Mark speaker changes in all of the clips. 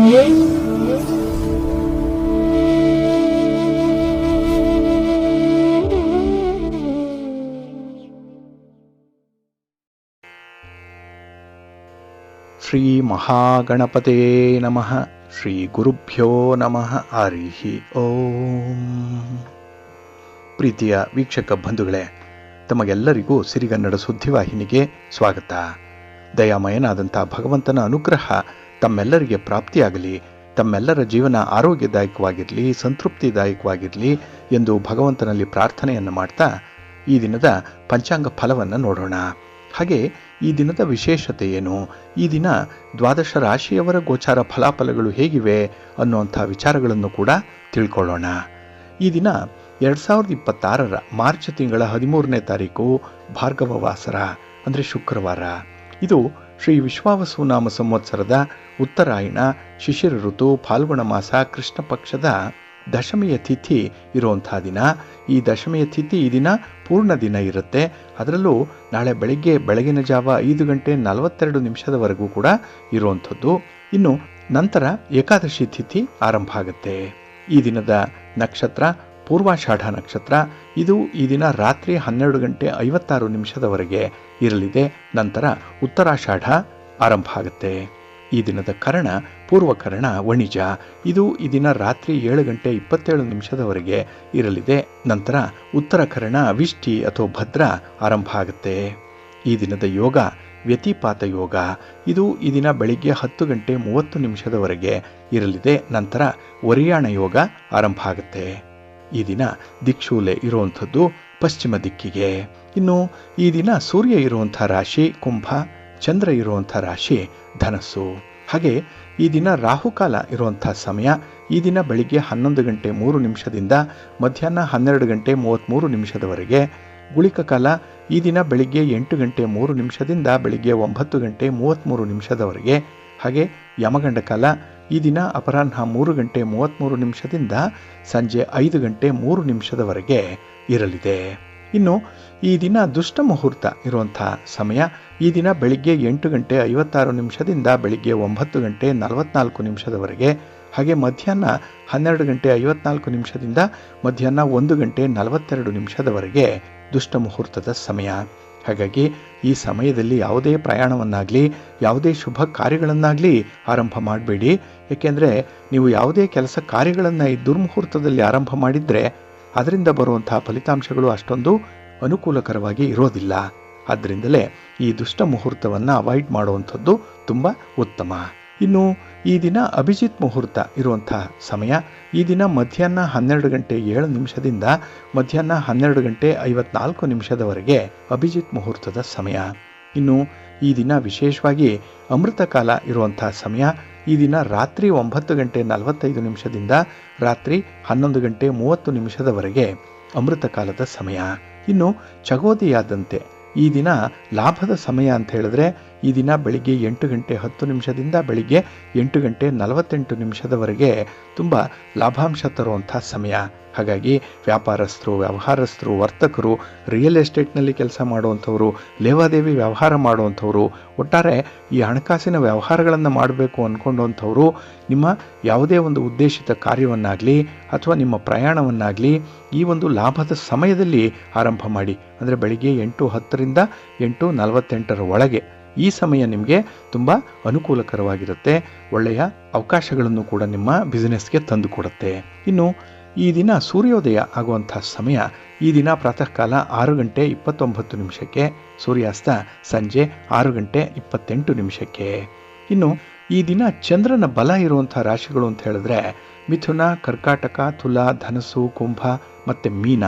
Speaker 1: ಶ್ರೀ ಮಹಾಗಣಪತೇ ನಮಃ. ಶ್ರೀ ಗುರುಭ್ಯೋ ನಮಃ. ಹರಿ ಓಂ. ಪ್ರೀತಿಯ ವೀಕ್ಷಕ ಬಂಧುಗಳೇ, ತಮಗೆಲ್ಲರಿಗೂ ಸಿರಿಗನ್ನಡ ಸುದ್ದಿವಾಹಿನಿಗೆ ಸ್ವಾಗತ. ದಯಾಮಯನಾದಂಥ ಭಗವಂತನ ಅನುಗ್ರಹ ತಮ್ಮೆಲ್ಲರಿಗೆ ಪ್ರಾಪ್ತಿಯಾಗಲಿ, ತಮ್ಮೆಲ್ಲರ ಜೀವನ ಆರೋಗ್ಯದಾಯಕವಾಗಿರಲಿ, ಸಂತೃಪ್ತಿದಾಯಕವಾಗಿರಲಿ ಎಂದು ಭಗವಂತನಲ್ಲಿ ಪ್ರಾರ್ಥನೆಯನ್ನು ಮಾಡ್ತಾ ಈ ದಿನದ ಪಂಚಾಂಗ ಫಲವನ್ನು ನೋಡೋಣ. ಹಾಗೆ ಈ ದಿನದ ವಿಶೇಷತೆ ಏನು, ಈ ದಿನ ದ್ವಾದಶ ರಾಶಿಯವರ ಗೋಚಾರ ಫಲಾಫಲಗಳು ಹೇಗಿವೆ ಅನ್ನುವಂಥ ವಿಚಾರಗಳನ್ನು ಕೂಡ ತಿಳ್ಕೊಳ್ಳೋಣ. ಈ ದಿನ 2026 ಮಾರ್ಚ್ ತಿಂಗಳ 13ನೇ ತಾರೀಕು ಭಾರ್ಗವ ವಾಸರ ಅಂದರೆ ಶುಕ್ರವಾರ. ಇದು ಶ್ರೀ ವಿಶ್ವಾವಸುನಾಮ ಸಂವತ್ಸರದ ಉತ್ತರಾಯಣ ಶಿಶಿರ ಋತು ಫಾಲ್ಗುಣ ಮಾಸ ಕೃಷ್ಣ ಪಕ್ಷದ ದಶಮಿಯ ತಿಥಿ ಇರುವಂಥ ದಿನ. ಈ ದಶಮಿಯ ತಿಥಿ ಈ ದಿನ ಪೂರ್ಣ ದಿನ ಇರುತ್ತೆ. ಅದರಲ್ಲೂ ನಾಳೆ ಬೆಳಗಿನ ಜಾವ 5:42 ಕೂಡ ಇರುವಂಥದ್ದು. ಇನ್ನು ನಂತರ ಏಕಾದಶಿ ತಿಥಿ ಆರಂಭ ಆಗುತ್ತೆ. ಈ ದಿನದ ನಕ್ಷತ್ರ ಪೂರ್ವಾಷಾಢ ನಕ್ಷತ್ರ. ಇದು ಈ ದಿನ ರಾತ್ರಿ 12:56 ಇರಲಿದೆ. ನಂತರ ಉತ್ತರಾಷಾಢ ಆರಂಭ ಆಗುತ್ತೆ. ಈ ದಿನದ ಕರ್ಣ ಪೂರ್ವಕರ್ಣ ವಣಿಜ. ಇದು ಈ ದಿನ ರಾತ್ರಿ 7:27 ಇರಲಿದೆ. ನಂತರ ಉತ್ತರ ಕರ್ಣ ವಿಷ್ಟಿ ಅಥವಾ ಭದ್ರ ಆರಂಭ ಆಗುತ್ತೆ. ಈ ದಿನದ ಯೋಗ ವ್ಯತಿಪಾತ ಯೋಗ. ಇದು ಈ ದಿನ ಬೆಳಿಗ್ಗೆ 10:30 ಇರಲಿದೆ. ನಂತರ ವರಿಯಾಣ ಯೋಗ ಆರಂಭ ಆಗುತ್ತೆ. ಈ ದಿನ ದಿಕ್ಷೂಲೆ ಇರುವಂಥದ್ದು ಪಶ್ಚಿಮ ದಿಕ್ಕಿಗೆ. ಇನ್ನು ಈ ದಿನ ಸೂರ್ಯ ಇರುವಂಥ ರಾಶಿ ಕುಂಭ, ಚಂದ್ರ ಇರುವಂಥ ರಾಶಿ ಧನಸ್ಸು. ಹಾಗೆ ಈ ದಿನ ರಾಹುಕಾಲ ಇರುವಂಥ ಸಮಯ ಈ ದಿನ ಬೆಳಿಗ್ಗೆ 11:03 ಮಧ್ಯಾಹ್ನ 12:33 ಗುಳಿಕ ಕಾಲ ಈ ದಿನ ಬೆಳಿಗ್ಗೆ 8:03 ಬೆಳಿಗ್ಗೆ 9:33 ಹಾಗೆ ಯಮಗಂಡ ಕಾಲ ಈ ದಿನ ಅಪರಾಹ್ನ 3:33 ಸಂಜೆ 5:03 ಇರಲಿದೆ. ಇನ್ನು ಈ ದಿನ ದುಷ್ಟ ಮುಹೂರ್ತ ಇರುವಂಥ ಸಮಯ ಈ ದಿನ ಬೆಳಿಗ್ಗೆ 8:56 ಬೆಳಿಗ್ಗೆ 9:44 ಹಾಗೆ ಮಧ್ಯಾಹ್ನ 12:54 ಮಧ್ಯಾಹ್ನ 1:42 ದುಷ್ಟ ಮುಹೂರ್ತದ ಸಮಯ. ಹಾಗಾಗಿ ಈ ಸಮಯದಲ್ಲಿ ಯಾವುದೇ ಪ್ರಯಾಣವನ್ನಾಗಲಿ ಯಾವುದೇ ಶುಭ ಕಾರ್ಯಗಳನ್ನಾಗಲಿ ಆರಂಭ ಮಾಡಬೇಡಿ. ಏಕೆಂದರೆ ನೀವು ಯಾವುದೇ ಕೆಲಸ ಕಾರ್ಯಗಳನ್ನು ಈ ದುರ್ಮುಹೂರ್ತದಲ್ಲಿ ಆರಂಭ ಮಾಡಿದರೆ ಅದರಿಂದ ಬರುವಂಥ ಫಲಿತಾಂಶಗಳು ಅಷ್ಟೊಂದು ಅನುಕೂಲಕರವಾಗಿ ಇರೋದಿಲ್ಲ. ಆದ್ದರಿಂದಲೇ ಈ ದುಷ್ಟ ಮುಹೂರ್ತವನ್ನು ಅವಾಯ್ಡ್ ಮಾಡುವಂಥದ್ದು ತುಂಬ ಉತ್ತಮ. ಇನ್ನು ಈ ದಿನ ಅಭಿಜಿತ್ ಮುಹೂರ್ತ ಇರುವಂಥ ಸಮಯ ಈ ದಿನ ಮಧ್ಯಾಹ್ನ 12:07 ಮಧ್ಯಾಹ್ನ 12:54 ಅಭಿಜಿತ್ ಮುಹೂರ್ತದ ಸಮಯ. ಇನ್ನು ಈ ದಿನ ವಿಶೇಷವಾಗಿ ಅಮೃತ ಕಾಲ ಇರುವಂಥ ಸಮಯ ಈ ದಿನ ರಾತ್ರಿ 9:45 ರಾತ್ರಿ 11:30 ಅಮೃತ ಕಾಲದ ಸಮಯ. ಇನ್ನು ಚಗೋದಿಯಾದಂತೆ ಈ ದಿನ ಲಾಭದ ಸಮಯ ಅಂತ ಹೇಳಿದ್ರೆ ಈ ದಿನ ಬೆಳಿಗ್ಗೆ 8:10 ಬೆಳಿಗ್ಗೆ 8:48 ತುಂಬ ಲಾಭಾಂಶ ತರುವಂಥ ಸಮಯ. ಹಾಗಾಗಿ ವ್ಯಾಪಾರಸ್ಥರು, ವ್ಯವಹಾರಸ್ಥರು, ವರ್ತಕರು, ರಿಯಲ್ ಎಸ್ಟೇಟ್ನಲ್ಲಿ ಕೆಲಸ ಮಾಡುವಂಥವರು, ಲೇವಾದೇವಿ ವ್ಯವಹಾರ ಮಾಡುವಂಥವರು, ಒಟ್ಟಾರೆ ಈ ಹಣಕಾಸಿನ ವ್ಯವಹಾರಗಳನ್ನು ಮಾಡಬೇಕು ಅಂದ್ಕೊಂಡಂಥವರು ನಿಮ್ಮ ಯಾವುದೇ ಒಂದು ಉದ್ದೇಶಿತ ಕಾರ್ಯವನ್ನಾಗಲಿ ಅಥವಾ ನಿಮ್ಮ ಪ್ರಯಾಣವನ್ನಾಗಲಿ ಈ ಒಂದು ಲಾಭದ ಸಮಯದಲ್ಲಿ ಆರಂಭ ಮಾಡಿ. ಅಂದರೆ ಬೆಳಿಗ್ಗೆ 8:10 8:48 ಈ ಸಮಯ ನಿಮಗೆ ತುಂಬ ಅನುಕೂಲಕರವಾಗಿರುತ್ತೆ. ಒಳ್ಳೆಯ ಅವಕಾಶಗಳನ್ನು ಕೂಡ ನಿಮ್ಮ ಬಿಸ್ನೆಸ್ಗೆ ತಂದು ಕೊಡುತ್ತೆ. ಇನ್ನು ಈ ದಿನ ಸೂರ್ಯೋದಯ ಆಗುವಂಥ ಸಮಯ ಈ ದಿನ ಪ್ರಾತಃ ಕಾಲ 6:29 ಸೂರ್ಯಾಸ್ತ ಸಂಜೆ 6:28. ಇನ್ನು ಈ ದಿನ ಚಂದ್ರನ ಬಲ ಇರುವಂಥ ರಾಶಿಗಳು ಅಂತ ಹೇಳಿದ್ರೆ ಮಿಥುನ, ಕರ್ಕಾಟಕ, ತುಲಾ, ಧನಸ್ಸು, ಕುಂಭ ಮತ್ತು ಮೀನ.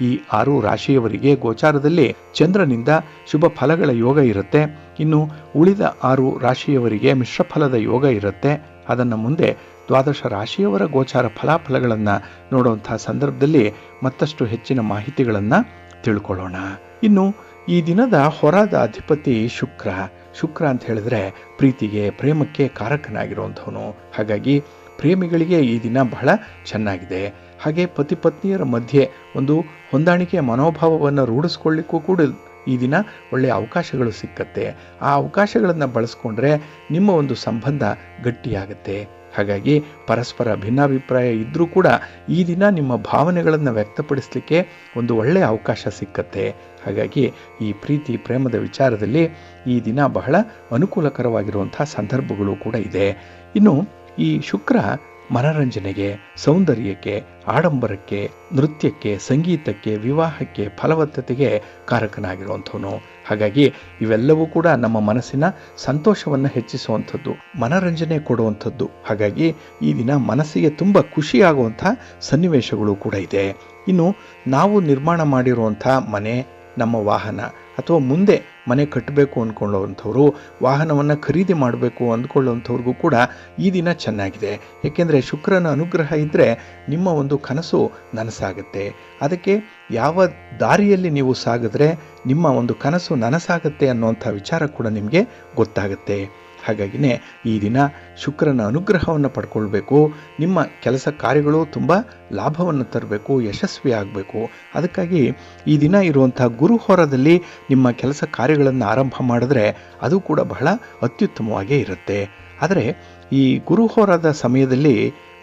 Speaker 1: ಈ 6 ರಾಶಿಯವರಿಗೆ ಗೋಚಾರದಲ್ಲಿ ಚಂದ್ರನಿಂದ ಶುಭ ಫಲಗಳ ಯೋಗ ಇರುತ್ತೆ. ಇನ್ನು ಉಳಿದ 6 ರಾಶಿಯವರಿಗೆ ಮಿಶ್ರ ಫಲದ ಯೋಗ ಇರುತ್ತೆ. ಅದನ್ನು ಮುಂದೆ ದ್ವಾದಶ ರಾಶಿಯವರ ಗೋಚಾರ ಫಲಾಫಲಗಳನ್ನು ನೋಡುವಂಥ ಸಂದರ್ಭದಲ್ಲಿ ಮತ್ತಷ್ಟು ಹೆಚ್ಚಿನ ಮಾಹಿತಿಗಳನ್ನು ತಿಳ್ಕೊಳ್ಳೋಣ. ಇನ್ನು ಈ ದಿನದ ಹೊರದ ಅಧಿಪತಿ ಶುಕ್ರ ಅಂತ ಹೇಳಿದ್ರೆ ಪ್ರೀತಿಗೆ, ಪ್ರೇಮಕ್ಕೆ ಕಾರಕನಾಗಿರುವಂಥವನು. ಹಾಗಾಗಿ ಪ್ರೇಮಿಗಳಿಗೆ ಈ ದಿನ ಬಹಳ ಚೆನ್ನಾಗಿದೆ. ಹಾಗೆ ಪತಿ ಪತ್ನಿಯರ ಮಧ್ಯೆ ಒಂದು ಹೊಂದಾಣಿಕೆಯ ಮನೋಭಾವವನ್ನು ರೂಢಿಸ್ಕೊಳ್ಳಿಕ್ಕೂ ಕೂಡ ಈ ದಿನ ಒಳ್ಳೆಯ ಅವಕಾಶಗಳು ಸಿಕ್ಕತ್ತೆ. ಆ ಅವಕಾಶಗಳನ್ನು ಬಳಸ್ಕೊಂಡ್ರೆ ನಿಮ್ಮ ಒಂದು ಸಂಬಂಧ ಗಟ್ಟಿಯಾಗುತ್ತೆ. ಹಾಗಾಗಿ ಪರಸ್ಪರ ಭಿನ್ನಾಭಿಪ್ರಾಯ ಇದ್ದರೂ ಕೂಡ ಈ ದಿನ ನಿಮ್ಮ ಭಾವನೆಗಳನ್ನು ವ್ಯಕ್ತಪಡಿಸಲಿಕ್ಕೆ ಒಂದು ಒಳ್ಳೆಯ ಅವಕಾಶ ಸಿಕ್ಕತ್ತೆ. ಹಾಗಾಗಿ ಈ ಪ್ರೀತಿ ಪ್ರೇಮದ ವಿಚಾರದಲ್ಲಿ ಈ ದಿನ ಬಹಳ ಅನುಕೂಲಕರವಾಗಿರುವಂಥ ಸಂದರ್ಭಗಳು ಕೂಡ ಇದೆ. ಇನ್ನು ಈ ಶುಕ್ರ ಮನರಂಜನೆಗೆ, ಸೌಂದರ್ಯಕ್ಕೆ, ಆಡಂಬರಕ್ಕೆ, ನೃತ್ಯಕ್ಕೆ, ಸಂಗೀತಕ್ಕೆ, ವಿವಾಹಕ್ಕೆ, ಫಲವತ್ತತೆಗೆ ಕಾರಕನಾಗಿರುವಂಥವನು. ಹಾಗಾಗಿ ಇವೆಲ್ಲವೂ ಕೂಡ ನಮ್ಮ ಮನಸ್ಸಿನ ಸಂತೋಷವನ್ನು ಹೆಚ್ಚಿಸುವಂಥದ್ದು, ಮನರಂಜನೆ ಕೊಡುವಂಥದ್ದು. ಹಾಗಾಗಿ ಈ ದಿನ ಮನಸ್ಸಿಗೆ ತುಂಬ ಖುಷಿಯಾಗುವಂಥ ಸನ್ನಿವೇಶಗಳು ಕೂಡ ಇದೆ. ಇನ್ನು ನಾವು ನಿರ್ಮಾಣ ಮಾಡಿರುವಂಥ ಮನೆ, ನಮ್ಮ ವಾಹನ ಅಥವಾ ಮುಂದೆ ಮನೆ ಕಟ್ಟಬೇಕು ಅಂದ್ಕೊಳ್ಳುವಂಥವ್ರು, ವಾಹನವನ್ನು ಖರೀದಿ ಮಾಡಬೇಕು ಅಂದ್ಕೊಳ್ಳುವಂಥವ್ರಿಗೂ ಕೂಡ ಈ ದಿನ ಚೆನ್ನಾಗಿದೆ. ಏಕೆಂದರೆ ಶುಕ್ರನ ಅನುಗ್ರಹ ಇದ್ದರೆ ನಿಮ್ಮ ಒಂದು ಕನಸು ನನಸಾಗುತ್ತೆ. ಅದಕ್ಕೆ ಯಾವ ದಾರಿಯಲ್ಲಿ ನೀವು ಸಾಗಿದ್ರೆ ನಿಮ್ಮ ಒಂದು ಕನಸು ನನಸಾಗುತ್ತೆ ಅನ್ನುವಂಥ ವಿಚಾರ ಕೂಡ ನಿಮಗೆ ಗೊತ್ತಾಗುತ್ತೆ. ಹಾಗಾಗಿನೇ ಈ ದಿನ ಶುಕ್ರನ ಅನುಗ್ರಹವನ್ನು ಪಡ್ಕೊಳ್ಬೇಕು. ನಿಮ್ಮ ಕೆಲಸ ಕಾರ್ಯಗಳು ತುಂಬ ಲಾಭವನ್ನು ತರಬೇಕು, ಯಶಸ್ವಿ ಆಗಬೇಕು. ಅದಕ್ಕಾಗಿ ಈ ದಿನ ಇರುವಂಥ ಗುರುಹೋರದಲ್ಲಿ ನಿಮ್ಮ ಕೆಲಸ ಕಾರ್ಯಗಳನ್ನು ಆರಂಭ ಮಾಡಿದ್ರೆ ಅದು ಕೂಡ ಬಹಳ ಅತ್ಯುತ್ತಮವಾಗೇ ಇರುತ್ತೆ. ಆದರೆ ಈ ಗುರುಹೋರದ ಸಮಯದಲ್ಲಿ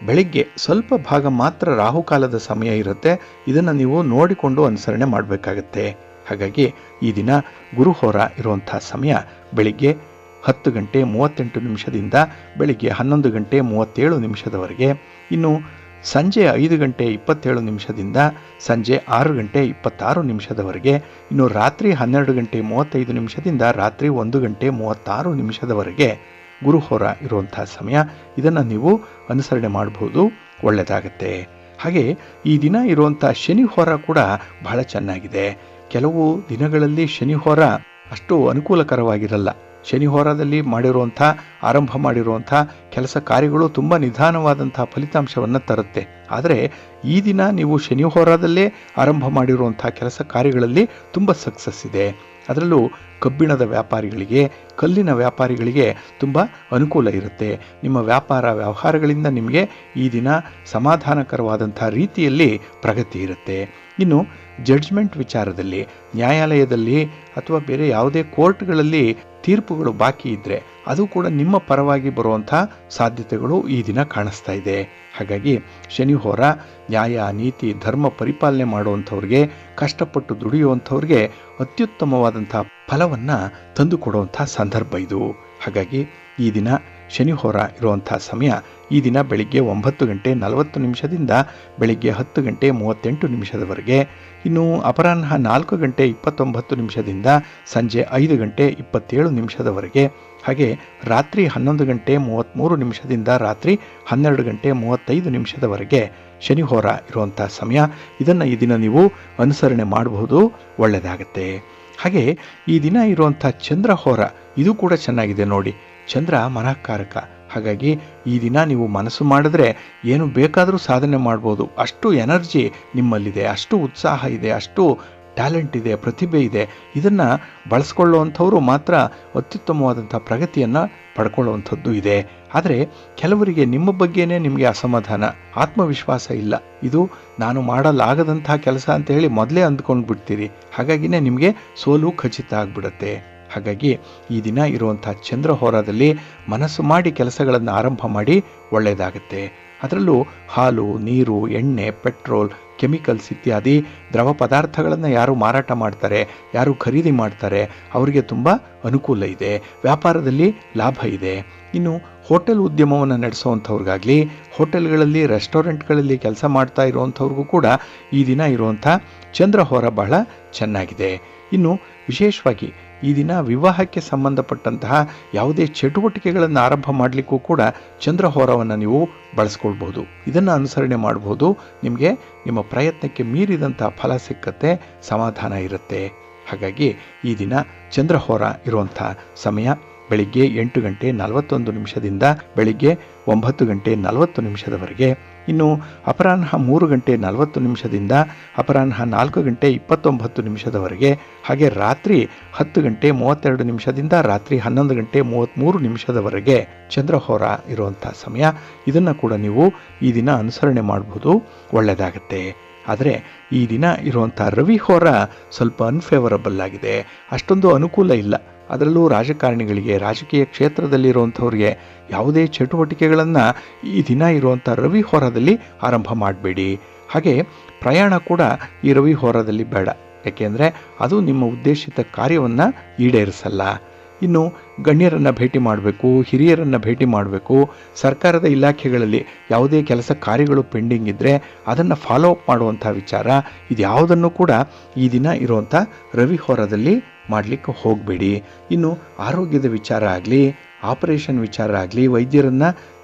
Speaker 1: ಬೆಳಿಗ್ಗೆ ಸ್ವಲ್ಪ ಭಾಗ ಮಾತ್ರ ರಾಹುಕಾಲದ ಸಮಯ ಇರುತ್ತೆ. ಇದನ್ನು ನೀವು ನೋಡಿಕೊಂಡು ಅನುಸರಣೆ ಮಾಡಬೇಕಾಗತ್ತೆ. ಹಾಗಾಗಿ ಈ ದಿನ ಗುರುಹೋರ ಇರುವಂಥ ಸಮಯ ಬೆಳಿಗ್ಗೆ 10 ಗಂಟೆ 38 ನಿಮಿಷದಿಂದ ಬೆಳಿಗ್ಗೆ 11 ಗಂಟೆ 37 ನಿಮಿಷದವರೆಗೆ. ಇನ್ನು ಸಂಜೆ 5 ಗಂಟೆ 27 ನಿಮಿಷದಿಂದ ಸಂಜೆ 6 ಗಂಟೆ 26 ನಿಮಿಷದವರೆಗೆ. ಇನ್ನು ರಾತ್ರಿ 12 ಗಂಟೆ 35 ನಿಮಿಷದಿಂದ ರಾತ್ರಿ 1 ಗಂಟೆ 36 ನಿಮಿಷದವರೆಗೆ ಗುರುಹೋರ ಇರುವಂಥ ಸಮಯ. ಇದನ್ನು ನೀವು ಅನುಸರಣೆ ಮಾಡಬಹುದು, ಒಳ್ಳೆಯದಾಗತ್ತೆ. ಹಾಗೆ ಈ ದಿನ ಇರುವಂಥ ಶನಿಹೋರ ಕೂಡ ಬಹಳ ಚೆನ್ನಾಗಿದೆ. ಕೆಲವು ದಿನಗಳಲ್ಲಿ ಶನಿಹೋರ ಅಷ್ಟು ಅನುಕೂಲಕರವಾಗಿರಲ್ಲ. ಶನಿಹೋರದಲ್ಲಿ ಆರಂಭ ಮಾಡಿರುವಂಥ ಕೆಲಸ ಕಾರ್ಯಗಳು ತುಂಬ ನಿಧಾನವಾದಂಥ ಫಲಿತಾಂಶವನ್ನು ತರುತ್ತೆ. ಆದರೆ ಈ ದಿನ ನೀವು ಶನಿಹೋರದಲ್ಲೇ ಆರಂಭ ಮಾಡಿರುವಂಥ ಕೆಲಸ ಕಾರ್ಯಗಳಲ್ಲಿ ತುಂಬ ಸಕ್ಸಸ್ ಇದೆ. ಅದರಲ್ಲೂ ಕಬ್ಬಿಣದ ವ್ಯಾಪಾರಿಗಳಿಗೆ, ಕಲ್ಲಿನ ವ್ಯಾಪಾರಿಗಳಿಗೆ ತುಂಬ ಅನುಕೂಲ ಇರುತ್ತೆ. ನಿಮ್ಮ ವ್ಯಾಪಾರ ವ್ಯವಹಾರಗಳಿಂದ ನಿಮಗೆ ಈ ದಿನ ಸಮಾಧಾನಕರವಾದಂಥ ರೀತಿಯಲ್ಲಿ ಪ್ರಗತಿ ಇರುತ್ತೆ. ಇನ್ನು ಜಡ್ಜ್ಮೆಂಟ್ ವಿಚಾರದಲ್ಲಿ, ನ್ಯಾಯಾಲಯದಲ್ಲಿ ಅಥವಾ ಬೇರೆ ಯಾವುದೇ ಕೋರ್ಟ್ಗಳಲ್ಲಿ ತೀರ್ಪುಗಳು ಬಾಕಿ ಇದ್ದರೆ ಅದು ಕೂಡ ನಿಮ್ಮ ಪರವಾಗಿ ಬರುವಂಥ ಸಾಧ್ಯತೆಗಳು ಈ ದಿನ ಕಾಣಿಸ್ತಾ ಇದೆ. ಹಾಗಾಗಿ ಶನಿಹೋರ ನ್ಯಾಯ, ನೀತಿ, ಧರ್ಮ ಪರಿಪಾಲನೆ ಮಾಡುವಂಥವ್ರಿಗೆ, ಕಷ್ಟಪಟ್ಟು ದುಡಿಯುವಂಥವ್ರಿಗೆ ಅತ್ಯುತ್ತಮವಾದಂಥ ಫಲವನ್ನು ತಂದುಕೊಡುವಂಥ ಸಂದರ್ಭ ಇದು. ಹಾಗಾಗಿ ಈ ದಿನ ಶನಿಹೋರ ಇರುವಂಥ ಸಮಯ ಈ ದಿನ ಬೆಳಿಗ್ಗೆ 9 ಗಂಟೆ 40 ನಿಮಿಷದಿಂದ ಬೆಳಿಗ್ಗೆ 10 ಗಂಟೆ 38 ನಿಮಿಷದವರೆಗೆ. ಇನ್ನು ಅಪರಾಹ್ನ 4 ಗಂಟೆ 29 ನಿಮಿಷದಿಂದ ಸಂಜೆ 5 ಗಂಟೆ 27 ನಿಮಿಷದವರೆಗೆ. ಹಾಗೆ ರಾತ್ರಿ 11 ಗಂಟೆ 33 ನಿಮಿಷದಿಂದ ರಾತ್ರಿ 12 ಗಂಟೆ 35 ನಿಮಿಷದವರೆಗೆ ಶನಿಹೋರ ಇರುವಂಥ ಸಮಯ. ಇದನ್ನು ಈ ದಿನ ನೀವು ಅನುಸರಣೆ ಮಾಡಬಹುದು, ಒಳ್ಳೆಯದಾಗತ್ತೆ. ಹಾಗೆ ಈ ದಿನ ಇರುವಂಥ ಚಂದ್ರಹೋರ ಇದು ಕೂಡ ಚೆನ್ನಾಗಿದೆ ನೋಡಿ. ಚಂದ್ರ ಮನಃಕಾರಕ. ಹಾಗಾಗಿ ಈ ದಿನ ನೀವು ಮನಸ್ಸು ಮಾಡಿದ್ರೆ ಏನು ಬೇಕಾದರೂ ಸಾಧನೆ ಮಾಡ್ಬೋದು. ಅಷ್ಟು ಎನರ್ಜಿ ನಿಮ್ಮಲ್ಲಿದೆ, ಅಷ್ಟು ಉತ್ಸಾಹ ಇದೆ, ಅಷ್ಟು ಟ್ಯಾಲೆಂಟ್ ಇದೆ, ಪ್ರತಿಭೆ ಇದೆ. ಇದನ್ನು ಬಳಸ್ಕೊಳ್ಳುವಂಥವರು ಮಾತ್ರ ಅತ್ಯುತ್ತಮವಾದಂಥ ಪ್ರಗತಿಯನ್ನು ಪಡ್ಕೊಳ್ಳುವಂಥದ್ದು ಇದೆ. ಆದರೆ ಕೆಲವರಿಗೆ ನಿಮ್ಮ ಬಗ್ಗೆನೇ ನಿಮಗೆ ಅಸಮಾಧಾನ, ಆತ್ಮವಿಶ್ವಾಸ ಇಲ್ಲ. ಇದು ನಾನು ಮಾಡಲಾಗದಂಥ ಕೆಲಸ ಅಂತ ಹೇಳಿ ಮೊದಲೇ ಅಂದ್ಕೊಂಡು ಬಿಡ್ತೀರಿ. ಹಾಗಾಗಿನೇ ನಿಮಗೆ ಸೋಲು ಖಚಿತ ಆಗಿಬಿಡುತ್ತೆ. ಹಾಗಾಗಿ ಈ ದಿನ ಇರುವಂಥ ಚಂದ್ರಹೋರದಲ್ಲಿ ಮನಸ್ಸು ಮಾಡಿ ಕೆಲಸಗಳನ್ನು ಆರಂಭ ಮಾಡಿ, ಒಳ್ಳೆಯದಾಗುತ್ತೆ. ಅದರಲ್ಲೂ ಹಾಲು, ನೀರು, ಎಣ್ಣೆ, ಪೆಟ್ರೋಲ್, ಕೆಮಿಕಲ್ಸ್ ಇತ್ಯಾದಿ ದ್ರವ ಪದಾರ್ಥಗಳನ್ನು ಯಾರು ಮಾರಾಟ ಮಾಡ್ತಾರೆ, ಯಾರು ಖರೀದಿ ಮಾಡ್ತಾರೆ, ಅವರಿಗೆ ತುಂಬ ಅನುಕೂಲ ಇದೆ. ವ್ಯಾಪಾರದಲ್ಲಿ ಲಾಭ ಇದೆ. ಇನ್ನು ಹೋಟೆಲ್ ಉದ್ಯಮವನ್ನು ನಡೆಸುವಂಥವ್ರಿಗಾಗಲಿ, ಹೋಟೆಲ್ಗಳಲ್ಲಿ, ರೆಸ್ಟೋರೆಂಟ್ಗಳಲ್ಲಿ ಕೆಲಸ ಮಾಡ್ತಾ ಇರುವಂಥವ್ರಿಗೂ ಕೂಡ ಈ ದಿನ ಇರುವಂಥ ಚಂದ್ರಹೋರ ಬಹಳ ಚೆನ್ನಾಗಿದೆ. ಇನ್ನು ವಿಶೇಷವಾಗಿ ಈ ದಿನ ವಿವಾಹಕ್ಕೆ ಸಂಬಂಧಪಟ್ಟಂತಹ ಯಾವುದೇ ಚಟುವಟಿಕೆಗಳನ್ನು ಆರಂಭ ಮಾಡಲಿಕ್ಕೂ ಕೂಡ ಚಂದ್ರಹೋರವನ್ನು ನೀವು ಬಳಸ್ಕೊಳ್ಬಹುದು. ಇದನ್ನು ಅನುಸರಣೆ ಮಾಡಬಹುದು. ನಿಮಗೆ ನಿಮ್ಮ ಪ್ರಯತ್ನಕ್ಕೆ ಮೀರಿದಂಥ ಫಲ ಸಿಕ್ಕತ್ತೆ, ಸಮಾಧಾನ ಇರುತ್ತೆ. ಹಾಗಾಗಿ ಈ ದಿನ ಚಂದ್ರಹೋರ ಇರುವಂಥ ಸಮಯ ಬೆಳಿಗ್ಗೆ 8 ಗಂಟೆ 41 ನಿಮಿಷದಿಂದ ಬೆಳಿಗ್ಗೆ 9 ಗಂಟೆ 40 ನಿಮಿಷದವರೆಗೆ. ಇನ್ನು ಅಪರಾಹ್ನ 3 ಗಂಟೆ 40 ನಿಮಿಷದಿಂದ ಅಪರಾಹ್ನ 4 ಗಂಟೆ 29 ನಿಮಿಷದವರೆಗೆ. ಹಾಗೆ ರಾತ್ರಿ 10 ಗಂಟೆ 32 ನಿಮಿಷದಿಂದ ರಾತ್ರಿ 11 ಗಂಟೆ 33 ನಿಮಿಷದವರೆಗೆ ಚಂದ್ರಹೋರ ಇರುವಂಥ ಸಮಯ. ಇದನ್ನು ಕೂಡ ನೀವು ಈ ದಿನ ಅನುಸರಣೆ ಮಾಡಬಹುದು, ಒಳ್ಳೆಯದಾಗತ್ತೆ. ಆದರೆ ಈ ದಿನ ಇರುವಂಥ ರವಿ ಹೋರ ಸ್ವಲ್ಪ ಅನ್ಫೇವರಬಲ್ ಆಗಿದೆ, ಅಷ್ಟೊಂದು ಅನುಕೂಲ ಇಲ್ಲ. ಅದರಲ್ಲೂ ರಾಜಕಾರಣಿಗಳಿಗೆ, ರಾಜಕೀಯ ಕ್ಷೇತ್ರದಲ್ಲಿರುವಂಥವ್ರಿಗೆ ಯಾವುದೇ ಚಟುವಟಿಕೆಗಳನ್ನು ಈ ದಿನ ಇರುವಂಥ ರವಿ ಹೋರಾದಲ್ಲಿ ಆರಂಭ ಮಾಡಬೇಡಿ. ಹಾಗೆ ಪ್ರಯಾಣ ಕೂಡ ಈ ರವಿ ಹೋರಾದಲ್ಲಿ ಬೇಡ, ಯಾಕೆಂದರೆ ಅದು ನಿಮ್ಮ ಉದ್ದೇಶಿತ ಕಾರ್ಯವನ್ನು ಈಡೇರಿಸಲ್ಲ. ಇನ್ನು ಗಣ್ಯರನ್ನು ಭೇಟಿ ಮಾಡಬೇಕು, ಹಿರಿಯರನ್ನು ಭೇಟಿ ಮಾಡಬೇಕು, ಸರ್ಕಾರದ ಇಲಾಖೆಗಳಲ್ಲಿ ಯಾವುದೇ ಕೆಲಸ ಕಾರ್ಯಗಳು ಪೆಂಡಿಂಗ್ ಇದ್ದರೆ ಅದನ್ನು ಫಾಲೋ ಅಪ್ ಮಾಡುವಂಥ ವಿಚಾರ, ಇದ್ಯಾವುದನ್ನು ಕೂಡ ಈ ದಿನ ಇರುವಂಥ ರವಿ ಹೋರಾದಲ್ಲಿ ಮಾಡಲಿಕ್ಕೆ ಹೋಗಬೇಡಿ. ಇನ್ನು ಆರೋಗ್ಯದ ವಿಚಾರ ಆಗಲಿ, ಆಪರೇಷನ್ ವಿಚಾರ ಆಗಲಿ, ವೈದ್ಯರನ್ನು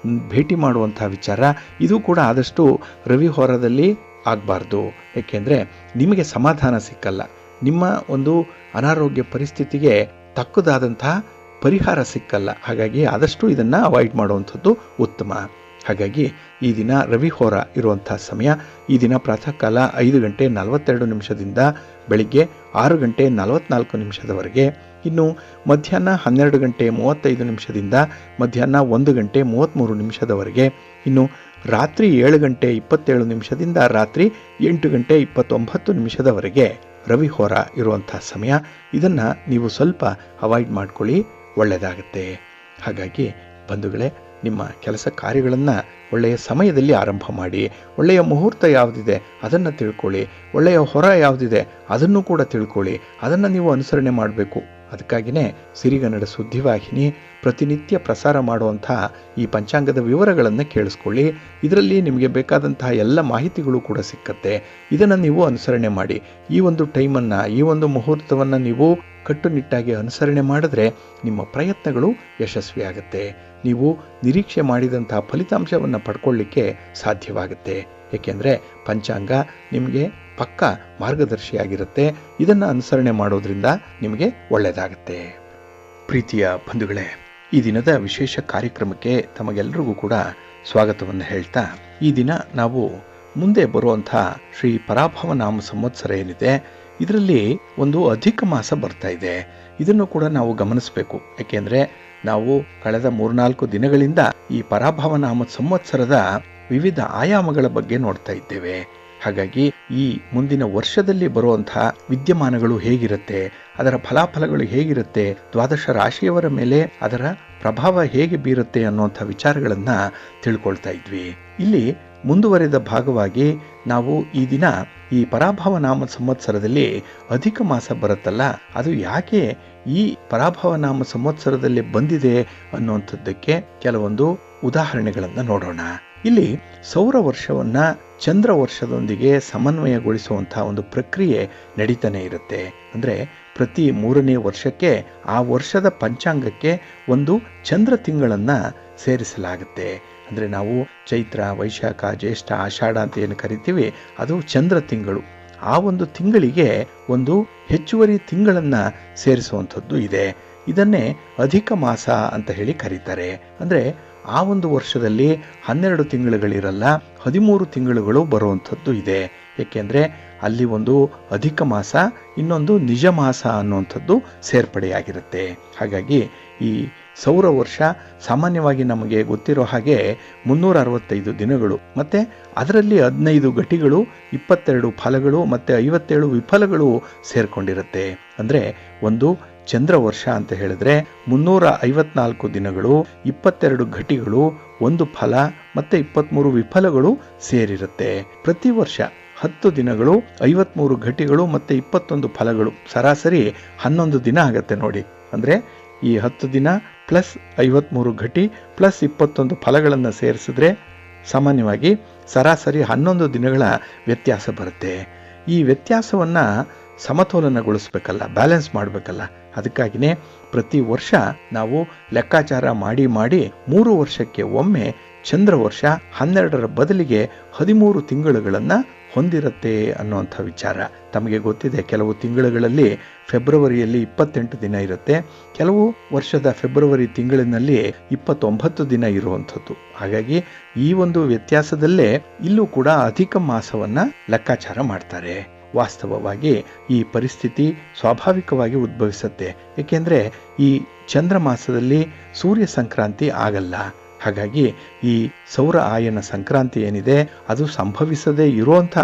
Speaker 1: ಭೇಟಿ ಮಾಡುವಂಥ ವಿಚಾರ, ಇದು ಕೂಡ ಆದಷ್ಟು ರವಿ ಹೋರಾದಲ್ಲಿ ಆಗಬಾರ್ದು. ಏಕೆಂದರೆ ನಿಮಗೆ ಸಮಾಧಾನ ಸಿಕ್ಕಲ್ಲ, ನಿಮ್ಮ ಒಂದು ಅನಾರೋಗ್ಯ ಪರಿಸ್ಥಿತಿಗೆ ತಕ್ಕದಾದಂತಹ ಪರಿಹಾರ ಸಿಕ್ಕಲ್ಲ. ಹಾಗಾಗಿ ಆದಷ್ಟು ಇದನ್ನು ಅವಾಯ್ಡ್ ಮಾಡುವಂಥದ್ದು ಉತ್ತಮ. ಹಾಗಾಗಿ ಈ ದಿನ ರವಿ ಹೋರ ಇರುವಂಥ ಸಮಯ, ಈ ದಿನ ಪ್ರಾತಃ ಕಾಲ 5:42 ಬೆಳಿಗ್ಗೆ 6:44 ಇನ್ನು ಮಧ್ಯಾಹ್ನ 12:35 ಮಧ್ಯಾಹ್ನ 1:33 ಇನ್ನು ರಾತ್ರಿ 7:27 ರಾತ್ರಿ 8:29 ರವಿ ಹೋರ ಇರುವಂಥ ಸಮಯ. ಇದನ್ನು ನೀವು ಸ್ವಲ್ಪ ಅವಾಯ್ಡ್ ಮಾಡ್ಕೊಳ್ಳಿ, ಒಳ್ಳೆಯದಾಗುತ್ತೆ. ಹಾಗಾಗಿ ಬಂಧುಗಳೇ, ನಿಮ್ಮ ಕೆಲಸ ಕಾರ್ಯಗಳನ್ನು ಒಳ್ಳೆಯ ಸಮಯದಲ್ಲಿ ಆರಂಭ ಮಾಡಿ. ಒಳ್ಳೆಯ ಮುಹೂರ್ತ ಯಾವುದಿದೆ ಅದನ್ನು ತಿಳ್ಕೊಳ್ಳಿ, ಒಳ್ಳೆಯ ಹೊರ ಯಾವುದಿದೆ ಅದನ್ನು ಕೂಡ ತಿಳ್ಕೊಳ್ಳಿ, ಅದನ್ನು ನೀವು ಅನುಸರಣೆ ಮಾಡಬೇಕು. ಅದಕ್ಕಾಗಿಯೇ ಸಿರಿಗನ್ನಡ ಸುದ್ದಿವಾಹಿನಿ ಪ್ರತಿನಿತ್ಯ ಪ್ರಸಾರ ಮಾಡುವಂಥ ಈ ಪಂಚಾಂಗದ ವಿವರಗಳನ್ನು ಕೇಳಿಸ್ಕೊಳ್ಳಿ. ಇದರಲ್ಲಿ ನಿಮಗೆ ಬೇಕಾದಂತಹ ಎಲ್ಲ ಮಾಹಿತಿಗಳು ಕೂಡ ಸಿಕ್ಕತ್ತೆ. ಇದನ್ನು ನೀವು ಅನುಸರಣೆ ಮಾಡಿ. ಈ ಒಂದು ಟೈಮನ್ನು, ಈ ಒಂದು ಮುಹೂರ್ತವನ್ನು ನೀವು ಕಟ್ಟುನಿಟ್ಟಾಗಿ ಅನುಸರಣೆ ಮಾಡಿದ್ರೆ ನಿಮ್ಮ ಪ್ರಯತ್ನಗಳು ಯಶಸ್ವಿಯಾಗುತ್ತೆ. ನೀವು ನಿರೀಕ್ಷೆ ಮಾಡಿದಂತಹ ಫಲಿತಾಂಶವನ್ನು ಪಡ್ಕೊಳ್ಳಿಕ್ಕೆ ಸಾಧ್ಯವಾಗುತ್ತೆ. ಏಕೆಂದರೆ ಪಂಚಾಂಗ ನಿಮಗೆ ಪಕ್ಕ ಮಾರ್ಗದರ್ಶಿಯಾಗಿರುತ್ತೆ. ಇದನ್ನು ಅನುಸರಣೆ ಮಾಡೋದ್ರಿಂದ ನಿಮಗೆ ಒಳ್ಳೆಯದಾಗುತ್ತೆ. ಪ್ರೀತಿಯ ಬಂಧುಗಳೇ, ಈ ದಿನದ ವಿಶೇಷ ಕಾರ್ಯಕ್ರಮಕ್ಕೆ ತಮಗೆಲ್ಲರಿಗೂ ಕೂಡ ಸ್ವಾಗತವನ್ನು ಹೇಳ್ತಾ, ಈ ದಿನ ನಾವು ಮುಂದೆ ಬರುವಂಥ ಶ್ರೀ ಪರಾಭವ ನಾಮ ಸಂವತ್ಸರ ಏನಿದೆ, ಇದರಲ್ಲಿ ಒಂದು ಅಧಿಕ ಮಾಸ ಬರ್ತಾ ಇದೆ. ಇದನ್ನು ಕೂಡ ನಾವು ಗಮನಿಸಬೇಕು. ಯಾಕೆಂದರೆ ನಾವು ಕಳೆದ 3-4 ದಿನಗಳಿಂದ ಈ ಪರಾಭವ ನಾಮ ಸಂವತ್ಸರದ ವಿವಿಧ ಆಯಾಮಗಳ ಬಗ್ಗೆ ನೋಡ್ತಾ ಇದ್ದೇವೆ. ಹಾಗಾಗಿ ಈ ಮುಂದಿನ ವರ್ಷದಲ್ಲಿ ಬರುವಂತಹ ವಿದ್ಯಮಾನಗಳು ಹೇಗಿರುತ್ತೆ, ಅದರ ಫಲಾಫಲಗಳು ಹೇಗಿರುತ್ತೆ, ದ್ವಾದಶ ರಾಶಿಯವರ ಮೇಲೆ ಅದರ ಪ್ರಭಾವ ಹೇಗೆ ಬೀರುತ್ತೆ ಅನ್ನುವಂಥ ವಿಚಾರಗಳನ್ನು ತಿಳ್ಕೊಳ್ತಾ ಇದ್ವಿ. ಇಲ್ಲಿ ಮುಂದುವರೆದ ಭಾಗವಾಗಿ ನಾವು ಈ ದಿನ ಈ ಪರಾಭವ ನಾಮ ಸಂವತ್ಸರದಲ್ಲಿ ಅಧಿಕ ಮಾಸ ಬರುತ್ತಲ್ಲ, ಅದು ಯಾಕೆ ಈ ಪರಾಭವ ನಾಮ ಸಂವತ್ಸರದಲ್ಲಿ ಬಂದಿದೆ ಅನ್ನುವಂಥದ್ದಕ್ಕೆ ಕೆಲವೊಂದು ಉದಾಹರಣೆಗಳನ್ನು ನೋಡೋಣ. ಇಲ್ಲಿ ಸೌರ ವರ್ಷವನ್ನ ಚಂದ್ರ ವರ್ಷದೊಂದಿಗೆ ಸಮನ್ವಯಗೊಳಿಸುವಂತಹ ಒಂದು ಪ್ರಕ್ರಿಯೆ ನಡೀತಾನೆ ಇರುತ್ತೆ. ಅಂದರೆ ಪ್ರತಿ 3ನೇ ವರ್ಷಕ್ಕೆ ಆ ವರ್ಷದ ಪಂಚಾಂಗಕ್ಕೆ ಒಂದು ಚಂದ್ರ ತಿಂಗಳನ್ನು ಸೇರಿಸಲಾಗುತ್ತೆ. ಅಂದರೆ ನಾವು ಚೈತ್ರ, ವೈಶಾಖ, ಜ್ಯೇಷ್ಠ, ಆಷಾಢ ಅಂತ ಏನು ಕರಿತೀವಿ, ಅದು ಚಂದ್ರ ತಿಂಗಳು. ಆ ಒಂದು ತಿಂಗಳಿಗೆ ಒಂದು ಹೆಚ್ಚುವರಿ ತಿಂಗಳನ್ನು ಸೇರಿಸುವಂಥದ್ದು ಇದೆ. ಇದನ್ನೇ ಅಧಿಕ ಮಾಸ ಅಂತ ಹೇಳಿ ಕರೀತಾರೆ. ಅಂದರೆ ಆ ಒಂದು ವರ್ಷದಲ್ಲಿ 12 ತಿಂಗಳುಗಳಿರಲ್ಲ, 13 ತಿಂಗಳುಗಳು ಬರುವಂಥದ್ದು ಇದೆ. ಏಕೆಂದರೆ ಅಲ್ಲಿ ಒಂದು ಅಧಿಕ ಮಾಸ, ಇನ್ನೊಂದು ನಿಜ ಮಾಸ ಅನ್ನುವಂಥದ್ದು ಸೇರ್ಪಡೆಯಾಗಿರುತ್ತೆ. ಹಾಗಾಗಿ ಈ ಸೌರ ವರ್ಷ ಸಾಮಾನ್ಯವಾಗಿ ನಮಗೆ ಗೊತ್ತಿರೋ ಹಾಗೆ 365 ದಿನಗಳು, ಮತ್ತು ಅದರಲ್ಲಿ 15 ಘಟಿಗಳು, 22 ಫಲಗಳು ಮತ್ತು 57 ವಿಫಲಗಳು ಸೇರ್ಕೊಂಡಿರುತ್ತೆ. ಅಂದರೆ ಒಂದು ಚಂದ್ರ ವರ್ಷ ಅಂತ ಹೇಳಿದ್ರೆ 354 ದಿನಗಳು, 22 ಘಟಿಗಳು, 1 ಫಲ ಮತ್ತು 23 ವಿಫಲಗಳು ಸೇರಿರುತ್ತೆ. ಪ್ರತಿ ವರ್ಷ 10 ದಿನಗಳು, 53 ಘಟಿಗಳು ಮತ್ತು 21 ಫಲಗಳು, ಸರಾಸರಿ 11 ದಿನ ಆಗತ್ತೆ ನೋಡಿ. ಅಂದರೆ ಈ 10 ದಿನ ಪ್ಲಸ್ 53 ಘಟಿ ಪ್ಲಸ್ 21 ಫಲಗಳನ್ನು ಸೇರಿಸಿದ್ರೆ ಸಾಮಾನ್ಯವಾಗಿ ಸರಾಸರಿ 11 ದಿನಗಳ ವ್ಯತ್ಯಾಸ ಬರುತ್ತೆ. ಈ ವ್ಯತ್ಯಾಸವನ್ನು ಸಮತೋಲನಗೊಳಿಸ್ಬೇಕಲ್ಲ, ಬ್ಯಾಲೆನ್ಸ್ ಮಾಡಬೇಕಲ್ಲ. ಅದಕ್ಕಾಗಿಯೇ ಪ್ರತಿ ವರ್ಷ ನಾವು ಲೆಕ್ಕಾಚಾರ ಮಾಡಿ 3 ವರ್ಷಕ್ಕೆ ಒಮ್ಮೆ ಚಂದ್ರ ವರ್ಷ 12ರ ಬದಲಿಗೆ 13 ತಿಂಗಳುಗಳನ್ನು ಹೊಂದಿರುತ್ತೆ ಅನ್ನುವಂಥ ವಿಚಾರ ತಮಗೆ ಗೊತ್ತಿದೆ. ಕೆಲವು ತಿಂಗಳುಗಳಲ್ಲಿ ಫೆಬ್ರವರಿಯಲ್ಲಿ 28 ದಿನ ಇರುತ್ತೆ, ಕೆಲವು ವರ್ಷದ ಫೆಬ್ರವರಿ ತಿಂಗಳಿನಲ್ಲಿ 29 ದಿನ ಇರುವಂಥದ್ದು. ಹಾಗಾಗಿ ಈ ಒಂದು ವ್ಯತ್ಯಾಸದಲ್ಲೇ ಇಲ್ಲೂ ಕೂಡ ಅಧಿಕ ಮಾಸವನ್ನು ಲೆಕ್ಕಾಚಾರ ಮಾಡ್ತಾರೆ. ವಾಸ್ತವವಾಗಿ ಈ ಪರಿಸ್ಥಿತಿ ಸ್ವಾಭಾವಿಕವಾಗಿ ಉದ್ಭವಿಸುತ್ತೆ. ಏಕೆಂದರೆ ಈ ಚಂದ್ರ ಮಾಸದಲ್ಲಿ ಸೂರ್ಯ ಸಂಕ್ರಾಂತಿ ಆಗಲ್ಲ. ಹಾಗಾಗಿ ಈ ಸೌರ ಆಯನ ಸಂಕ್ರಾಂತಿ ಏನಿದೆ ಅದು ಸಂಭವಿಸದೇ ಇರುವಂಥ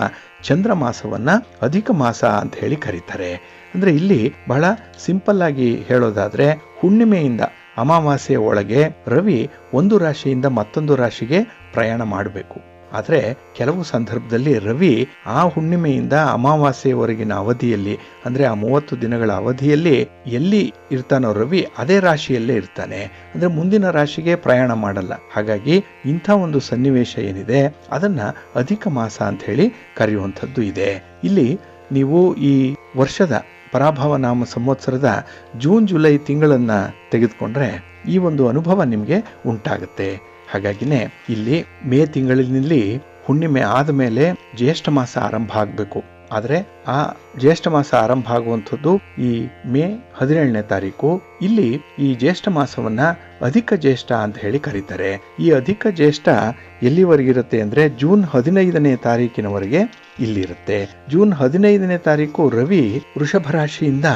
Speaker 1: ಚಂದ್ರಮಾಸವನ್ನ ಅಧಿಕ ಮಾಸ ಅಂತ ಹೇಳಿ ಕರೀತಾರೆ. ಅಂದ್ರೆ ಇಲ್ಲಿ ಬಹಳ ಸಿಂಪಲ್ ಆಗಿ ಹೇಳೋದಾದ್ರೆ, ಹುಣ್ಣಿಮೆಯಿಂದ ಅಮಾವಾಸ್ಯೆಯ ಒಳಗೆ ರವಿ ಒಂದು ರಾಶಿಯಿಂದ ಮತ್ತೊಂದು ರಾಶಿಗೆ ಪ್ರಯಾಣ ಮಾಡಬೇಕು. ಆದರೆ ಕೆಲವು ಸಂದರ್ಭದಲ್ಲಿ ರವಿ ಆ ಹುಣ್ಣಿಮೆಯಿಂದ ಅಮಾವಾಸ್ಯೆಯವರೆಗಿನ ಅವಧಿಯಲ್ಲಿ, ಅಂದ್ರೆ ಆ 30 ದಿನಗಳ ಅವಧಿಯಲ್ಲಿ ಎಲ್ಲಿ ಇರ್ತಾನೋ ರವಿ ಅದೇ ರಾಶಿಯಲ್ಲೇ ಇರ್ತಾನೆ. ಅಂದ್ರೆ ಮುಂದಿನ ರಾಶಿಗೆ ಪ್ರಯಾಣ ಮಾಡಲ್ಲ. ಹಾಗಾಗಿ ಇಂಥ ಒಂದು ಸನ್ನಿವೇಶ ಏನಿದೆ ಅದನ್ನ ಅಧಿಕ ಮಾಸ ಅಂತ ಹೇಳಿ ಕರೆಯುವಂಥದ್ದು ಇದೆ. ಇಲ್ಲಿ ನೀವು ಈ ವರ್ಷದ ಪರಾಭವ ನಾಮ ಸಂವತ್ಸರದ ಜೂನ್ ಜುಲೈ ತಿಂಗಳನ್ನ ತೆಗೆದುಕೊಂಡ್ರೆ ಈ ಒಂದು ಅನುಭವ ನಿಮಗೆ ಉಂಟಾಗುತ್ತೆ. ಹಾಗಾಗಿನೇ ಇಲ್ಲಿ ಮೇ ತಿಂಗಳಿನಲ್ಲಿ ಹುಣ್ಣಿಮೆ ಆದ ಮೇಲೆ ಜ್ಯೇಷ್ಠ ಮಾಸ ಆರಂಭ ಆಗಬೇಕು. ಆದರೆ ಆ ಜ್ಯೇಷ್ಠ ಮಾಸ ಆರಂಭ ಆಗುವಂಥದ್ದು ಈ ಮೇ 17ನೇ ತಾರೀಕು. ಇಲ್ಲಿ ಈ ಜ್ಯೇಷ್ಠ ಮಾಸವನ್ನ ಅಧಿಕ ಜ್ಯೇಷ್ಠ ಅಂತ ಹೇಳಿ ಕರೀತಾರೆ. ಈ ಅಧಿಕ ಜ್ಯೇಷ್ಠ ಎಲ್ಲಿವರೆಗಿರುತ್ತೆ ಅಂದ್ರೆ ಜೂನ್ 15ನೇ ತಾರೀಕಿನವರೆಗೆ ಇಲ್ಲಿರುತ್ತೆ. ಜೂನ್ 15ನೇ ತಾರೀಕು ರವಿ ವೃಷಭ ರಾಶಿಯಿಂದ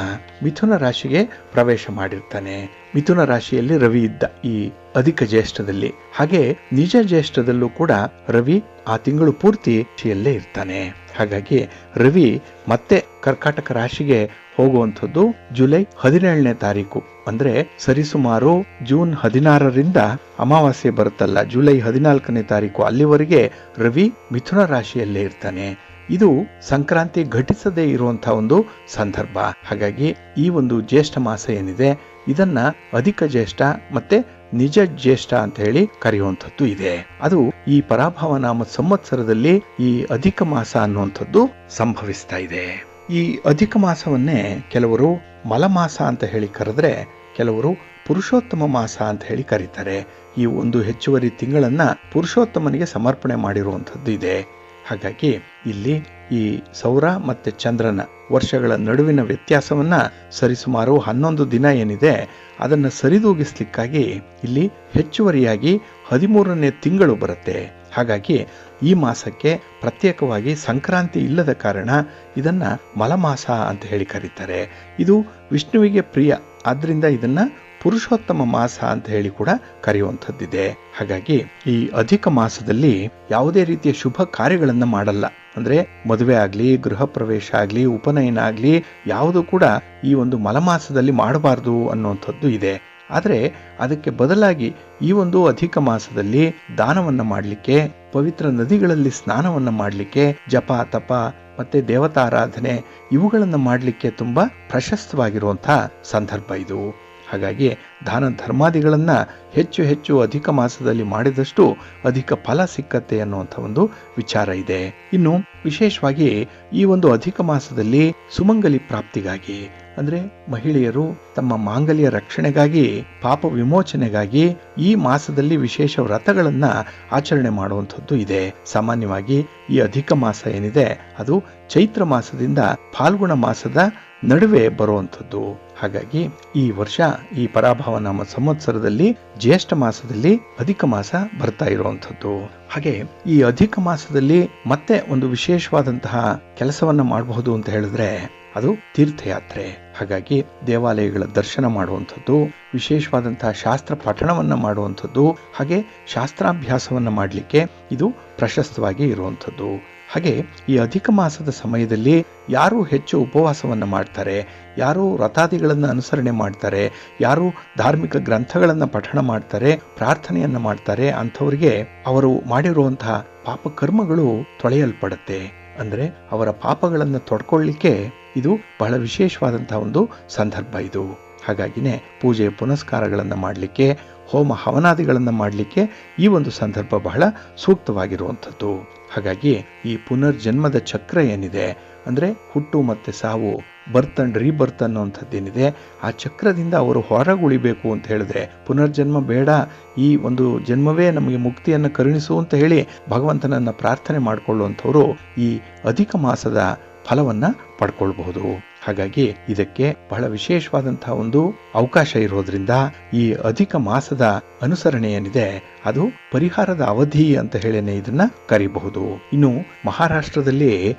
Speaker 1: ಮಿಥುನ ರಾಶಿಗೆ ಪ್ರವೇಶ ಮಾಡಿರ್ತಾನೆ. ಮಿಥುನ ರಾಶಿಯಲ್ಲಿ ರವಿ ಇದ್ದ ಈ ಅಧಿಕ ಜ್ಯೇಷ್ಠದಲ್ಲಿ. ಹಾಗೆ ನಿಜ ಜ್ಯೇಷ್ಠದಲ್ಲೂ ಕೂಡ ರವಿ ಆ ತಿಂಗಳು ಪೂರ್ತಿ ರಾಶಿಯಲ್ಲೇ ಇರ್ತಾನೆ. ಹಾಗಾಗಿ ರವಿ ಮತ್ತೆ ಕರ್ಕಾಟಕ ರಾಶಿಗೆ ಹೋಗುವಂಥದ್ದು ಜುಲೈ 17ನೇ ತಾರೀಕು. ಅಂದ್ರೆ ಸರಿಸುಮಾರು ಜೂನ್ 16ರಿಂದ ಅಮಾವಾಸ್ಯೆ ಬರುತ್ತಲ್ಲ, ಜುಲೈ 14ನೇ ತಾರೀಕು, ಅಲ್ಲಿವರೆಗೆ ರವಿ ಮಿಥುನ ರಾಶಿಯಲ್ಲೇ ಇರ್ತಾನೆ. ಇದು ಸಂಕ್ರಾಂತಿ ಘಟಿಸದೇ ಇರುವಂತಹ ಒಂದು ಸಂದರ್ಭ. ಹಾಗಾಗಿ ಈ ಒಂದು ಜ್ಯೇಷ್ಠ ಮಾಸ ಏನಿದೆ ಇದನ್ನ ಅಧಿಕ ಜ್ಯೇಷ್ಠ ಮತ್ತೆ ನಿಜ ಜ್ಯೇಷ್ಠ ಅಂತ ಹೇಳಿ ಕರೆಯುವಂಥದ್ದು ಇದೆ. ಅದು ಈ ಪರಾಭವ ನಾಮ ಸಂವತ್ಸರದಲ್ಲಿ ಈ ಅಧಿಕ ಮಾಸ ಅನ್ನುವಂಥದ್ದು ಸಂಭವಿಸ್ತಾ ಇದೆ. ಈ ಅಧಿಕ ಮಾಸವನ್ನೇ ಕೆಲವರು ಮಲಮಾಸ ಅಂತ ಹೇಳಿ ಕರೆದ್ರೆ, ಕೆಲವರು ಪುರುಷೋತ್ತಮ ಮಾಸ ಅಂತ ಹೇಳಿ ಕರೀತಾರೆ. ಈ ಒಂದು ಹೆಚ್ಚುವರಿ ತಿಂಗಳನ್ನ ಪುರುಷೋತ್ತಮನಿಗೆ ಸಮರ್ಪಣೆ ಮಾಡಿರುವಂಥದ್ದು ಇದೆ. ಹಾಗಾಗಿ ಇಲ್ಲಿ ಈ ಸೌರ ಮತ್ತೆ ಚಂದ್ರನ ವರ್ಷಗಳ ನಡುವಿನ ವ್ಯತ್ಯಾಸವನ್ನ ಸರಿಸುಮಾರು 11 ದಿನ ಏನಿದೆ ಅದನ್ನು ಸರಿದೂಗಿಸ್ಲಿಕ್ಕಾಗಿ ಇಲ್ಲಿ ಹೆಚ್ಚುವರಿಯಾಗಿ 13ನೇ ತಿಂಗಳು ಬರುತ್ತೆ. ಹಾಗಾಗಿ ಈ ಮಾಸಕ್ಕೆ ಪ್ರತ್ಯೇಕವಾಗಿ ಸಂಕ್ರಾಂತಿ ಇಲ್ಲದ ಕಾರಣ ಇದನ್ನ ಮಲಮಾಸ ಅಂತ ಹೇಳಿ ಕರೀತಾರೆ. ಇದು ವಿಷ್ಣುವಿಗೆ ಪ್ರಿಯ, ಆದ್ರಿಂದ ಇದನ್ನ ಪುರುಷೋತ್ತಮ ಮಾಸ ಅಂತ ಹೇಳಿ ಕೂಡ ಕರೆಯುವಂಥದ್ದಿದೆ. ಹಾಗಾಗಿ ಈ ಅಧಿಕ ಮಾಸದಲ್ಲಿ ಯಾವುದೇ ರೀತಿಯ ಶುಭ ಕಾರ್ಯಗಳನ್ನ ಮಾಡಲ್ಲ. ಅಂದ್ರೆ ಮದುವೆ ಆಗ್ಲಿ, ಗೃಹ ಪ್ರವೇಶ ಆಗ್ಲಿ, ಉಪನಯನ ಆಗ್ಲಿ ಯಾವುದು ಕೂಡ ಈ ಒಂದು ಮಲಮಾಸದಲ್ಲಿ ಮಾಡಬಾರ್ದು ಅನ್ನುವಂಥದ್ದು ಇದೆ. ಆದರೆ ಅದಕ್ಕೆ ಬದಲಾಗಿ ಈ ಒಂದು ಅಧಿಕ ಮಾಸದಲ್ಲಿ ದಾನವನ್ನ ಮಾಡಲಿಕ್ಕೆ, ಪವಿತ್ರ ನದಿಗಳಲ್ಲಿ ಸ್ನಾನವನ್ನ ಮಾಡಲಿಕ್ಕೆ, ಜಪ ತಪ ಮತ್ತೆ ದೇವತಾರಾಧನೆ ಇವುಗಳನ್ನ ಮಾಡಲಿಕ್ಕೆ ತುಂಬಾ ಪ್ರಶಸ್ತವಾಗಿರುವಂತಹ ಸಂದರ್ಭ ಇದು. ಹಾಗಾಗಿ ದಾನ ಧರ್ಮಾದಿಗಳನ್ನ ಹೆಚ್ಚು ಹೆಚ್ಚು ಅಧಿಕ ಮಾಸದಲ್ಲಿ ಮಾಡಿದಷ್ಟು ಅಧಿಕ ಫಲ ಸಿಕ್ಕತ್ತೆ ಅನ್ನುವಂಥ ಒಂದು ವಿಚಾರ ಇದೆ. ಇನ್ನು ವಿಶೇಷವಾಗಿ ಈ ಒಂದು ಅಧಿಕ ಮಾಸದಲ್ಲಿ ಸುಮಂಗಲಿ ಪ್ರಾಪ್ತಿಗಾಗಿ, ಅಂದ್ರೆ ಮಹಿಳೆಯರು ತಮ್ಮ ಮಾಂಗಲ್ಯ ರಕ್ಷಣೆಗಾಗಿ, ಪಾಪ ವಿಮೋಚನೆಗಾಗಿ ಈ ಮಾಸದಲ್ಲಿ ವಿಶೇಷ ವ್ರತಗಳನ್ನ ಆಚರಣೆ ಮಾಡುವಂಥದ್ದು ಇದೆ. ಸಾಮಾನ್ಯವಾಗಿ ಈ ಅಧಿಕ ಮಾಸ ಏನಿದೆ ಅದು ಚೈತ್ರ ಮಾಸದಿಂದ ಫಾಲ್ಗುಣ ಮಾಸದ ನಡುವೆ ಬರುವಂಥದ್ದು. ಹಾಗಾಗಿ ಈ ವರ್ಷ ಈ ಪರಾಭವ ನಾಮ ಸಂವತ್ಸರದಲ್ಲಿ ಜ್ಯೇಷ್ಠ ಮಾಸದಲ್ಲಿ ಅಧಿಕ ಮಾಸ ಬರ್ತಾ ಇರುವಂಥದ್ದು. ಹಾಗೆ ಈ ಅಧಿಕ ಮಾಸದಲ್ಲಿ ಮತ್ತೆ ಒಂದು ವಿಶೇಷವಾದಂತಹ ಕೆಲಸವನ್ನ ಮಾಡಬಹುದು ಅಂತ ಹೇಳಿದ್ರೆ ಅದು ತೀರ್ಥಯಾತ್ರೆ. ಹಾಗಾಗಿ ದೇವಾಲಯಗಳ ದರ್ಶನ ಮಾಡುವಂಥದ್ದು, ವಿಶೇಷವಾದಂತಹ ಶಾಸ್ತ್ರ ಪಠಣವನ್ನ ಮಾಡುವಂಥದ್ದು, ಹಾಗೆ ಶಾಸ್ತ್ರಾಭ್ಯಾಸವನ್ನ ಮಾಡಲಿಕ್ಕೆ ಇದು ಪ್ರಶಸ್ತವಾಗಿ ಇರುವಂಥದ್ದು. ಹಾಗೆ ಈ ಅಧಿಕ ಮಾಸದ ಸಮಯದಲ್ಲಿ ಯಾರು ಹೆಚ್ಚು ಉಪವಾಸವನ್ನ ಮಾಡ್ತಾರೆ, ಯಾರು ವ್ರತಾದಿಗಳನ್ನು ಅನುಸರಣೆ ಮಾಡ್ತಾರೆ, ಯಾರು ಧಾರ್ಮಿಕ ಗ್ರಂಥಗಳನ್ನು ಪಠಣ ಮಾಡ್ತಾರೆ, ಪ್ರಾರ್ಥನೆಯನ್ನ ಮಾಡ್ತಾರೆ, ಅಂಥವರಿಗೆ ಅವರು ಮಾಡಿರುವಂತಹ ಪಾಪಕರ್ಮಗಳು ತೊಳೆಯಲ್ಪಡುತ್ತೆ. ಅಂದ್ರೆ ಅವರ ಪಾಪಗಳನ್ನು ತೊಡ್ಕೊಳ್ಳಿಕ್ಕೆ ಇದು ಬಹಳ ವಿಶೇಷವಾದಂತಹ ಒಂದು ಸಂದರ್ಭ ಇದು. ಹಾಗಾಗಿನೇ ಪೂಜೆ ಪುನಸ್ಕಾರಗಳನ್ನು ಮಾಡಲಿಕ್ಕೆ, ಹೋಮ ಹವನಾದಿಗಳನ್ನು ಮಾಡಲಿಕ್ಕೆ ಈ ಒಂದು ಸಂದರ್ಭ ಬಹಳ ಸೂಕ್ತವಾಗಿರುವಂಥದ್ದು. ಹಾಗಾಗಿ ಈ ಪುನರ್ಜನ್ಮದ ಚಕ್ರ ಏನಿದೆ, ಅಂದ್ರೆ ಹುಟ್ಟು ಮತ್ತೆ ಸಾವು, ಬರ್ತ್ ಅಂಡ್ ರೀಬರ್ತ್ ಅನ್ನುವಂಥದ್ದೇನಿದೆ, ಆ ಚಕ್ರದಿಂದ ಅವರು ಹೊರಗುಳಿಬೇಕು ಅಂತ ಹೇಳಿದ್ರೆ, ಪುನರ್ಜನ್ಮ ಬೇಡ, ಈ ಒಂದು ಜನ್ಮವೇ ನಮಗೆ ಮುಕ್ತಿಯನ್ನು ಕರುಣಿಸು ಅಂತ ಹೇಳಿ ಭಗವಂತನನ್ನ ಪ್ರಾರ್ಥನೆ ಮಾಡಿಕೊಳ್ಳುವಂಥವ್ರು ಈ ಅಧಿಕ ಮಾಸದ ಫಲವನ್ನ ಪಡ್ಕೊಳ್ಬಹುದು. ಹಾಗಾಗಿ ಇದಕ್ಕೆ ಬಹಳ ವಿಶೇಷವಾದಂತಹ ಒಂದು ಅವಕಾಶ ಇರೋದ್ರಿಂದ ಈ ಅಧಿಕ ಮಾಸದ ಅನುಸರಣೆ ಏನಿದೆ ಅದು ಪರಿಹಾರದ ಅವಧಿ ಅಂತ ಹೇಳೇನೆ ಇದನ್ನ ಕರೀಬಹುದು. ಇನ್ನು ಮಹಾರಾಷ್ಟ್ರದಲ್ಲಿ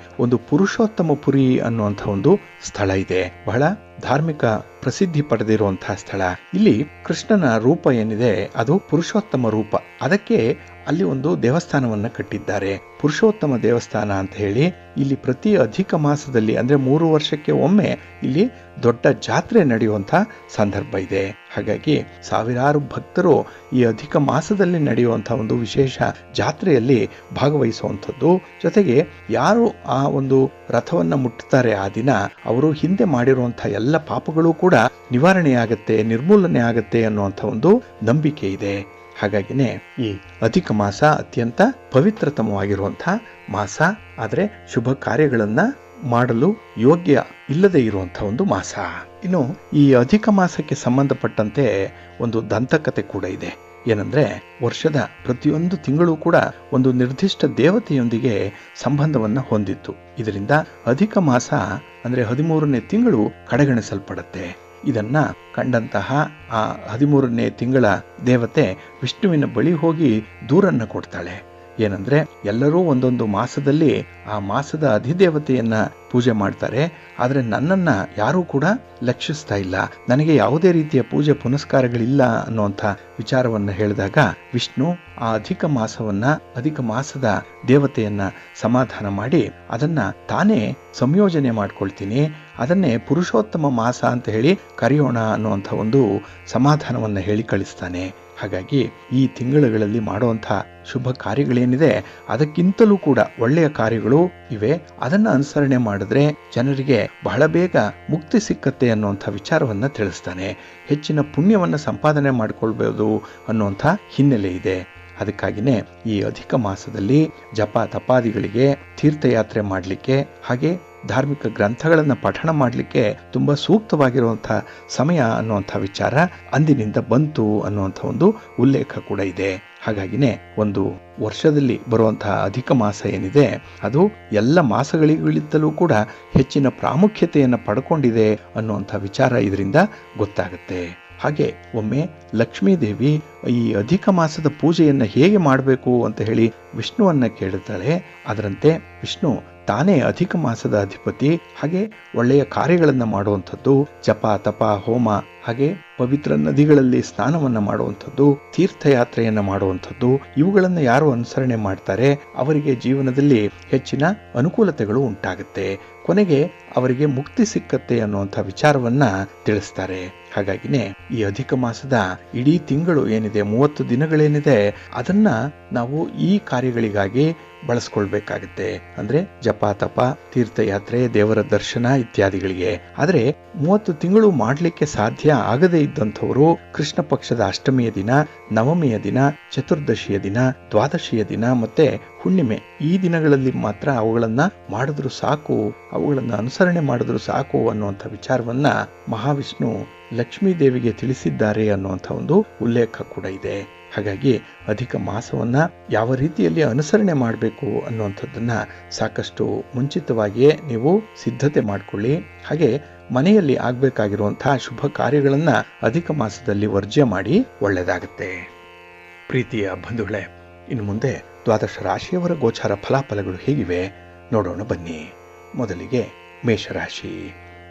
Speaker 1: ಒಂದು ಪುರುಷೋತ್ತಮಪುರಿ ಅನ್ನುವಂಥ ಒಂದು ಸ್ಥಳ ಇದೆ. ಬಹಳ ಧಾರ್ಮಿಕ ಪ್ರಸಿದ್ಧಿ ಪಡೆದಿರುವಂತಹ ಸ್ಥಳ. ಇಲ್ಲಿ ಕೃಷ್ಣನ ರೂಪ ಏನಿದೆ ಅದು ಪುರುಷೋತ್ತಮ ರೂಪ. ಅದಕ್ಕೆ ಅಲ್ಲಿ ಒಂದು ದೇವಸ್ಥಾನವನ್ನ ಕಟ್ಟಿದ್ದಾರೆ, ಪುರುಷೋತ್ತಮ ದೇವಸ್ಥಾನ ಅಂತ ಹೇಳಿ. ಇಲ್ಲಿ ಪ್ರತಿ ಅಧಿಕ ಮಾಸದಲ್ಲಿ ಅಂದ್ರೆ 3 ವರ್ಷಕ್ಕೆ ಒಮ್ಮೆ ಇಲ್ಲಿ ದೊಡ್ಡ ಜಾತ್ರೆ ನಡೆಯುವಂತ ಸಂದರ್ಭ ಇದೆ. ಹಾಗಾಗಿ ಸಾವಿರಾರು ಭಕ್ತರು ಈ ಅಧಿಕ ಮಾಸದಲ್ಲಿ ನಡೆಯುವಂತಹ ಒಂದು ವಿಶೇಷ ಜಾತ್ರೆಯಲ್ಲಿ ಭಾಗವಹಿಸುವಂಥದ್ದು. ಜೊತೆಗೆ ಯಾರು ಆ ಒಂದು ರಥವನ್ನ ಮುಟ್ಟುತ್ತಾರೆ ಆ ದಿನ ಅವರು ಹಿಂದೆ ಮಾಡಿರುವಂತಹ ಎಲ್ಲ ಪಾಪಗಳು ಕೂಡ ನಿವಾರಣೆಯಾಗತ್ತೆ, ನಿರ್ಮೂಲನೆ ಆಗತ್ತೆ ಅನ್ನುವಂಥ ಒಂದು ನಂಬಿಕೆ ಇದೆ. ಹಾಗಾಗಿನೇ ಈ ಅಧಿಕ ಮಾಸ ಅತ್ಯಂತ ಪವಿತ್ರತಮವಾಗಿರುವಂತಹ ಮಾಸ, ಆದರೆ ಶುಭ ಕಾರ್ಯಗಳನ್ನ ಮಾಡಲು ಯೋಗ್ಯ ಇಲ್ಲದೆ ಇರುವಂತಹ ಒಂದು ಮಾಸ. ಇನ್ನು ಈ ಅಧಿಕ ಮಾಸಕ್ಕೆ ಸಂಬಂಧಪಟ್ಟಂತೆ ಒಂದು ದಂತಕತೆ ಕೂಡ ಇದೆ. ಏನಂದ್ರೆ ವರ್ಷದ ಪ್ರತಿಯೊಂದು ತಿಂಗಳು ಕೂಡ ಒಂದು ನಿರ್ದಿಷ್ಟ ದೇವತೆಯೊಂದಿಗೆ ಸಂಬಂಧವನ್ನ ಹೊಂದಿತ್ತು. ಇದರಿಂದ ಅಧಿಕ ಮಾಸ ಅಂದ್ರೆ 13ನೇ ತಿಂಗಳು ಕಡೆಗಣಿಸಲ್ಪಡುತ್ತೆ. ಇದನ್ನ ಕಂಡಂತಹ ಆ 13ನೇ ತಿಂಗಳ ದೇವತೆ ವಿಷ್ಣುವಿನ ಬಳಿ ಹೋಗಿ ದೂರನ್ನ ಕೊಡ್ತಾಳೆ. ಏನಂದ್ರೆ ಎಲ್ಲರೂ ಒಂದೊಂದು ಮಾಸದಲ್ಲಿ ಆ ಮಾಸದ ಅಧಿದೇವತೆಯನ್ನ ಪೂಜೆ ಮಾಡ್ತಾರೆ, ಆದ್ರೆ ನನ್ನನ್ನ ಯಾರೂ ಕೂಡ ಲಕ್ಷಿಸ್ತಾ ಇಲ್ಲ, ನನಗೆ ಯಾವುದೇ ರೀತಿಯ ಪೂಜೆ ಪುನಸ್ಕಾರಗಳಿಲ್ಲ ಅನ್ನುವಂಥ ವಿಚಾರವನ್ನ ಹೇಳಿದಾಗ ವಿಷ್ಣು ಆ ಅಧಿಕ ಮಾಸದ ದೇವತೆಯನ್ನ ಸಮಾಧಾನ ಮಾಡಿ ಅದನ್ನ ತಾನೇ ಸಂಯೋಜನೆ ಮಾಡ್ಕೊಳ್ತೀನಿ, ಅದನ್ನೇ ಪುರುಷೋತ್ತಮ ಮಾಸ ಅಂತ ಹೇಳಿ ಕರೆಯೋಣ ಅನ್ನುವಂಥ ಒಂದು ಸಮಾಧಾನವನ್ನ ಹೇಳಿ ಕಳಿಸ್ತಾನೆ. ಹಾಗಾಗಿ ಈ ತಿಂಗಳುಗಳಲ್ಲಿ ಮಾಡುವಂಥ ಶುಭ ಕಾರ್ಯಗಳೇನಿದೆ ಅದಕ್ಕಿಂತಲೂ ಕೂಡ ಒಳ್ಳೆಯ ಕಾರ್ಯಗಳು ಇವೆ. ಅದನ್ನ ಅನುಸರಣೆ ಮಾಡಿದ್ರೆ ಜನರಿಗೆ ಬಹಳ ಬೇಗ ಮುಕ್ತಿ ಸಿಕ್ಕತ್ತೆ ಅನ್ನುವಂಥ ವಿಚಾರವನ್ನ ತಿಳಿಸ್ತಾನೆ. ಹೆಚ್ಚಿನ ಪುಣ್ಯವನ್ನ ಸಂಪಾದನೆ ಮಾಡ್ಕೊಳ್ಬಹುದು ಅನ್ನುವಂಥ ಹಿನ್ನೆಲೆ ಇದೆ. ಅದಕ್ಕಾಗಿನೇ ಈ ಅಧಿಕ ಮಾಸದಲ್ಲಿ ಜಪ ತಪಾದಿಗಳಿಗೆ, ತೀರ್ಥಯಾತ್ರೆ ಮಾಡಲಿಕ್ಕೆ, ಹಾಗೆ ಧಾರ್ಮಿಕ ಗ್ರಂಥಗಳನ್ನ ಪಠಣ ಮಾಡಲಿಕ್ಕೆ ತುಂಬಾ ಸೂಕ್ತವಾಗಿರುವಂತಹ ಸಮಯ ಅನ್ನುವಂಥ ವಿಚಾರ ಅಂದಿನಿಂದ ಬಂತು ಅನ್ನುವಂಥ ಒಂದು ಉಲ್ಲೇಖ ಕೂಡ ಇದೆ. ಹಾಗಾಗಿನೇ ಒಂದು ವರ್ಷದಲ್ಲಿ ಬರುವಂತಹ ಅಧಿಕ ಮಾಸ ಏನಿದೆ ಅದು ಎಲ್ಲ ಮಾಸಗಳಿಗಿಂತಲೂ ಕೂಡ ಹೆಚ್ಚಿನ ಪ್ರಾಮುಖ್ಯತೆಯನ್ನು ಪಡ್ಕೊಂಡಿದೆ ಅನ್ನುವಂಥ ವಿಚಾರ ಇದರಿಂದ ಗೊತ್ತಾಗುತ್ತೆ. ಹಾಗೆ ಒಮ್ಮೆ ಲಕ್ಷ್ಮೀದೇವಿ ಈ ಅಧಿಕ ಮಾಸದ ಪೂಜೆಯನ್ನ ಹೇಗೆ ಮಾಡಬೇಕು ಅಂತ ಹೇಳಿ ವಿಷ್ಣುವನ್ನ ಕೇಳುತ್ತಾಳೆ. ಅದರಂತೆ ವಿಷ್ಣು ತಾನೇ ಅಧಿಕ ಮಾಸದ ಅಧಿಪತಿ, ಹಾಗೆ ಒಳ್ಳೆಯ ಕಾರ್ಯಗಳನ್ನ ಮಾಡುವಂಥದ್ದು, ಜಪ ತಪ ಹೋಮ, ಹಾಗೆ ಪವಿತ್ರ ನದಿಗಳಲ್ಲಿ ಸ್ನಾನವನ್ನ ಮಾಡುವಂಥದ್ದು, ತೀರ್ಥಯಾತ್ರೆಯನ್ನ ಮಾಡುವಂಥದ್ದು, ಇವುಗಳನ್ನ ಯಾರು ಅನುಸರಣೆ ಮಾಡ್ತಾರೆ ಅವರಿಗೆ ಜೀವನದಲ್ಲಿ ಹೆಚ್ಚಿನ ಅನುಕೂಲತೆಗಳು ಉಂಟಾಗುತ್ತೆ, ಕೊನೆಗೆ ಅವರಿಗೆ ಮುಕ್ತಿ ಸಿಕ್ಕತ್ತೆ ಅನ್ನುವಂಥ ವಿಚಾರವನ್ನ ತಿಳಿಸ್ತಾರೆ. ಹಾಗಾಗಿನೇ ಈ ಅಧಿಕ ಮಾಸದ ಇಡೀ ತಿಂಗಳು ಏನಿದೆ 30 ದಿನಗಳೇನಿದೆ ಅದನ್ನ ನಾವು ಈ ಕಾರ್ಯಗಳಿಗಾಗಿ ಬಳಸ್ಕೊಳ್ಬೇಕಾಗತ್ತೆ. ಅಂದ್ರೆ ಜಪ ತಪ, ತೀರ್ಥಯಾತ್ರೆ, ದೇವರ ದರ್ಶನ ಇತ್ಯಾದಿಗಳಿಗೆ. ಆದ್ರೆ 30 ತಿಂಗಳು ಮಾಡ್ಲಿಕ್ಕೆ ಸಾಧ್ಯ ಆಗದೇ ಇದ್ದಂಥವರು ಕೃಷ್ಣ ಪಕ್ಷದ ಅಷ್ಟಮಿಯ ದಿನ, ನವಮಿಯ ದಿನ, ಚತುರ್ದಶಿಯ ದಿನ, ದ್ವಾದಶಿಯ ದಿನ ಮತ್ತೆ ಹುಣ್ಣಿಮೆ ಈ ದಿನಗಳಲ್ಲಿ ಮಾತ್ರ ಅವುಗಳನ್ನ ಮಾಡಿದ್ರು ಸಾಕು, ಅವುಗಳನ್ನ ಅನುಸರಣೆ ಮಾಡಿದ್ರು ಸಾಕು ಅನ್ನುವಂಥ ವಿಚಾರವನ್ನ ಮಹಾವಿಷ್ಣು ಲಕ್ಷ್ಮೀ ದೇವಿಗೆ ತಿಳಿಸಿದ್ದಾರೆ ಅನ್ನುವಂಥ ಒಂದು ಉಲ್ಲೇಖ ಕೂಡ ಇದೆ. ಹಾಗಾಗಿ ಅಧಿಕ ಮಾಸವನ್ನ ಯಾವ ರೀತಿಯಲ್ಲಿ ಅನುಸರಣೆ ಮಾಡಬೇಕು ಅನ್ನುವಂಥದ್ದನ್ನ ಸಾಕಷ್ಟು ಮುಂಚಿತವಾಗಿಯೇ ನೀವು ಸಿದ್ಧತೆ ಮಾಡಿಕೊಳ್ಳಿ. ಹಾಗೆ ಮನೆಯಲ್ಲಿ ಆಗ್ಬೇಕಾಗಿರುವಂತಹ ಶುಭ ಕಾರ್ಯಗಳನ್ನ ಅಧಿಕ ಮಾಸದಲ್ಲಿ ವರ್ಜ್ಯ ಮಾಡಿ ಒಳ್ಳೆಯದಾಗುತ್ತೆ. ಪ್ರೀತಿಯ ಬಂಧುಗಳೇ, ಇನ್ನು ಮುಂದೆ ದ್ವಾದಶ ರಾಶಿಯವರ ಗೋಚಾರ ಫಲಾಫಲಗಳು ಹೇಗಿವೆ ನೋಡೋಣ ಬನ್ನಿ. ಮೊದಲಿಗೆ ಮೇಷರಾಶಿ.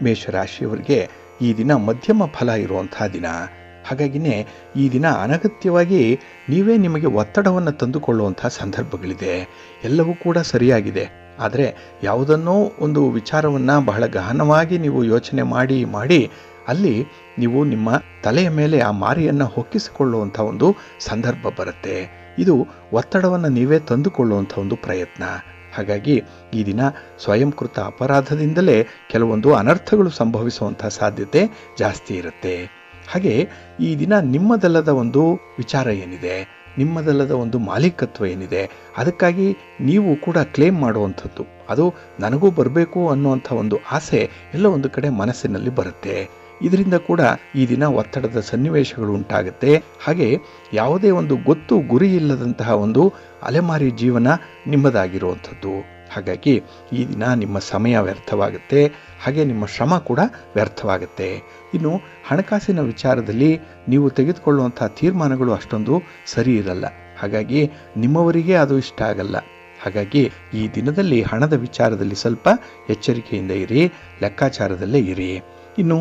Speaker 1: ಮೇಷರಾಶಿಯವರಿಗೆ ಈ ದಿನ ಮಧ್ಯಮ ಫಲ ಇರುವಂತಹ ದಿನ. ಹಾಗಾಗಿನೇ ಈ ದಿನ ಅನಗತ್ಯವಾಗಿ ನೀವೇ ನಿಮಗೆ ಒತ್ತಡವನ್ನು ತಂದುಕೊಳ್ಳುವಂತಹ ಸಂದರ್ಭಗಳಿದೆ. ಎಲ್ಲವೂ ಕೂಡ ಸರಿಯಾಗಿದೆ, ಆದರೆ ಯಾವುದನ್ನೋ ಒಂದು ವಿಚಾರವನ್ನ ಬಹಳ ಗಹನವಾಗಿ ನೀವು ಯೋಚನೆ ಮಾಡಿ ಅಲ್ಲಿ ನೀವು ನಿಮ್ಮ ತಲೆಯ ಮೇಲೆ ಆ ಮಾರಿಯನ್ನ ಹೊಕ್ಕಿಸಿಕೊಳ್ಳುವಂಥ ಒಂದು ಸಂದರ್ಭ ಬರುತ್ತೆ. ಇದು ಒತ್ತಡವನ್ನು ನೀವೇ ತಂದುಕೊಳ್ಳುವಂಥ ಒಂದು ಪ್ರಯತ್ನ. ಹಾಗಾಗಿ ಈ ದಿನ ಸ್ವಯಂಕೃತ ಅಪರಾಧದಿಂದಲೇ ಕೆಲವೊಂದು ಅನರ್ಥಗಳು ಸಂಭವಿಸುವಂತಹ ಸಾಧ್ಯತೆ ಜಾಸ್ತಿ ಇರುತ್ತೆ. ಹಾಗೆ ಈ ದಿನ ನಿಮ್ಮದಲ್ಲದ ಒಂದು ವಿಚಾರ ಏನಿದೆ, ನಿಮ್ಮದಲ್ಲದ ಒಂದು ಮಾಲೀಕತ್ವ ಏನಿದೆ, ಅದಕ್ಕಾಗಿ ನೀವು ಕೂಡ ಕ್ಲೇಮ್ ಮಾಡುವಂಥದ್ದು, ಅದು ನನಗೂ ಬರಬೇಕು ಅನ್ನುವಂಥ ಒಂದು ಆಸೆ ಎಲ್ಲ ಒಂದು ಕಡೆ ಮನಸ್ಸಿನಲ್ಲಿ ಬರುತ್ತೆ. ಇದರಿಂದ ಕೂಡ ಈ ದಿನ ಒತ್ತಡದ ಸನ್ನಿವೇಶಗಳು ಉಂಟಾಗುತ್ತೆ. ಹಾಗೆ ಯಾವುದೇ ಒಂದು ಗೊತ್ತು ಗುರಿ ಇಲ್ಲದಂತಹ ಒಂದು ಅಲೆಮಾರಿ ಜೀವನ ನಿಮ್ಮದಾಗಿರುವಂಥದ್ದು. ಹಾಗಾಗಿ ಈ ದಿನ ನಿಮ್ಮ ಸಮಯ ವ್ಯರ್ಥವಾಗುತ್ತೆ, ಹಾಗೆ ನಿಮ್ಮ ಶ್ರಮ ಕೂಡ ವ್ಯರ್ಥವಾಗುತ್ತೆ. ಇನ್ನು ಹಣಕಾಸಿನ ವಿಚಾರದಲ್ಲಿ ನೀವು ತೆಗೆದುಕೊಳ್ಳುವಂಥ ತೀರ್ಮಾನಗಳು ಅಷ್ಟೊಂದು ಸರಿ ಇರಲ್ಲ, ಹಾಗಾಗಿ ನಿಮ್ಮವರಿಗೆ ಅದು ಇಷ್ಟ ಆಗಲ್ಲ. ಹಾಗಾಗಿ ಈ ದಿನದಲ್ಲಿ ಹಣದ ವಿಚಾರದಲ್ಲಿ ಸ್ವಲ್ಪ ಎಚ್ಚರಿಕೆಯಿಂದ ಇರಿ, ಲೆಕ್ಕಾಚಾರದಲ್ಲೇ ಇರಿ. ಇನ್ನು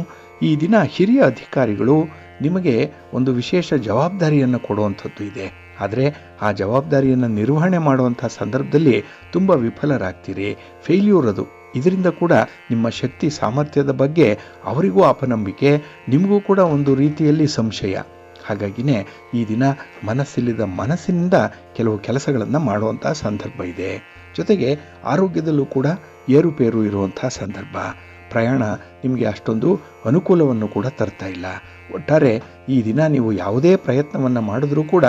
Speaker 1: ಈ ದಿನ ಹಿರಿಯ ಅಧಿಕಾರಿಗಳು ನಿಮಗೆ ಒಂದು ವಿಶೇಷ ಜವಾಬ್ದಾರಿಯನ್ನು ಕೊಡುವಂಥದ್ದು ಇದೆ. ಆದರೆ ಆ ಜವಾಬ್ದಾರಿಯನ್ನು ನಿರ್ವಹಣೆ ಮಾಡುವಂಥ ಸಂದರ್ಭದಲ್ಲಿ ತುಂಬ ವಿಫಲರಾಗ್ತೀರಿ, ಫೇಲ್ಯೂರ್ ಅದು. ಇದರಿಂದ ಕೂಡ ನಿಮ್ಮ ಶಕ್ತಿ ಸಾಮರ್ಥ್ಯದ ಬಗ್ಗೆ ಅವರಿಗೂ ಅಪನಂಬಿಕೆ, ನಿಮಗೂ ಕೂಡ ಒಂದು ರೀತಿಯಲ್ಲಿ ಸಂಶಯ. ಹಾಗಾಗಿನೇ ಈ ದಿನ ಮನಸ್ಸಿನಿಂದ ಕೆಲವು ಕೆಲಸಗಳನ್ನು ಮಾಡುವಂಥ ಸಂದರ್ಭ ಇದೆ. ಜೊತೆಗೆ ಆರೋಗ್ಯದಲ್ಲೂ ಕೂಡ ಏರುಪೇರು ಇರುವಂಥ ಸಂದರ್ಭ. ಪ್ರಯಾಣ ನಿಮಗೆ ಅಷ್ಟೊಂದು ಅನುಕೂಲವನ್ನು ಕೂಡ ತರ್ತಾ ಇಲ್ಲ. ಒಟ್ಟಾರೆ ಈ ದಿನ ನೀವು ಯಾವುದೇ ಪ್ರಯತ್ನವನ್ನು ಮಾಡಿದ್ರೂ ಕೂಡ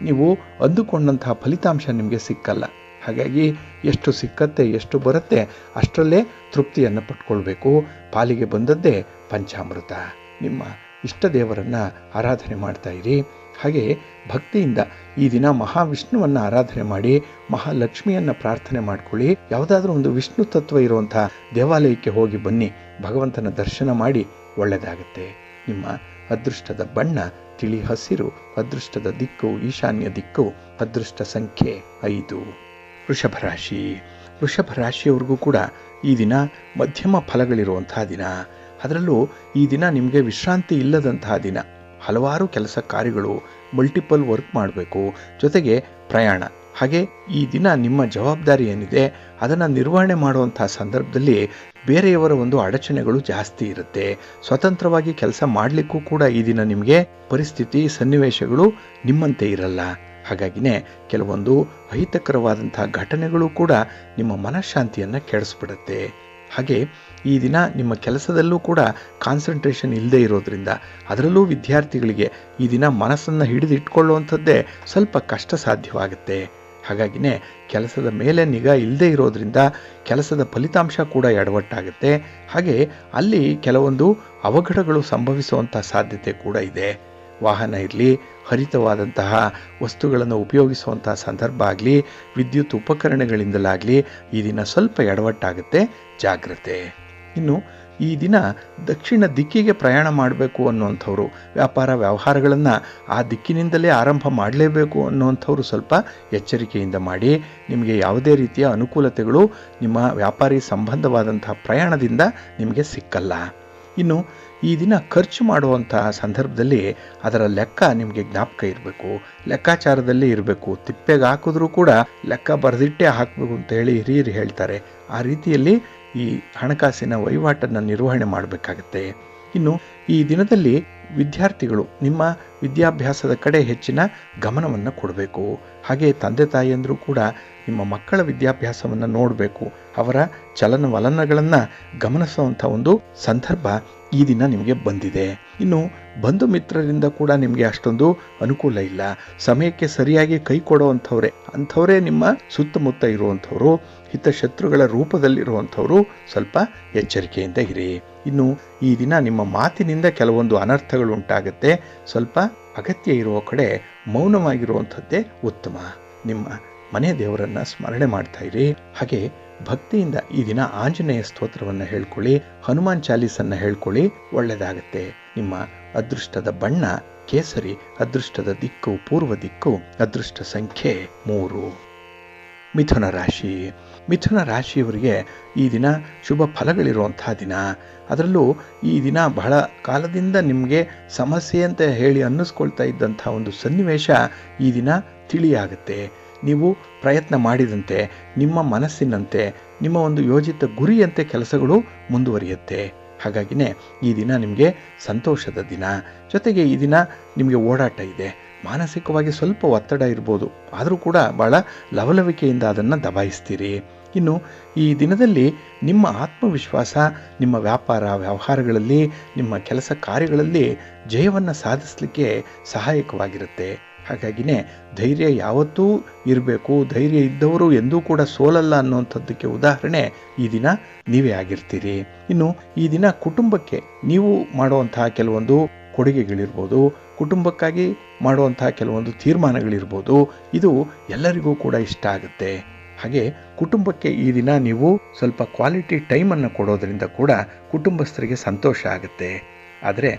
Speaker 1: ನೀವು ಅಂದುಕೊಂಡಂತಹ ಫಲಿತಾಂಶ ನಿಮಗೆ ಸಿಕ್ಕಲ್ಲ. ಹಾಗಾಗಿ ಎಷ್ಟು ಸಿಕ್ಕತ್ತೆ, ಎಷ್ಟು ಬರುತ್ತೆ ಅಷ್ಟರಲ್ಲೇ ತೃಪ್ತಿಯನ್ನು ಪಟ್ಕೊಳ್ಬೇಕು. ಪಾಲಿಗೆ ಬಂದದ್ದೇ ಪಂಚಾಮೃತ. ನಿಮ್ಮ ಇಷ್ಟ ದೇವರನ್ನು ಆರಾಧನೆ ಮಾಡ್ತಾ ಇರಿ. ಹಾಗೆ ಭಕ್ತಿಯಿಂದ ಈ ದಿನ ಮಹಾವಿಷ್ಣುವನ್ನು ಆರಾಧನೆ ಮಾಡಿ, ಮಹಾಲಕ್ಷ್ಮಿಯನ್ನು ಪ್ರಾರ್ಥನೆ ಮಾಡ್ಕೊಳ್ಳಿ. ಯಾವುದಾದ್ರೂ ಒಂದು ವಿಷ್ಣು ತತ್ವ ಇರುವಂಥ ದೇವಾಲಯಕ್ಕೆ ಹೋಗಿ ಬನ್ನಿ, ಭಗವಂತನ ದರ್ಶನ ಮಾಡಿ, ಒಳ್ಳೆಯದಾಗುತ್ತೆ. ನಿಮ್ಮ ಅದೃಷ್ಟದ ಬಣ್ಣ ತಿಳಿ ಹಸಿರು, ಅದೃಷ್ಟದ ದಿಕ್ಕು ಈಶಾನ್ಯ ದಿಕ್ಕು, ಅದೃಷ್ಟ ಸಂಖ್ಯೆ 5. ವೃಷಭ ರಾಶಿ. ವೃಷಭ ರಾಶಿಯವ್ರಿಗೂ ಕೂಡ ಈ ದಿನ ಮಧ್ಯಮ ಫಲಗಳಿರುವಂತಹ ದಿನ. ಅದರಲ್ಲೂ ಈ ದಿನ ನಿಮಗೆ ವಿಶ್ರಾಂತಿ ಇಲ್ಲದಂತಹ ದಿನ. ಹಲವಾರು ಕೆಲಸ ಕಾರ್ಯಗಳು, ಮಲ್ಟಿಪಲ್ ವರ್ಕ್ ಮಾಡಬೇಕು, ಜೊತೆಗೆ ಪ್ರಯಾಣ. ಹಾಗೆ ಈ ದಿನ ನಿಮ್ಮ ಜವಾಬ್ದಾರಿ ಏನಿದೆ ಅದನ್ನು ನಿರ್ವಹಣೆ ಮಾಡುವಂಥ ಸಂದರ್ಭದಲ್ಲಿ ಬೇರೆಯವರ ಒಂದು ಅಡಚಣೆಗಳು ಜಾಸ್ತಿ ಇರುತ್ತೆ. ಸ್ವತಂತ್ರವಾಗಿ ಕೆಲಸ ಮಾಡಲಿಕ್ಕೂ ಕೂಡ ಈ ದಿನ ನಿಮಗೆ ಪರಿಸ್ಥಿತಿ, ಸನ್ನಿವೇಶಗಳು ನಿಮ್ಮಂತೆ ಇರಲ್ಲ. ಹಾಗಾಗಿನೇ ಕೆಲವೊಂದು ಅಹಿತಕರವಾದಂಥ ಘಟನೆಗಳು ಕೂಡ ನಿಮ್ಮ ಮನಃಶಾಂತಿಯನ್ನು ಕೆಡಿಸ್ಬಿಡುತ್ತೆ. ಹಾಗೆ ಈ ದಿನ ನಿಮ್ಮ ಕೆಲಸದಲ್ಲೂ ಕೂಡ ಕಾನ್ಸಂಟ್ರೇಷನ್ ಇಲ್ಲದೆ ಇರೋದ್ರಿಂದ, ಅದರಲ್ಲೂ ವಿದ್ಯಾರ್ಥಿಗಳಿಗೆ ಈ ದಿನ ಮನಸ್ಸನ್ನು ಹಿಡಿದಿಟ್ಕೊಳ್ಳುವಂಥದ್ದೇ ಸ್ವಲ್ಪ ಕಷ್ಟ ಸಾಧ್ಯವಾಗುತ್ತೆ. ಹಾಗಾಗಿನೇ ಕೆಲಸದ ಮೇಲೆ ನಿಗಾ ಇಲ್ಲದೆ ಇರೋದ್ರಿಂದ ಕೆಲಸದ ಫಲಿತಾಂಶ ಕೂಡ ಎಡವಟ್ಟಾಗುತ್ತೆ. ಹಾಗೆ ಅಲ್ಲಿ ಕೆಲವೊಂದು ಅವಘಡಗಳು ಸಂಭವಿಸುವಂಥ ಸಾಧ್ಯತೆ ಕೂಡ ಇದೆ. ವಾಹನ ಇರಲಿ, ಹರಿತವಾದಂತಹ ವಸ್ತುಗಳನ್ನು ಉಪಯೋಗಿಸುವಂಥ ಸಂದರ್ಭ ಆಗಲಿ, ವಿದ್ಯುತ್ ಉಪಕರಣಗಳಿಂದಲಾಗಲಿ ಈ ದಿನ ಸ್ವಲ್ಪ ಎಡವಟ್ಟಾಗುತ್ತೆ, ಜಾಗ್ರತೆ. ಇನ್ನು ಈ ದಿನ ದಕ್ಷಿಣ ದಿಕ್ಕಿಗೆ ಪ್ರಯಾಣ ಮಾಡಬೇಕು ಅನ್ನುವಂಥವ್ರು, ವ್ಯಾಪಾರ ವ್ಯವಹಾರಗಳನ್ನು ಆ ದಿಕ್ಕಿನಿಂದಲೇ ಆರಂಭ ಮಾಡಲೇಬೇಕು ಅನ್ನುವಂಥವ್ರು ಸ್ವಲ್ಪ ಎಚ್ಚರಿಕೆಯಿಂದ ಮಾಡಿ. ನಿಮಗೆ ಯಾವುದೇ ರೀತಿಯ ಅನುಕೂಲತೆಗಳು ನಿಮ್ಮ ವ್ಯಾಪಾರಿ ಸಂಬಂಧವಾದಂತಹ ಪ್ರಯಾಣದಿಂದ ನಿಮಗೆ ಸಿಕ್ಕಲ್ಲ. ಇನ್ನು ಈ ದಿನ ಖರ್ಚು ಮಾಡುವಂತಹ ಸಂದರ್ಭದಲ್ಲಿ ಅದರ ಲೆಕ್ಕ ನಿಮಗೆ ಜ್ಞಾಪಕ ಇರಬೇಕು, ಲೆಕ್ಕಾಚಾರದಲ್ಲಿ ಇರಬೇಕು. ತಿಪ್ಪೆಗೆ ಹಾಕಿದ್ರೂ ಕೂಡ ಲೆಕ್ಕ ಬರೆದಿಟ್ಟೇ ಹಾಕಬೇಕು ಅಂತ ಹೇಳಿ ಹಿರಿಯರು ಹೇಳ್ತಾರೆ. ಆ ರೀತಿಯಲ್ಲಿ ಈ ಹಣಕಾಸಿನ ವಹಿವಾಟನ್ನು ನಿರ್ವಹಣೆ ಮಾಡಬೇಕಾಗತ್ತೆ. ಇನ್ನು ಈ ದಿನದಲ್ಲಿ ವಿದ್ಯಾರ್ಥಿಗಳು ನಿಮ್ಮ ವಿದ್ಯಾಭ್ಯಾಸದ ಕಡೆ ಹೆಚ್ಚಿನ ಗಮನವನ್ನು ಕೊಡಬೇಕು. ಹಾಗೆ ತಂದೆ ತಾಯಿಯಂದರೂ ಕೂಡ ನಿಮ್ಮ ಮಕ್ಕಳ ವಿದ್ಯಾಭ್ಯಾಸವನ್ನು ನೋಡಬೇಕು, ಅವರ ಚಲನವಲನಗಳನ್ನು ಗಮನಿಸುವಂಥ ಒಂದು ಸಂದರ್ಭ ಈ ದಿನ ನಿಮಗೆ ಬಂದಿದೆ. ಇನ್ನು ಬಂಧು ಮಿತ್ರರಿಂದ ಕೂಡ ನಿಮಗೆ ಅಷ್ಟೊಂದು ಅನುಕೂಲ ಇಲ್ಲ. ಸಮಯಕ್ಕೆ ಸರಿಯಾಗಿ ಕೈ ಅಂಥವರೇ ನಿಮ್ಮ ಸುತ್ತಮುತ್ತ ಇರುವಂಥವರು, ಹಿತಶತ್ರುಗಳ ರೂಪದಲ್ಲಿರುವಂಥವರು. ಸ್ವಲ್ಪ ಎಚ್ಚರಿಕೆಯಿಂದ ಇರಿ. ಇನ್ನು ಈ ದಿನ ನಿಮ್ಮ ಮಾತಿನಿಂದ ಕೆಲವೊಂದು ಅನರ್ಥಗಳು ಉಂಟಾಗುತ್ತೆ. ಸ್ವಲ್ಪ ಅಗತ್ಯ ಇರುವ ಕಡೆ ಮೌನವಾಗಿರುವಂಥದ್ದೇ ಉತ್ತಮ. ನಿಮ್ಮ ಮನೆ ದೇವರನ್ನು ಸ್ಮರಣೆ ಮಾಡ್ತಾ ಇರಿ. ಹಾಗೆ ಭಕ್ತಿಯಿಂದ ಈ ದಿನ ಆಂಜನೇಯ ಸ್ತೋತ್ರವನ್ನು ಹೇಳ್ಕೊಳ್ಳಿ, ಹನುಮಾನ್ ಚಾಲೀಸನ್ನು ಹೇಳ್ಕೊಳ್ಳಿ, ಒಳ್ಳೆಯದಾಗತ್ತೆ. ನಿಮ್ಮ ಅದೃಷ್ಟದ ಬಣ್ಣ ಕೇಸರಿ, ಅದೃಷ್ಟದ ದಿಕ್ಕು ಪೂರ್ವ ದಿಕ್ಕು, ಅದೃಷ್ಟ ಸಂಖ್ಯೆ 3. ಮಿಥುನ ರಾಶಿ. ಮಿಥುನ ರಾಶಿಯವರಿಗೆ ಈ ದಿನ ಶುಭ ಫಲಗಳಿರುವಂತಹ ದಿನ. ಅದರಲ್ಲೂ ಈ ದಿನ ಬಹಳ ಕಾಲದಿಂದ ನಿಮಗೆ ಸಮಸ್ಯೆ ಅಂತ ಹೇಳಿ ಅನ್ನಿಸ್ಕೊಳ್ತಾ ಇದ್ದಂಥ ಒಂದು ಸನ್ನಿವೇಶ ಈ ದಿನ ತಿಳಿಯಾಗುತ್ತೆ. ನೀವು ಪ್ರಯತ್ನ ಮಾಡಿದಂತೆ, ನಿಮ್ಮ ಮನಸ್ಸಿನಂತೆ, ನಿಮ್ಮ ಒಂದು ಯೋಜಿತ ಗುರಿಯಂತೆ ಕೆಲಸಗಳು ಮುಂದುವರಿಯುತ್ತೆ. ಹಾಗಾಗಿನೇ ಈ ದಿನ ನಿಮಗೆ ಸಂತೋಷದ ದಿನ. ಜೊತೆಗೆ ಈ ದಿನ ನಿಮಗೆ ಓಡಾಟ ಇದೆ, ಮಾನಸಿಕವಾಗಿ ಸ್ವಲ್ಪ ಒತ್ತಡ ಇರ್ಬೋದು, ಆದರೂ ಕೂಡ ಭಾಳ ಲವಲವಿಕೆಯಿಂದ ಅದನ್ನು ದಬಾಯಿಸ್ತೀರಿ. ಇನ್ನು ಈ ದಿನದಲ್ಲಿ ನಿಮ್ಮ ಆತ್ಮವಿಶ್ವಾಸ ನಿಮ್ಮ ವ್ಯಾಪಾರ ವ್ಯವಹಾರಗಳಲ್ಲಿ, ನಿಮ್ಮ ಕೆಲಸ ಕಾರ್ಯಗಳಲ್ಲಿ ಜಯವನ್ನು ಸಾಧಿಸಲಿಕ್ಕೆ ಸಹಾಯಕವಾಗಿರುತ್ತೆ. ಹಾಗಾಗಿನೇ ಧೈರ್ಯ ಯಾವತ್ತೂ ಇರಬೇಕು. ಧೈರ್ಯ ಇದ್ದವರು ಎಂದೂ ಕೂಡ ಸೋಲಲ್ಲ ಅನ್ನುವಂಥದ್ದಕ್ಕೆ ಉದಾಹರಣೆ ಈ ದಿನ ನೀವೇ ಆಗಿರ್ತೀರಿ. ಇನ್ನು ಈ ದಿನ ಕುಟುಂಬಕ್ಕೆ ನೀವು ಮಾಡುವಂತಹ ಕೆಲವೊಂದು ಕೊಡುಗೆಗಳಿರ್ಬೋದು, ಕುಟುಂಬಕ್ಕಾಗಿ ಮಾಡುವಂತಹ ಕೆಲವೊಂದು ತೀರ್ಮಾನಗಳಿರ್ಬೋದು, ಇದು ಎಲ್ಲರಿಗೂ ಕೂಡ ಇಷ್ಟ ಆಗುತ್ತೆ. ಹಾಗೆ ಕುಟುಂಬಕ್ಕೆ ಈ ದಿನ ನೀವು ಸ್ವಲ್ಪ ಕ್ವಾಲಿಟಿ ಟೈಮನ್ನು ಕೊಡೋದ್ರಿಂದ ಕೂಡ ಕುಟುಂಬಸ್ಥರಿಗೆ ಸಂತೋಷ ಆಗುತ್ತೆ. ಆದರೆ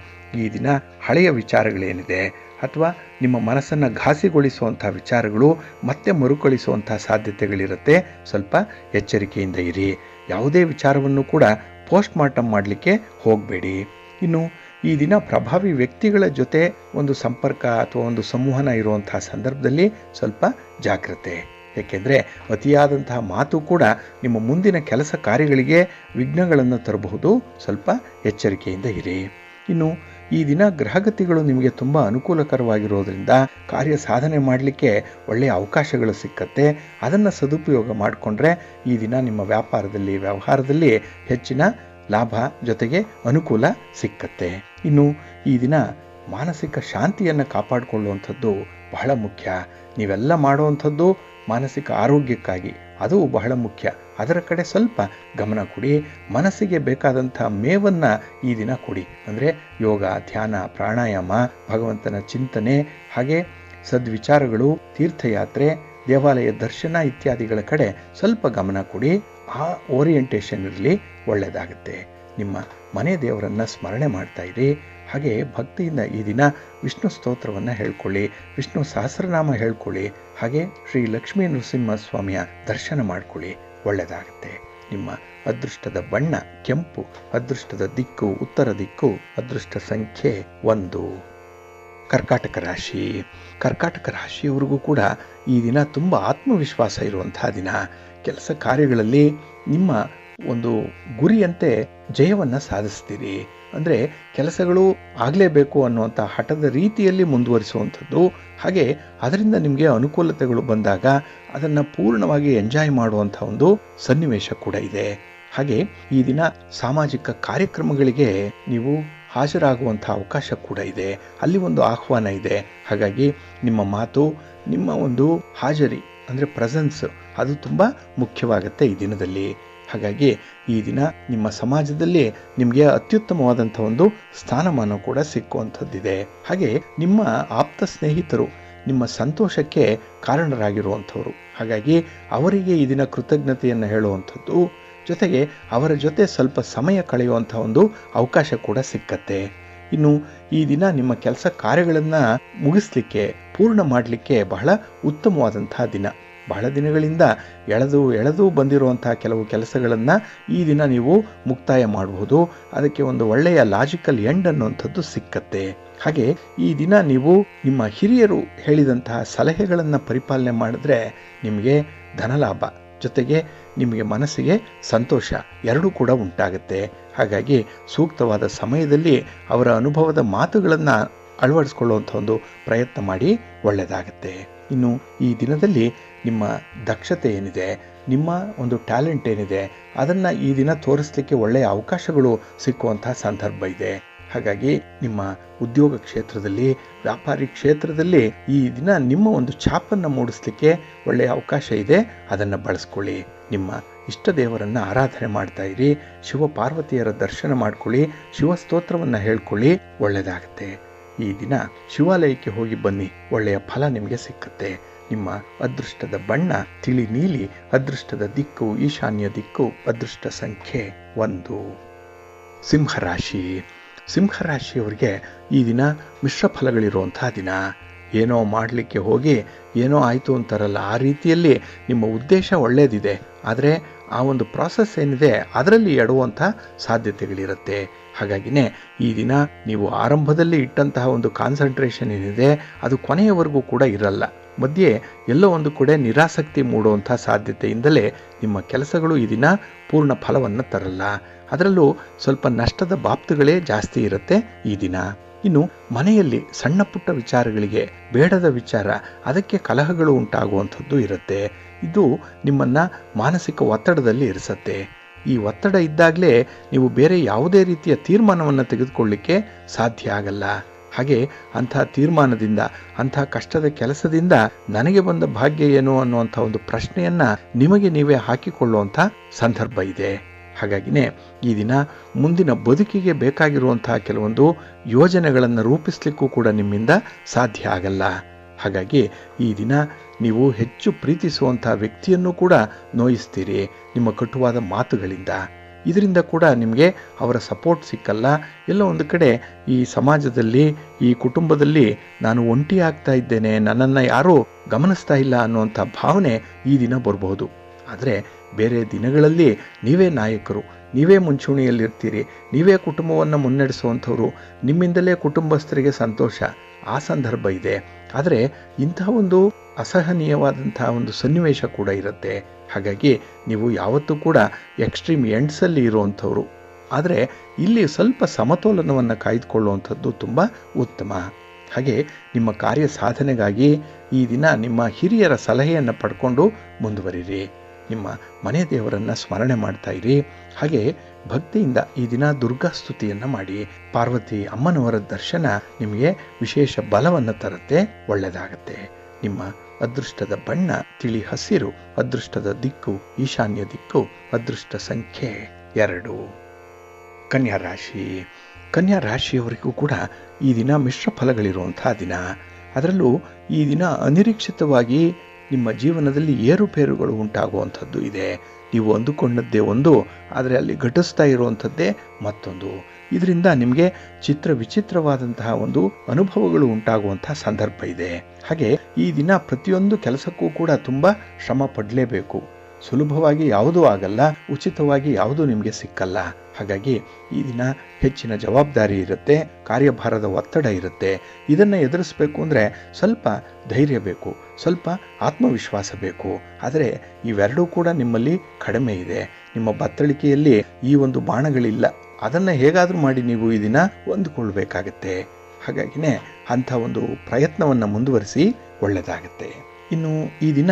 Speaker 1: ಈ ದಿನ ಹಳೆಯ ವಿಚಾರಗಳೇನಿದೆ ಅಥವಾ ನಿಮ್ಮ ಮನಸ್ಸನ್ನು ಘಾಸಿಗೊಳಿಸುವಂಥ ವಿಚಾರಗಳು ಮತ್ತೆ ಮರುಕಳಿಸುವಂಥ ಸಾಧ್ಯತೆಗಳಿರುತ್ತೆ. ಸ್ವಲ್ಪ ಎಚ್ಚರಿಕೆಯಿಂದ ಇರಿ. ಯಾವುದೇ ವಿಚಾರವನ್ನು ಕೂಡ ಪೋಸ್ಟ್ ಮಾರ್ಟಮ್ ಮಾಡಲಿಕ್ಕೆ ಹೋಗಬೇಡಿ. ಇನ್ನು ಈ ದಿನ ಪ್ರಭಾವಿ ವ್ಯಕ್ತಿಗಳ ಜೊತೆ ಒಂದು ಸಂಪರ್ಕ ಅಥವಾ ಒಂದು ಸಂವಹನ ಇರುವಂತಹ ಸಂದರ್ಭದಲ್ಲಿ ಸ್ವಲ್ಪ ಜಾಗ್ರತೆ. ಏಕೆಂದರೆ ಅತಿಯಾದಂತಹ ಮಾತು ಕೂಡ ನಿಮ್ಮ ಮುಂದಿನ ಕೆಲಸ ಕಾರ್ಯಗಳಿಗೆ ವಿಘ್ನಗಳನ್ನು ತರಬಹುದು. ಸ್ವಲ್ಪ ಎಚ್ಚರಿಕೆಯಿಂದ ಇರಿ. ಇನ್ನು ಈ ದಿನ ಗ್ರಹಗತಿಗಳು ನಿಮಗೆ ತುಂಬ ಅನುಕೂಲಕರವಾಗಿರೋದ್ರಿಂದ ಕಾರ್ಯ ಸಾಧನೆ ಮಾಡಲಿಕ್ಕೆ ಒಳ್ಳೆಯ ಅವಕಾಶಗಳು ಸಿಕ್ಕತ್ತೆ. ಅದನ್ನು ಸದುಪಯೋಗ ಮಾಡಿಕೊಂಡ್ರೆ ಈ ದಿನ ನಿಮ್ಮ ವ್ಯಾಪಾರದಲ್ಲಿ ವ್ಯವಹಾರದಲ್ಲಿ ಹೆಚ್ಚಿನ ಲಾಭ ಜೊತೆಗೆ ಅನುಕೂಲ ಸಿಕ್ಕತ್ತೆ. ಇನ್ನು ಈ ದಿನ ಮಾನಸಿಕ ಶಾಂತಿಯನ್ನು ಕಾಪಾಡಿಕೊಳ್ಳುವಂಥದ್ದು ಬಹಳ ಮುಖ್ಯ. ನೀವೆಲ್ಲ ಮಾಡುವಂಥದ್ದು ಮಾನಸಿಕ ಆರೋಗ್ಯಕ್ಕಾಗಿ, ಅದು ಬಹಳ ಮುಖ್ಯ. ಅದರ ಕಡೆ ಸ್ವಲ್ಪ ಗಮನ ಕೊಡಿ. ಮನಸ್ಸಿಗೆ ಬೇಕಾದಂಥ ಮೇವನ್ನು ಈ ದಿನ ಕೊಡಿ. ಅಂದರೆ ಯೋಗ, ಧ್ಯಾನ, ಪ್ರಾಣಾಯಾಮ, ಭಗವಂತನ ಚಿಂತನೆ, ಹಾಗೆ ಸದ್ವಿಚಾರಗಳು, ತೀರ್ಥಯಾತ್ರೆ, ದೇವಾಲಯ ದರ್ಶನ ಇತ್ಯಾದಿಗಳ ಕಡೆ ಸ್ವಲ್ಪ ಗಮನ ಕೊಡಿ. ಆ ಓರಿಯೆಂಟೇಷನ್ ಇರಲಿ, ಒಳ್ಳೆಯದಾಗುತ್ತೆ. ನಿಮ್ಮ ಮನೆ ದೇವರನ್ನು ಸ್ಮರಣೆ ಮಾಡ್ತಾ ಇರಿ. ಹಾಗೆ ಭಕ್ತಿಯಿಂದ ಈ ದಿನ ವಿಷ್ಣು ಸ್ತೋತ್ರವನ್ನು ಹೇಳ್ಕೊಳ್ಳಿ, ವಿಷ್ಣು ಸಹಸ್ರನಾಮ ಹೇಳ್ಕೊಳ್ಳಿ. ಹಾಗೆ ಶ್ರೀ ಲಕ್ಷ್ಮೀ ನರಸಿಂಹಸ್ವಾಮಿಯ ದರ್ಶನ ಮಾಡ್ಕೊಳ್ಳಿ, ಒಳ್ಳೆಯದಾಗುತ್ತೆ. ನಿಮ್ಮ ಅದೃಷ್ಟದ ಬಣ್ಣ ಕೆಂಪು, ಅದೃಷ್ಟದ ದಿಕ್ಕು ಉತ್ತರ ದಿಕ್ಕು, ಅದೃಷ್ಟ ಸಂಖ್ಯೆ 1. ಕರ್ಕಾಟಕ ರಾಶಿ. ಕರ್ಕಾಟಕ ರಾಶಿಯವರಿಗೂ ಕೂಡ ಈ ದಿನ ತುಂಬ ಆತ್ಮವಿಶ್ವಾಸ ಇರುವಂತಹ ದಿನ. ಕೆಲಸ ಕಾರ್ಯಗಳಲ್ಲಿ ನಿಮ್ಮ ಒಂದು ಗುರಿಯಂತೆ ಜಯವನ್ನು ಸಾಧಿಸ್ತೀರಿ. ಅಂದರೆ ಕೆಲಸಗಳು ಆಗಲೇಬೇಕು ಅನ್ನುವಂಥ ಹಠದ ರೀತಿಯಲ್ಲಿ ಮುಂದುವರಿಸುವಂಥದ್ದು. ಹಾಗೆ ಅದರಿಂದ ನಿಮಗೆ ಅನುಕೂಲತೆಗಳು ಬಂದಾಗ ಅದನ್ನು ಪೂರ್ಣವಾಗಿ ಎಂಜಾಯ್ ಮಾಡುವಂಥ ಒಂದು ಸನ್ನಿವೇಶ ಕೂಡ ಇದೆ. ಹಾಗೆ ಈ ದಿನ ಸಾಮಾಜಿಕ ಕಾರ್ಯಕ್ರಮಗಳಿಗೆ ನೀವು ಹಾಜರಾಗುವಂಥ ಅವಕಾಶ ಕೂಡ ಇದೆ. ಅಲ್ಲಿ ಒಂದು ಆಹ್ವಾನ ಇದೆ. ಹಾಗಾಗಿ ನಿಮ್ಮ ಮಾತು, ನಿಮ್ಮ ಒಂದು ಹಾಜರಿ ಅಂದರೆ ಪ್ರೆಸೆನ್ಸ್, ಅದು ತುಂಬ ಮುಖ್ಯವಾಗುತ್ತೆ ಈ ದಿನದಲ್ಲಿ. ಹಾಗಾಗಿ ಈ ದಿನ ನಿಮ್ಮ ಸಮಾಜದಲ್ಲಿ ನಿಮಗೆ ಅತ್ಯುತ್ತಮವಾದಂಥ ಒಂದು ಸ್ಥಾನಮಾನ ಕೂಡ ಸಿಕ್ಕುವಂಥದ್ದಿದೆ. ಹಾಗೆ ನಿಮ್ಮ ಆಪ್ತ ಸ್ನೇಹಿತರು ನಿಮ್ಮ ಸಂತೋಷಕ್ಕೆ ಕಾರಣರಾಗಿರುವಂಥವ್ರು. ಹಾಗಾಗಿ ಅವರಿಗೆ ಈ ದಿನ ಕೃತಜ್ಞತೆಯನ್ನು ಹೇಳುವಂಥದ್ದು, ಜೊತೆಗೆ ಅವರ ಜೊತೆ ಸ್ವಲ್ಪ ಸಮಯ ಕಳೆಯುವಂಥ ಒಂದು ಅವಕಾಶ ಕೂಡ ಸಿಕ್ಕತ್ತೆ. ಇನ್ನು ಈ ದಿನ ನಿಮ್ಮ ಕೆಲಸ ಕಾರ್ಯಗಳನ್ನು ಮುಗಿಸ್ಲಿಕ್ಕೆ, ಪೂರ್ಣ ಮಾಡಲಿಕ್ಕೆ ಬಹಳ ಉತ್ತಮವಾದಂತಹ ದಿನ. ಬಹಳ ದಿನಗಳಿಂದ ಎಳೆದು ಬಂದಿರುವಂತಹ ಕೆಲವು ಕೆಲಸಗಳನ್ನು ಈ ದಿನ ನೀವು ಮುಕ್ತಾಯ ಮಾಡಬಹುದು. ಅದಕ್ಕೆ ಒಂದು ಒಳ್ಳೆಯ ಲಾಜಿಕಲ್ ಎಂಡ್ ಅನ್ನುವಂಥದ್ದು ಸಿಕ್ಕತ್ತೆ. ಹಾಗೆ ಈ ದಿನ ನೀವು ನಿಮ್ಮ ಹಿರಿಯರು ಹೇಳಿದಂತಹ ಸಲಹೆಗಳನ್ನು ಪರಿಪಾಲನೆ ಮಾಡಿದ್ರೆ ನಿಮಗೆ ಧನಲಾಭ, ಜೊತೆಗೆ ನಿಮಗೆ ಮನಸ್ಸಿಗೆ ಸಂತೋಷ ಎರಡೂ ಕೂಡ ಉಂಟಾಗುತ್ತೆ. ಹಾಗಾಗಿ ಸೂಕ್ತವಾದ ಸಮಯದಲ್ಲಿ ಅವರ ಅನುಭವದ ಮಾತುಗಳನ್ನು ಅಳವಡಿಸ್ಕೊಳ್ಳುವಂಥ ಒಂದು ಪ್ರಯತ್ನ ಮಾಡಿ, ಒಳ್ಳೆಯದಾಗುತ್ತೆ. ಇನ್ನು ಈ ದಿನದಲ್ಲಿ ನಿಮ್ಮ ದಕ್ಷತೆ ಏನಿದೆ, ನಿಮ್ಮ ಒಂದು ಟ್ಯಾಲೆಂಟ್ ಏನಿದೆ, ಅದನ್ನು ಈ ದಿನ ತೋರಿಸಲಿಕ್ಕೆ ಒಳ್ಳೆಯ ಅವಕಾಶಗಳು ಸಿಕ್ಕುವಂತಹ ಸಂದರ್ಭ ಇದೆ. ಹಾಗಾಗಿ ನಿಮ್ಮ ಉದ್ಯೋಗ ಕ್ಷೇತ್ರದಲ್ಲಿ, ವ್ಯಾಪಾರಿ ಕ್ಷೇತ್ರದಲ್ಲಿ ಈ ದಿನ ನಿಮ್ಮ ಒಂದು ಛಾಪನ್ನು ಮೂಡಿಸ್ಲಿಕ್ಕೆ ಒಳ್ಳೆಯ ಅವಕಾಶ ಇದೆ. ಅದನ್ನು ಬಳಸ್ಕೊಳ್ಳಿ. ನಿಮ್ಮ ಇಷ್ಟ ದೇವರನ್ನು ಆರಾಧನೆ ಮಾಡ್ತಾ ಇರಿ. ಶಿವ ಪಾರ್ವತಿಯರ ದರ್ಶನ ಮಾಡ್ಕೊಳ್ಳಿ, ಶಿವಸ್ತೋತ್ರವನ್ನು ಹೇಳ್ಕೊಳ್ಳಿ, ಒಳ್ಳೆಯದಾಗುತ್ತೆ. ಈ ದಿನ ಶಿವಾಲಯಕ್ಕೆ ಹೋಗಿ ಬನ್ನಿ, ಒಳ್ಳೆಯ ಫಲ ನಿಮಗೆ ಸಿಕ್ಕತ್ತೆ. ನಿಮ್ಮ ಅದೃಷ್ಟದ ಬಣ್ಣ ತಿಳಿ ನೀಲಿ, ಅದೃಷ್ಟದ ದಿಕ್ಕು ಈಶಾನ್ಯ ದಿಕ್ಕು, ಅದೃಷ್ಟ ಸಂಖ್ಯೆ 1. ಸಿಂಹರಾಶಿ. ಸಿಂಹರಾಶಿಯವರಿಗೆ ಈ ದಿನ ಮಿಶ್ರ ಫಲಗಳಿರುವಂತಹ ದಿನ. ಏನೋ ಮಾಡಲಿಕ್ಕೆ ಹೋಗಿ ಏನೋ ಆಯಿತು ಅಂತಾರಲ್ಲ, ಆ ರೀತಿಯಲ್ಲಿ ನಿಮ್ಮ ಉದ್ದೇಶ ಒಳ್ಳೆಯದಿದೆ, ಆದರೆ ಆ ಒಂದು ಪ್ರಾಸೆಸ್ ಏನಿದೆ ಅದರಲ್ಲಿ ಎಡುವಂಥ ಸಾಧ್ಯತೆಗಳಿರುತ್ತೆ. ಹಾಗಾಗಿನೇ ಈ ದಿನ ನೀವು ಆರಂಭದಲ್ಲಿ ಇಟ್ಟಂತಹ ಒಂದು ಕಾನ್ಸಂಟ್ರೇಷನ್ ಏನಿದೆ ಅದು ಕೊನೆಯವರೆಗೂ ಕೂಡ ಇರಲ್ಲ. ಮಧ್ಯೆ ಎಲ್ಲೋ ಒಂದು ಕಡೆ ನಿರಾಸಕ್ತಿ ಮೂಡುವಂಥ ಸಾಧ್ಯತೆಯಿಂದಲೇ ನಿಮ್ಮ ಕೆಲಸಗಳು ಈ ದಿನ ಪೂರ್ಣ ಫಲವನ್ನು ತರಲ್ಲ. ಅದರಲ್ಲೂ ಸ್ವಲ್ಪ ನಷ್ಟದ ಬಾಪ್ತುಗಳೇ ಜಾಸ್ತಿ ಇರುತ್ತೆ ಈ ದಿನ. ಇನ್ನು ಮನೆಯಲ್ಲಿ ಸಣ್ಣ ಪುಟ್ಟ ವಿಚಾರಗಳಿಗೆ, ಬೇಡದ ವಿಚಾರ, ಅದಕ್ಕೆ ಕಲಹಗಳು ಉಂಟಾಗುವಂಥದ್ದು ಇರುತ್ತೆ. ಇದು ನಿಮ್ಮನ್ನು ಮಾನಸಿಕ ಒತ್ತಡದಲ್ಲಿ ಇರಿಸತ್ತೆ. ಈ ಒತ್ತಡ ಇದ್ದಾಗಲೇ ನೀವು ಬೇರೆ ಯಾವುದೇ ರೀತಿಯ ತೀರ್ಮಾನವನ್ನು ತೆಗೆದುಕೊಳ್ಳಿಕ್ಕೆ ಸಾಧ್ಯ ಆಗಲ್ಲ. ಹಾಗೆ ಅಂಥ ತೀರ್ಮಾನದಿಂದ, ಅಂಥ ಕಷ್ಟದ ಕೆಲಸದಿಂದ ನನಗೆ ಬಂದ ಭಾಗ್ಯ ಏನು ಅನ್ನುವಂಥ ಒಂದು ಪ್ರಶ್ನೆಯನ್ನು ನಿಮಗೆ ನೀವೇ ಹಾಕಿಕೊಳ್ಳುವಂಥ ಸಂದರ್ಭ ಇದೆ. ಹಾಗಾಗಿನೇ ಈ ದಿನ ಮುಂದಿನ ಬದುಕಿಗೆ ಬೇಕಾಗಿರುವಂತಹ ಕೆಲವೊಂದು ಯೋಜನೆಗಳನ್ನು ರೂಪಿಸಲಿಕ್ಕೂ ಕೂಡ ನಿಮ್ಮಿಂದ ಸಾಧ್ಯ ಆಗಲ್ಲ. ಹಾಗಾಗಿ ಈ ದಿನ ನೀವು ಹೆಚ್ಚು ಪ್ರೀತಿಸುವಂಥ ವ್ಯಕ್ತಿಯನ್ನು ಕೂಡ ನೋಯಿಸ್ತೀರಿ ನಿಮ್ಮ ಕಟುವಾದ ಮಾತುಗಳಿಂದ. ಇದರಿಂದ ಕೂಡ ನಿಮಗೆ ಅವರ ಸಪೋರ್ಟ್ ಸಿಕ್ಕಲ್ಲ. ಎಲ್ಲೋ ಒಂದು ಕಡೆ ಈ ಸಮಾಜದಲ್ಲಿ, ಈ ಕುಟುಂಬದಲ್ಲಿ ನಾನು ಒಂಟಿ ಆಗ್ತಾ ಇದ್ದೇನೆ, ನನ್ನನ್ನು ಯಾರೂ ಗಮನಿಸ್ತಾ ಇಲ್ಲ ಅನ್ನುವಂಥ ಭಾವನೆ ಈ ದಿನ ಬರಬಹುದು. ಆದರೆ ಬೇರೆ ದಿನಗಳಲ್ಲಿ ನೀವೇ ನಾಯಕರು, ನೀವೇ ಮುಂಚೂಣಿಯಲ್ಲಿರ್ತೀರಿ, ನೀವೇ ಕುಟುಂಬವನ್ನು ಮುನ್ನಡೆಸುವಂಥವ್ರು, ನಿಮ್ಮಿಂದಲೇ ಕುಟುಂಬಸ್ಥರಿಗೆ ಸಂತೋಷ, ಆ ಸಂದರ್ಭ ಇದೆ. ಆದರೆ ಇಂತಹ ಒಂದು ಅಸಹನೀಯವಾದಂತಹ ಒಂದು ಸನ್ನಿವೇಶ ಕೂಡ ಇರುತ್ತೆ. ಹಾಗಾಗಿ ನೀವು ಯಾವತ್ತೂ ಕೂಡ ಎಕ್ಸ್ಟ್ರೀಮ್ ಎಂಡ್ಸಲ್ಲಿ ಇರುವಂಥವ್ರು. ಆದರೆ ಇಲ್ಲಿ ಸ್ವಲ್ಪ ಸಮತೋಲನವನ್ನು ಕಾಯ್ದುಕೊಳ್ಳುವಂಥದ್ದು ತುಂಬ ಉತ್ತಮ. ಹಾಗೆ ನಿಮ್ಮ ಕಾರ್ಯ ಸಾಧನೆಗಾಗಿ ಈ ದಿನ ನಿಮ್ಮ ಹಿರಿಯರ ಸಲಹೆಯನ್ನು ಪಡ್ಕೊಂಡು ಮುಂದುವರಿರಿ. ನಿಮ್ಮ ಮನೆ ದೇವರನ್ನು ಸ್ಮರಣೆ ಮಾಡ್ತಾ ಇರಿ. ಹಾಗೆ ಭಕ್ತಿಯಿಂದ ಈ ದಿನ ದುರ್ಗಾ ಸ್ತುತಿಯನ್ನು ಮಾಡಿ. ಪಾರ್ವತಿ ಅಮ್ಮನವರ ದರ್ಶನ ನಿಮಗೆ ವಿಶೇಷ ಬಲವನ್ನು ತರುತ್ತೆ, ಒಳ್ಳೆಯದಾಗತ್ತೆ. ನಿಮ್ಮ ಅದೃಷ್ಟದ ಬಣ್ಣ ತಿಳಿ ಹಸಿರು, ಅದೃಷ್ಟದ ದಿಕ್ಕು ಈಶಾನ್ಯ ದಿಕ್ಕು, ಅದೃಷ್ಟ ಸಂಖ್ಯೆ 2. ಕನ್ಯಾ ರಾಶಿ. ಕನ್ಯಾ ರಾಶಿಯವರಿಗೂ ಕೂಡ ಈ ದಿನ ಮಿಶ್ರ ಫಲಗಳಿರುವಂತಹ ದಿನ. ಅದರಲ್ಲೂ ಈ ದಿನ ಅನಿರೀಕ್ಷಿತವಾಗಿ ನಿಮ್ಮ ಜೀವನದಲ್ಲಿ ಏರುಪೇರುಗಳು ಉಂಟಾಗುವಂಥದ್ದು ಇದೆ. ನೀವು ಅಂದುಕೊಂಡದ್ದೇ ಒಂದು, ಆದರೆ ಅಲ್ಲಿ ಘಟಿಸ್ತಾ ಇರುವಂಥದ್ದೇ ಮತ್ತೊಂದು. ಇದರಿಂದ ನಿಮಗೆ ವಿಚಿತ್ರವಾದಂತಹ ಒಂದು ಅನುಭವಗಳು ಉಂಟಾಗುವಂತಹ ಸಂದರ್ಭ ಇದೆ. ಹಾಗೆ ಈ ದಿನ ಪ್ರತಿಯೊಂದು ಕೆಲಸಕ್ಕೂ ಕೂಡ ತುಂಬ ಶ್ರಮ ಪಡಲೇಬೇಕು. ಸುಲಭವಾಗಿ ಯಾವುದೂ ಆಗಲ್ಲ, ಉಚಿತವಾಗಿ ಯಾವುದೂ ನಿಮಗೆ ಸಿಕ್ಕಲ್ಲ. ಹಾಗಾಗಿ ಈ ದಿನ ಹೆಚ್ಚಿನ ಜವಾಬ್ದಾರಿ ಇರುತ್ತೆ, ಕಾರ್ಯಭಾರದ ಒತ್ತಡ ಇರುತ್ತೆ. ಇದನ್ನು ಎದುರಿಸಬೇಕು ಅಂದರೆ ಸ್ವಲ್ಪ ಧೈರ್ಯ ಬೇಕು, ಸ್ವಲ್ಪ ಆತ್ಮವಿಶ್ವಾಸ ಬೇಕು. ಆದರೆ ಇವೆರಡೂ ಕೂಡ ನಿಮ್ಮಲ್ಲಿ ಕಡಿಮೆ ಇದೆ. ನಿಮ್ಮ ಬತ್ತಳಿಕೆಯಲ್ಲಿ ಈ ಒಂದು ಬಾಣಗಳಿಲ್ಲ. ಅದನ್ನು ಹೇಗಾದರೂ ಮಾಡಿ ನೀವು ಈ ದಿನ ಹೊಂದಿಕೊಳ್ಬೇಕಾಗತ್ತೆ. ಹಾಗಾಗಿನೇ ಅಂಥ ಒಂದು ಪ್ರಯತ್ನವನ್ನು ಮುಂದುವರಿಸಿ, ಒಳ್ಳೆಯದಾಗತ್ತೆ. ಇನ್ನು ಈ ದಿನ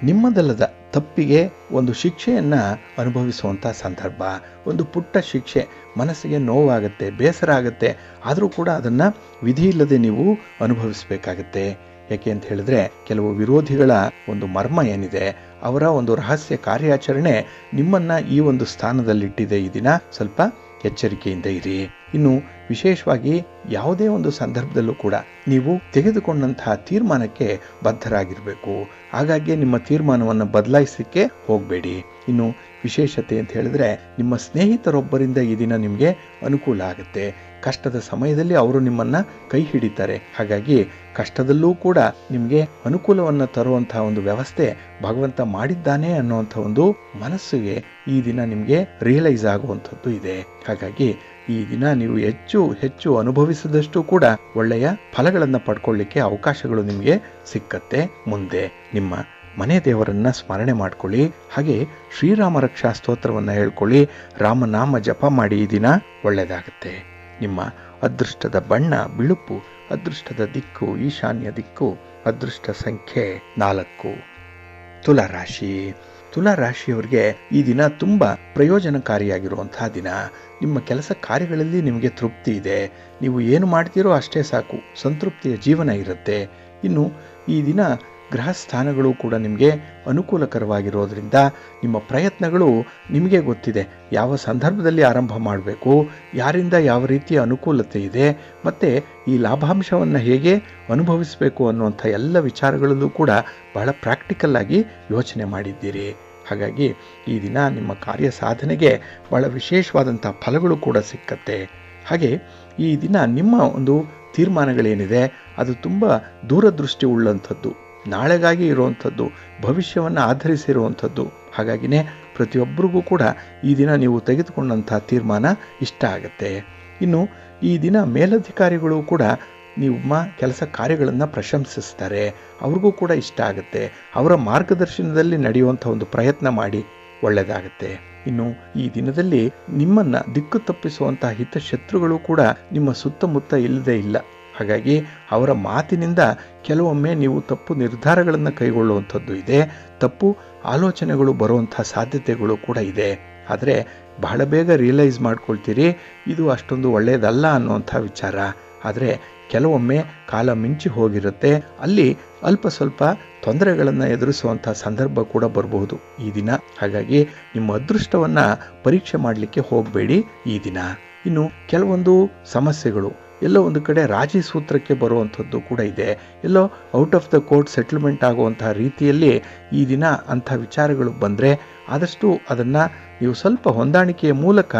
Speaker 1: ನಿಮ್ಮದಲ್ಲದ ತಪ್ಪಿಗೆ ಒಂದು ಶಿಕ್ಷೆಯನ್ನು ಅನುಭವಿಸುವಂಥ ಸಂದರ್ಭ. ಒಂದು ಪುಟ್ಟ ಶಿಕ್ಷೆ, ಮನಸ್ಸಿಗೆ ನೋವಾಗುತ್ತೆ, ಬೇಸರ ಆಗುತ್ತೆ. ಆದರೂ ಕೂಡ ಅದನ್ನು ವಿಧಿ ಇಲ್ಲದೆ ನೀವು ಅನುಭವಿಸಬೇಕಾಗತ್ತೆ. ಯಾಕೆ ಅಂತ ಹೇಳಿದ್ರೆ, ಕೆಲವು ವಿರೋಧಿಗಳ ಒಂದು ಮರ್ಮ ಏನಿದೆ, ಅವರ ಒಂದು ರಹಸ್ಯ ಕಾರ್ಯಾಚರಣೆ ನಿಮ್ಮನ್ನು ಈ ಒಂದು ಸ್ಥಾನದಲ್ಲಿಟ್ಟಿದೆ. ಈ ದಿನ ಸ್ವಲ್ಪ ಎಚ್ಚರಿಕೆಯಿಂದ ಇರಿ. ಇನ್ನು ವಿಶೇಷವಾಗಿ ಯಾವುದೇ ಒಂದು ಸಂದರ್ಭದಲ್ಲೂ ಕೂಡ ನೀವು ತೆಗೆದುಕೊಂಡಂತಹ ತೀರ್ಮಾನಕ್ಕೆ ಬದ್ಧರಾಗಿರಬೇಕು. ಹಾಗಾಗಿ ನಿಮ್ಮ ತೀರ್ಮಾನವನ್ನು ಬದಲಾಯಿಸಲಿಕ್ಕೆ ಹೋಗಬೇಡಿ. ಇನ್ನು ವಿಶೇಷತೆ ಅಂತ ಹೇಳಿದ್ರೆ, ನಿಮ್ಮ ಸ್ನೇಹಿತರೊಬ್ಬರಿಂದ ಈ ದಿನ ನಿಮಗೆ ಅನುಕೂಲ ಆಗುತ್ತೆ. ಕಷ್ಟದ ಸಮಯದಲ್ಲಿ ಅವರು ನಿಮ್ಮನ್ನು ಕೈ ಹಿಡಿತಾರೆ. ಹಾಗಾಗಿ ಕಷ್ಟದಲ್ಲೂ ಕೂಡ ನಿಮಗೆ ಅನುಕೂಲವನ್ನು ತರುವಂತಹ ಒಂದು ವ್ಯವಸ್ಥೆ ಭಗವಂತ ಮಾಡಿದ್ದಾನೆ ಅನ್ನುವಂಥ ಒಂದು ಮನಸ್ಸಿಗೆ ಈ ದಿನ ನಿಮಗೆ ರಿಯಲೈಸ್ ಆಗುವಂಥದ್ದು ಇದೆ. ಹಾಗಾಗಿ ಈ ದಿನ ನೀವು ಹೆಚ್ಚು ಅನುಭವಿಸಿದಷ್ಟು ಕೂಡ ಒಳ್ಳೆಯ ಫಲಗಳನ್ನು ಪಡ್ಕೊಳ್ಳಿಕ್ಕೆ ಅವಕಾಶಗಳು ನಿಮಗೆ ಸಿಕ್ಕತ್ತೆ. ಮುಂದೆ ನಿಮ್ಮ ಮನೆ ದೇವರನ್ನ ಸ್ಮರಣೆ ಮಾಡ್ಕೊಳ್ಳಿ. ಹಾಗೆ ಶ್ರೀರಾಮ ರಕ್ಷಾ ಸ್ತೋತ್ರವನ್ನು ಹೇಳ್ಕೊಳ್ಳಿ. ರಾಮನಾಮ ಜಪ ಮಾಡಿ. ಈ ದಿನ ಒಳ್ಳೆಯದಾಗುತ್ತೆ. ನಿಮ್ಮ ಅದೃಷ್ಟದ ಬಣ್ಣ ಬಿಳುಪು, ಅದೃಷ್ಟದ ದಿಕ್ಕು ಈಶಾನ್ಯ ದಿಕ್ಕು, ಅದೃಷ್ಟ ಸಂಖ್ಯೆ 4. ತುಲಾರಾಶಿ. ತುಲಾರಾಶಿಯವರಿಗೆ ಈ ದಿನ ತುಂಬ ಪ್ರಯೋಜನಕಾರಿಯಾಗಿರುವಂತಹ ದಿನ. ನಿಮ್ಮ ಕೆಲಸ ಕಾರ್ಯಗಳಲ್ಲಿ ನಿಮಗೆ ತೃಪ್ತಿ ಇದೆ. ನೀವು ಏನು ಮಾಡ್ತೀರೋ ಅಷ್ಟೇ ಸಾಕು, ಸಂತೃಪ್ತಿಯ ಜೀವನ ಇರುತ್ತೆ. ಇನ್ನು ಈ ದಿನ ಗ್ರಹ ಸ್ಥಾನಗಳು ಕೂಡ ನಿಮಗೆ ಅನುಕೂಲಕರವಾಗಿರೋದ್ರಿಂದ ನಿಮ್ಮ ಪ್ರಯತ್ನಗಳು ನಿಮಗೆ ಗೊತ್ತಿದೆ. ಯಾವ ಸಂದರ್ಭದಲ್ಲಿ ಆರಂಭ ಮಾಡಬೇಕು, ಯಾರಿಂದ ಯಾವ ರೀತಿಯ ಅನುಕೂಲತೆ ಇದೆ, ಮತ್ತು ಈ ಲಾಭಾಂಶವನ್ನು ಹೇಗೆ ಅನುಭವಿಸಬೇಕು ಅನ್ನುವಂಥ ಎಲ್ಲ ವಿಚಾರಗಳಲ್ಲೂ ಕೂಡ ಬಹಳ ಪ್ರಾಕ್ಟಿಕಲ್ ಆಗಿ ಯೋಚನೆ ಮಾಡಿದ್ದೀರಿ. ಹಾಗಾಗಿ ಈ ದಿನ ನಿಮ್ಮ ಕಾರ್ಯ ಸಾಧನೆಗೆ ಬಹಳ ವಿಶೇಷವಾದಂಥ ಫಲಗಳು ಕೂಡ ಸಿಕ್ಕತ್ತೆ. ಹಾಗೆ ಈ ದಿನ ನಿಮ್ಮ ಒಂದು ತೀರ್ಮಾನಗಳೇನಿದೆ ಅದು ತುಂಬ ದೂರದೃಷ್ಟಿ ಉಳ್ಳಂಥದ್ದು, ನಾಳೆಗಾಗಿ ಇರುವಂಥದ್ದು, ಭವಿಷ್ಯವನ್ನು ಆಧರಿಸಿರುವಂಥದ್ದು. ಹಾಗಾಗಿನೇ ಪ್ರತಿಯೊಬ್ಬರಿಗೂ ಕೂಡ ಈ ದಿನ ನೀವು ತೆಗೆದುಕೊಂಡಂಥ ತೀರ್ಮಾನ ಇಷ್ಟ ಆಗುತ್ತೆ. ಇನ್ನು ಈ ದಿನ ಮೇಲಧಿಕಾರಿಗಳು ಕೂಡ ನಿಮ್ಮ ಕೆಲಸ ಕಾರ್ಯಗಳನ್ನು ಪ್ರಶಂಸಿಸ್ತಾರೆ. ಅವ್ರಿಗೂ ಕೂಡ ಇಷ್ಟ ಆಗುತ್ತೆ. ಅವರ ಮಾರ್ಗದರ್ಶನದಲ್ಲಿ ನಡೆಯುವಂಥ ಒಂದು ಪ್ರಯತ್ನ ಮಾಡಿ, ಒಳ್ಳೆಯದಾಗುತ್ತೆ. ಇನ್ನು ಈ ದಿನದಲ್ಲಿ ನಿಮ್ಮನ್ನು ದಿಕ್ಕು ತಪ್ಪಿಸುವಂತಹ ಹಿತಶತ್ರುಗಳು ಕೂಡ ನಿಮ್ಮ ಸುತ್ತಮುತ್ತ ಇಲ್ಲದೇ ಇಲ್ಲ. ಹಾಗಾಗಿ ಅವರ ಮಾತಿನಿಂದ ಕೆಲವೊಮ್ಮೆ ನೀವು ತಪ್ಪು ನಿರ್ಧಾರಗಳನ್ನು ಕೈಗೊಳ್ಳುವಂಥದ್ದು ಇದೆ, ತಪ್ಪು ಆಲೋಚನೆಗಳು ಬರುವಂಥ ಸಾಧ್ಯತೆಗಳು ಕೂಡ ಇದೆ. ಆದರೆ ಬಹಳ ಬೇಗ ರಿಯಲೈಸ್ ಮಾಡ್ಕೊಳ್ತೀರಿ ಇದು ಅಷ್ಟೊಂದು ಒಳ್ಳೆಯದಲ್ಲ ಅನ್ನುವಂಥ ವಿಚಾರ. ಆದರೆ ಕೆಲವೊಮ್ಮೆ ಕಾಲ ಮಿಂಚಿ ಹೋಗಿರುತ್ತೆ, ಅಲ್ಲಿ ಅಲ್ಪ ಸ್ವಲ್ಪ ತೊಂದರೆಗಳನ್ನು ಎದುರಿಸುವಂಥ ಸಂದರ್ಭ ಕೂಡ ಬರಬಹುದು ಈ ದಿನ. ಹಾಗಾಗಿ ನಿಮ್ಮ ಅದೃಷ್ಟವನ್ನು ಪರೀಕ್ಷೆ ಮಾಡಲಿಕ್ಕೆ ಹೋಗಬೇಡಿ ಈ ದಿನ. ಇನ್ನು ಕೆಲವೊಂದು ಸಮಸ್ಯೆಗಳು, ಎಲ್ಲೋ ಒಂದು ಕಡೆ ರಾಜಿ ಸೂತ್ರಕ್ಕೆ ಬರುವಂಥದ್ದು ಕೂಡ ಇದೆ. ಎಲ್ಲೋ out of the court settlement ಆಗುವಂತಹ ರೀತಿಯಲ್ಲಿ ಈ ದಿನ ಅಂಥ ವಿಚಾರಗಳು ಬಂದರೆ ಆದಷ್ಟು ಅದನ್ನು ನೀವು ಸ್ವಲ್ಪ ಹೊಂದಾಣಿಕೆಯ ಮೂಲಕ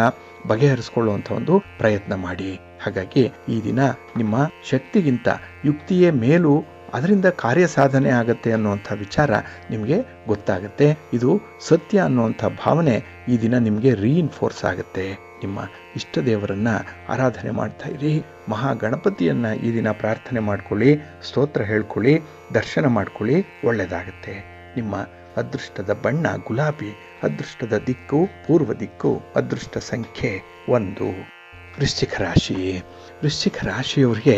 Speaker 1: ಬಗೆಹರಿಸ್ಕೊಳ್ಳುವಂಥ ಒಂದು ಪ್ರಯತ್ನ ಮಾಡಿ. ಹಾಗಾಗಿ ಈ ದಿನ ನಿಮ್ಮ ಶಕ್ತಿಗಿಂತ ಯುಕ್ತಿಯೇ ಮೇಲೂ, ಅದರಿಂದ ಕಾರ್ಯ ಸಾಧನೆ ಆಗತ್ತೆ ಅನ್ನುವಂಥ ವಿಚಾರ ನಿಮಗೆ ಗೊತ್ತಾಗುತ್ತೆ. ಇದು ಸತ್ಯ ಅನ್ನುವಂಥ ಭಾವನೆ ಈ ದಿನ ನಿಮಗೆ ರೀಇನ್ಫೋರ್ಸ್ ಆಗುತ್ತೆ. ನಿಮ್ಮ ಇಷ್ಟ ದೇವರನ್ನ ಆರಾಧನೆ ಮಾಡ್ತಾ ಇರಿ. ಮಹಾಗಣಪತಿಯನ್ನ ಈ ದಿನ ಪ್ರಾರ್ಥನೆ ಮಾಡ್ಕೊಳ್ಳಿ, ಸ್ತೋತ್ರ ಹೇಳ್ಕೊಳ್ಳಿ, ದರ್ಶನ ಮಾಡ್ಕೊಳ್ಳಿ, ಒಳ್ಳೆಯದಾಗುತ್ತೆ. ನಿಮ್ಮ ಅದೃಷ್ಟದ ಬಣ್ಣ ಗುಲಾಬಿ, ಅದೃಷ್ಟದ ದಿಕ್ಕು ಪೂರ್ವ ದಿಕ್ಕು, ಅದೃಷ್ಟ ಸಂಖ್ಯೆ 1. ವೃಶ್ಚಿಕ ರಾಶಿ. ವೃಶ್ಚಿಕ ರಾಶಿಯವರಿಗೆ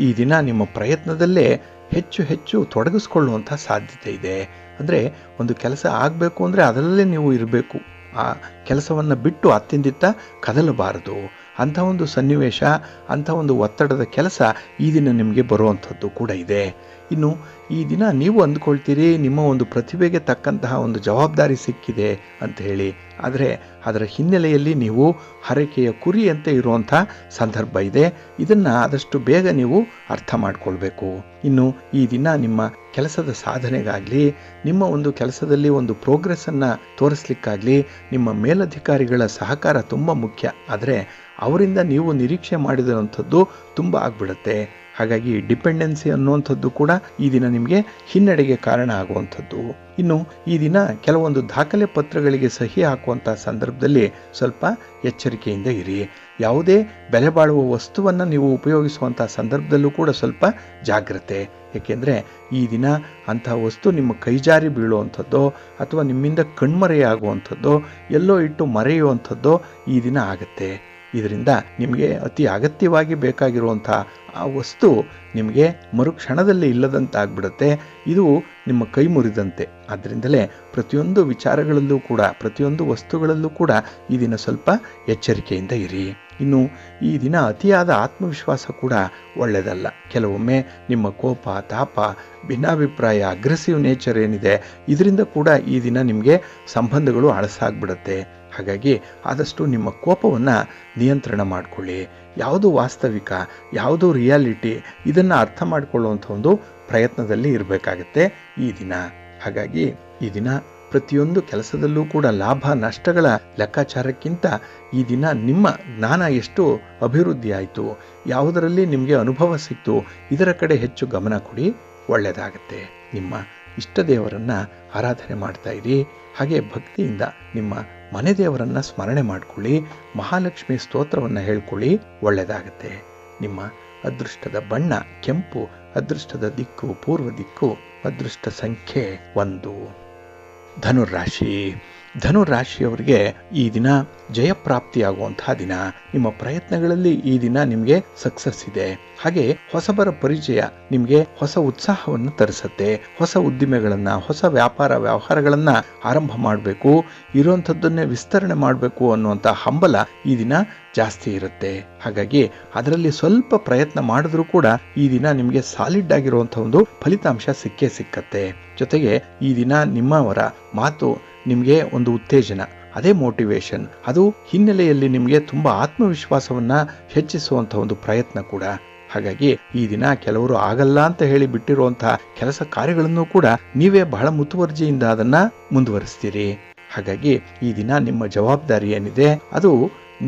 Speaker 1: ಈ ದಿನ ನಿಮ್ಮ ಪ್ರಯತ್ನದಲ್ಲೇ ಹೆಚ್ಚು ತೊಡಗಿಸ್ಕೊಳ್ಳುವಂಥ ಸಾಧ್ಯತೆ ಇದೆ. ಅಂದರೆ ಒಂದು ಕೆಲಸ ಆಗಬೇಕು ಅಂದರೆ ಅದರಲ್ಲೇ ನೀವು ಇರಬೇಕು. ಆ ಕೆಲಸವನ್ನು ಬಿಟ್ಟು ಅತ್ತಿಂದಿತ್ತ ಕದಲಬಾರದು. ಅಂಥ ಒಂದು ಸನ್ನಿವೇಶ, ಅಂಥ ಒಂದು ಒತ್ತಡದ ಕೆಲಸ ಈ ದಿನ ನಿಮಗೆ ಬರುವಂಥದ್ದು ಕೂಡ ಇದೆ. ಇನ್ನು ಈ ದಿನ ನೀವು ಅಂದ್ಕೊಳ್ತೀರಿ ನಿಮ್ಮ ಒಂದು ಪ್ರತಿಭೆಗೆ ತಕ್ಕಂತಹ ಒಂದು ಜವಾಬ್ದಾರಿ ಸಿಕ್ಕಿದೆ ಅಂತ ಹೇಳಿ. ಆದರೆ ಅದರ ಹಿನ್ನೆಲೆಯಲ್ಲಿ ನೀವು ಹರಕೆಯ ಕುರಿಯಂತೆ ಇರುವಂಥ ಸಂದರ್ಭ ಇದೆ. ಇದನ್ನು ಆದಷ್ಟು ಬೇಗ ನೀವು ಅರ್ಥ ಮಾಡ್ಕೊಳ್ಬೇಕು. ಇನ್ನು ಈ ದಿನ ನಿಮ್ಮ ಕೆಲಸದ ಸಾಧನೆಗಾಗಲಿ, ನಿಮ್ಮ ಒಂದು ಕೆಲಸದಲ್ಲಿ ಒಂದು ಪ್ರೋಗ್ರೆಸ್ಸನ್ನು ತೋರಿಸ್ಲಿಕ್ಕಾಗಲಿ ನಿಮ್ಮ ಮೇಲಧಿಕಾರಿಗಳ ಸಹಕಾರ ತುಂಬ ಮುಖ್ಯ. ಆದರೆ ಅವರಿಂದ ನೀವು ನಿರೀಕ್ಷೆ ಮಾಡಿದಂಥದ್ದು ತುಂಬ ಆಗಿಬಿಡುತ್ತೆ. ಹಾಗಾಗಿ ಡಿಪೆಂಡೆನ್ಸಿ ಅನ್ನುವಂಥದ್ದು ಕೂಡ ಈ ದಿನ ನಿಮಗೆ ಹಿನ್ನಡೆಗೆ ಕಾರಣ ಆಗುವಂಥದ್ದು. ಇನ್ನು ಈ ದಿನ ಕೆಲವೊಂದು ದಾಖಲೆ ಪತ್ರಗಳಿಗೆ ಸಹಿ ಹಾಕುವಂಥ ಸಂದರ್ಭದಲ್ಲಿ ಸ್ವಲ್ಪ ಎಚ್ಚರಿಕೆಯಿಂದ ಇರಿ. ಯಾವುದೇ ಬೆಲೆ ಬಾಳುವ ವಸ್ತುವನ್ನು ನೀವು ಉಪಯೋಗಿಸುವಂಥ ಸಂದರ್ಭದಲ್ಲೂ ಕೂಡ ಸ್ವಲ್ಪ ಜಾಗ್ರತೆ. ಏಕೆಂದರೆ ಈ ದಿನ ಅಂಥ ವಸ್ತು ನಿಮ್ಮ ಕೈಜಾರಿ ಬೀಳುವಂಥದ್ದೋ ಅಥವಾ ನಿಮ್ಮಿಂದ ಕಣ್ಮರೆಯಾಗುವಂಥದ್ದೋ ಎಲ್ಲೋ ಇಟ್ಟು ಮರೆಯುವಂಥದ್ದೋ ಈ ದಿನ ಆಗುತ್ತೆ. ಇದರಿಂದ ನಿಮಗೆ ಅತಿ ಅಗತ್ಯವಾಗಿ ಬೇಕಾಗಿರುವಂಥ ಆ ವಸ್ತು ನಿಮಗೆ ಮರುಕ್ಷಣದಲ್ಲಿ ಇಲ್ಲದಂತಾಗ್ಬಿಡುತ್ತೆ. ಇದು ನಿಮ್ಮ ಕೈ ಮುರಿದಂತೆ. ಆದ್ದರಿಂದಲೇ ಪ್ರತಿಯೊಂದು ವಿಚಾರಗಳಲ್ಲೂ ಕೂಡ, ಪ್ರತಿಯೊಂದು ವಸ್ತುಗಳಲ್ಲೂ ಕೂಡ ಈ ದಿನ ಸ್ವಲ್ಪ ಎಚ್ಚರಿಕೆಯಿಂದ ಇರಿ. ಇನ್ನು ಈ ದಿನ ಅತಿಯಾದ ಆತ್ಮವಿಶ್ವಾಸ ಕೂಡ ಒಳ್ಳೆಯದಲ್ಲ. ಕೆಲವೊಮ್ಮೆ ನಿಮ್ಮ ಕೋಪ, ತಾಪ, ಭಿನ್ನಾಭಿಪ್ರಾಯ, ಅಗ್ರೆಸಿವ್ ನೇಚರ್ ಏನಿದೆ ಇದರಿಂದ ಕೂಡ ಈ ದಿನ ನಿಮಗೆ ಸಂಬಂಧಗಳು ಹಳಸಾಗ್ಬಿಡುತ್ತೆ. ಹಾಗಾಗಿ ಆದಷ್ಟು ನಿಮ್ಮ ಕೋಪವನ್ನು ನಿಯಂತ್ರಣ ಮಾಡಿಕೊಳ್ಳಿ. ಯಾವುದು ವಾಸ್ತವಿಕ, ಯಾವುದು ರಿಯಾಲಿಟಿ, ಇದನ್ನು ಅರ್ಥ ಮಾಡಿಕೊಳ್ಳುವಂಥ ಒಂದು ಪ್ರಯತ್ನದಲ್ಲಿ ಇರಬೇಕಾಗತ್ತೆ ಈ ದಿನ. ಹಾಗಾಗಿ ಈ ದಿನ ಪ್ರತಿಯೊಂದು ಕೆಲಸದಲ್ಲೂ ಕೂಡ ಲಾಭ ನಷ್ಟಗಳ ಲೆಕ್ಕಾಚಾರಕ್ಕಿಂತ ಈ ದಿನ ನಿಮ್ಮ ಜ್ಞಾನ ಎಷ್ಟು ಅಭಿವೃದ್ಧಿ ಆಯಿತು, ಯಾವುದರಲ್ಲಿ ನಿಮಗೆ ಅನುಭವ ಸಿಕ್ತು, ಇದರ ಕಡೆ ಹೆಚ್ಚು ಗಮನ ಕೊಡಿ, ಒಳ್ಳೆಯದಾಗತ್ತೆ. ನಿಮ್ಮ ಇಷ್ಟ ದೇವರನ್ನು ಆರಾಧನೆ ಮಾಡ್ತಾ ಇರಿ. ಹಾಗೆ ಭಕ್ತಿಯಿಂದ ನಿಮ್ಮ ಮನೆ ದೇವರನ್ನು ಸ್ಮರಣೆ ಮಾಡಿಕೊಳ್ಳಿ, ಮಹಾಲಕ್ಷ್ಮಿ ಸ್ತೋತ್ರವನ್ನು ಹೇಳ್ಕೊಳ್ಳಿ, ಒಳ್ಳೆಯದಾಗತ್ತೆ. ನಿಮ್ಮ ಅದೃಷ್ಟದ ಬಣ್ಣ ಕೆಂಪು, ಅದೃಷ್ಟದ ದಿಕ್ಕು ಪೂರ್ವ ದಿಕ್ಕು, ಅದೃಷ್ಟ ಸಂಖ್ಯೆ 1. ಧನುರಾಶಿ. ಧನುರಾಶಿಯವರಿಗೆ ಈ ದಿನ ಜಯಪ್ರಾಪ್ತಿಯಾಗುವಂತಹ ದಿನ. ನಿಮ್ಮ ಪ್ರಯತ್ನಗಳಲ್ಲಿ ಈ ದಿನ ನಿಮಗೆ ಸಕ್ಸಸ್ ಇದೆ. ಹಾಗೆ ಹೊಸಬರ ಪರಿಚಯ ನಿಮಗೆ ಹೊಸ ಉತ್ಸಾಹವನ್ನು ತರಿಸುತ್ತೆ. ಹೊಸ ಉದ್ದಿಮೆಗಳನ್ನು, ಹೊಸ ವ್ಯವಹಾರಗಳನ್ನು ಆರಂಭ ಮಾಡಬೇಕು, ಇರುವಂಥದ್ದನ್ನೇ ವಿಸ್ತರಣೆ ಮಾಡಬೇಕು ಅನ್ನುವಂಥ ಹಂಬಲ ಈ ದಿನ ಜಾಸ್ತಿ ಇರುತ್ತೆ. ಹಾಗಾಗಿ ಅದರಲ್ಲಿ ಸ್ವಲ್ಪ ಪ್ರಯತ್ನ ಮಾಡಿದ್ರೂ ಕೂಡ ಈ ದಿನ ನಿಮಗೆ ಸಾಲಿಡ್ ಆಗಿರುವಂಥ ಒಂದು ಫಲಿತಾಂಶ ಸಿಕ್ಕತ್ತೆ. ಜೊತೆಗೆ ಈ ದಿನ ನಿಮ್ಮವರ ಮಾತು ನಿಮಗೆ ಒಂದು ಉತ್ತೇಜನ, ಅದೇ ಮೋಟಿವೇಶನ್, ಅದು ಹಿನ್ನೆಲೆಯಲ್ಲಿ ನಿಮಗೆ ತುಂಬ ಆತ್ಮವಿಶ್ವಾಸವನ್ನ ಹೆಚ್ಚಿಸುವಂಥ ಒಂದು ಪ್ರಯತ್ನ ಕೂಡ. ಹಾಗಾಗಿ ಈ ದಿನ ಕೆಲವರು ಆಗಲ್ಲ ಅಂತ ಹೇಳಿ ಬಿಟ್ಟಿರುವಂತಹ ಕೆಲಸ ಕಾರ್ಯಗಳನ್ನು ಕೂಡ ನೀವೇ ಬಹಳ ಮುತುವರ್ಜಿಯಿಂದ ಅದನ್ನ ಮುಂದುವರಿಸ್ತೀರಿ. ಹಾಗಾಗಿ ಈ ದಿನ ನಿಮ್ಮ ಜವಾಬ್ದಾರಿ ಏನಿದೆ ಅದು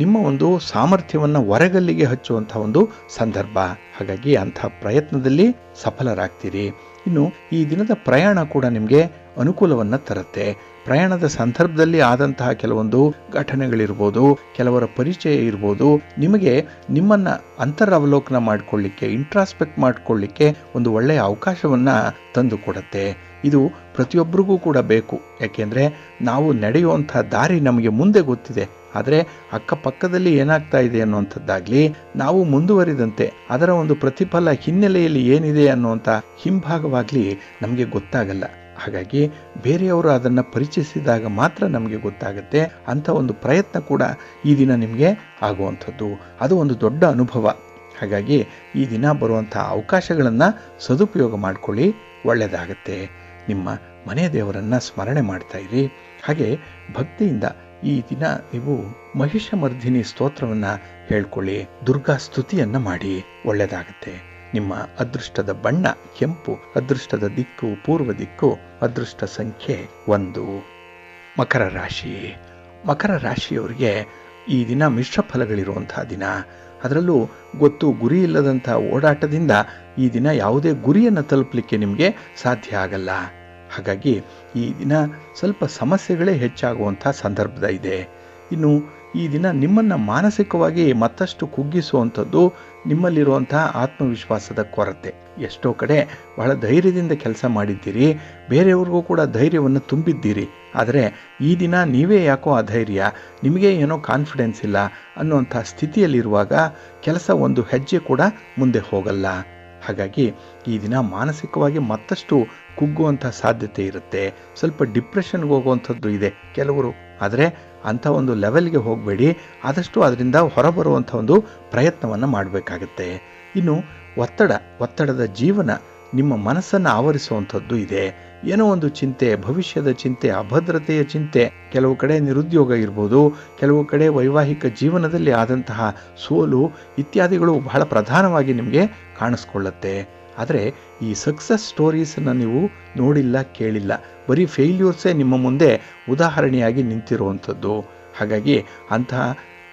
Speaker 1: ನಿಮ್ಮ ಒಂದು ಸಾಮರ್ಥ್ಯವನ್ನ ಹೊರಗಲ್ಲಿಗೆ ಹಚ್ಚುವಂತಹ ಒಂದು ಸಂದರ್ಭ. ಹಾಗಾಗಿ ಅಂತಹ ಪ್ರಯತ್ನದಲ್ಲಿ ಸಫಲರಾಗ್ತೀರಿ. ಇನ್ನು ಈ ದಿನದ ಪ್ರಯಾಣ ಕೂಡ ನಿಮಗೆ ಅನುಕೂಲವನ್ನ ತರುತ್ತೆ. ಪ್ರಯಾಣದ ಸಂದರ್ಭದಲ್ಲಿ ಆದಂತಹ ಕೆಲವೊಂದು ಘಟನೆಗಳಿರ್ಬೋದು, ಕೆಲವರ ಪರಿಚಯ ಇರ್ಬೋದು, ನಿಮಗೆ ನಿಮ್ಮನ್ನ ಅಂತರವಲೋಕನ ಮಾಡಿಕೊಳ್ಳಿಕ್ಕೆ, ಇಂಟ್ರಾಸ್ಪೆಕ್ಟ್ ಮಾಡಿಕೊಳ್ಳಿಕ್ಕೆ ಒಂದು ಒಳ್ಳೆಯ ಅವಕಾಶವನ್ನ ತಂದು ಕೊಡುತ್ತೆ. ಇದು ಪ್ರತಿಯೊಬ್ಬರಿಗೂ ಕೂಡ ಬೇಕು. ಯಾಕೆಂದರೆ ನಾವು ನಡೆಯುವಂಥ ದಾರಿ ನಮಗೆ ಮುಂದೆ ಗೊತ್ತಿದೆ, ಆದರೆ ಅಕ್ಕಪಕ್ಕದಲ್ಲಿ ಏನಾಗ್ತಾ ಇದೆ ಅನ್ನುವಂಥದ್ದಾಗಲಿ, ನಾವು ಮುಂದುವರಿದಂತೆ ಅದರ ಒಂದು ಪ್ರತಿಫಲ ಹಿನ್ನೆಲೆಯಲ್ಲಿ ಏನಿದೆ ಅನ್ನುವಂಥ ಹಿಂಭಾಗವಾಗಲಿ ನಮಗೆ ಗೊತ್ತಾಗಲ್ಲ. ಹಾಗಾಗಿ ಬೇರೆಯವರು ಅದನ್ನು ಪರಿಚಯಿಸಿದಾಗ ಮಾತ್ರ ನಮಗೆ ಗೊತ್ತಾಗುತ್ತೆ. ಅಂಥ ಒಂದು ಪ್ರಯತ್ನ ಕೂಡ ಈ ದಿನ ನಿಮಗೆ ಆಗುವಂಥದ್ದು, ಅದು ಒಂದು ದೊಡ್ಡ ಅನುಭವ. ಹಾಗಾಗಿ ಈ ದಿನ ಬರುವಂಥ ಅವಕಾಶಗಳನ್ನು ಸದುಪಯೋಗ ಮಾಡಿಕೊಳ್ಳಿ, ಒಳ್ಳೆಯದಾಗತ್ತೆ. ನಿಮ್ಮ ಮನೆ ದೇವರನ್ನು ಸ್ಮರಣೆ ಮಾಡ್ತಾ ಇರಿ. ಹಾಗೆ ಭಕ್ತಿಯಿಂದ ಈ ದಿನ ನೀವು ಮಹಿಷಮರ್ಧಿನಿ ಸ್ತೋತ್ರವನ್ನ ಹೇಳ್ಕೊಳ್ಳಿ, ದುರ್ಗಾ ಸ್ತುತಿಯನ್ನ ಮಾಡಿ, ಒಳ್ಳೆಯದಾಗುತ್ತೆ. ನಿಮ್ಮ ಅದೃಷ್ಟದ ಬಣ್ಣ ಕೆಂಪು, ಅದೃಷ್ಟದ ದಿಕ್ಕು ಪೂರ್ವ ದಿಕ್ಕು, ಅದೃಷ್ಟ ಸಂಖ್ಯೆ 1. ಮಕರ ರಾಶಿ. ಮಕರ ರಾಶಿಯವರಿಗೆ ಈ ದಿನ ಮಿಶ್ರ ಫಲಗಳಿರುವಂತಹ ದಿನ. ಅದರಲ್ಲೂ ಗೊತ್ತು ಗುರಿ ಇಲ್ಲದಂಥ ಓಡಾಟದಿಂದ ಈ ದಿನ ಯಾವುದೇ ಗುರಿಯನ್ನು ತಲುಪಲಿಕ್ಕೆ ನಿಮಗೆ ಸಾಧ್ಯ ಆಗಲ್ಲ. ಹಾಗಾಗಿ ಈ ದಿನ ಸ್ವಲ್ಪ ಸಮಸ್ಯೆಗಳೇ ಹೆಚ್ಚಾಗುವಂಥ ಸಂದರ್ಭದ ಇದೆ. ಇನ್ನು ಈ ದಿನ ನಿಮ್ಮನ್ನು ಮಾನಸಿಕವಾಗಿ ಮತ್ತಷ್ಟು ಕುಗ್ಗಿಸುವಂಥದ್ದು ನಿಮ್ಮಲ್ಲಿರುವಂಥ ಆತ್ಮವಿಶ್ವಾಸದ ಕೊರತೆ. ಎಷ್ಟೋ ಕಡೆ ಬಹಳ ಧೈರ್ಯದಿಂದ ಕೆಲಸ ಮಾಡಿದ್ದೀರಿ, ಬೇರೆಯವ್ರಿಗೂ ಕೂಡ ಧೈರ್ಯವನ್ನು ತುಂಬಿದ್ದೀರಿ. ಆದರೆ ಈ ದಿನ ನೀವೇ ಯಾಕೋ ಅಧೈರ್ಯ, ನಿಮಗೆ ಏನೋ ಕಾನ್ಫಿಡೆನ್ಸ್ ಇಲ್ಲ ಅನ್ನುವಂಥ ಸ್ಥಿತಿಯಲ್ಲಿರುವಾಗ ಕೆಲಸ ಒಂದು ಹೆಜ್ಜೆ ಕೂಡ ಮುಂದೆ ಹೋಗಲ್ಲ. ಹಾಗಾಗಿ ಈ ದಿನ ಮಾನಸಿಕವಾಗಿ ಮತ್ತಷ್ಟು ಕುಗ್ಗುವಂಥ ಸಾಧ್ಯತೆ ಇರುತ್ತೆ. ಸ್ವಲ್ಪ ಡಿಪ್ರೆಷನ್ಗೆ ಹೋಗುವಂಥದ್ದು ಇದೆ ಕೆಲವರು. ಆದರೆ ಅಂಥ ಒಂದು ಲೆವೆಲ್ಗೆ ಹೋಗಬೇಡಿ, ಆದಷ್ಟು ಅದರಿಂದ ಹೊರಬರುವಂಥ ಒಂದು ಪ್ರಯತ್ನವನ್ನು ಮಾಡಬೇಕಾಗತ್ತೆ. ಇನ್ನು ಒತ್ತಡದ ಜೀವನ ನಿಮ್ಮ ಮನಸ್ಸನ್ನು ಆವರಿಸುವಂಥದ್ದು ಇದೆ. ಏನೋ ಒಂದು ಚಿಂತೆ, ಭವಿಷ್ಯದ ಚಿಂತೆ, ಅಭದ್ರತೆಯ ಚಿಂತೆ, ಕೆಲವು ಕಡೆ ನಿರುದ್ಯೋಗ ಇರ್ಬೋದು, ಕೆಲವು ಕಡೆ ವೈವಾಹಿಕ ಜೀವನದಲ್ಲಿ ಆದಂತಹ ಸೋಲು ಇತ್ಯಾದಿಗಳು ಬಹಳ ಪ್ರಧಾನವಾಗಿ ನಿಮಗೆ ಕಾಣಿಸ್ಕೊಳ್ಳುತ್ತೆ. ಆದರೆ ಈ ಸಕ್ಸಸ್ ಸ್ಟೋರೀಸನ್ನು ನೀವು ನೋಡಿಲ್ಲ, ಕೇಳಿಲ್ಲ. ಬರೀ ಫೇಲ್ಯೂರ್ಸೇ ನಿಮ್ಮ ಮುಂದೆ ಉದಾಹರಣೆಯಾಗಿ ನಿಂತಿರುವಂಥದ್ದು. ಹಾಗಾಗಿ ಅಂತಹ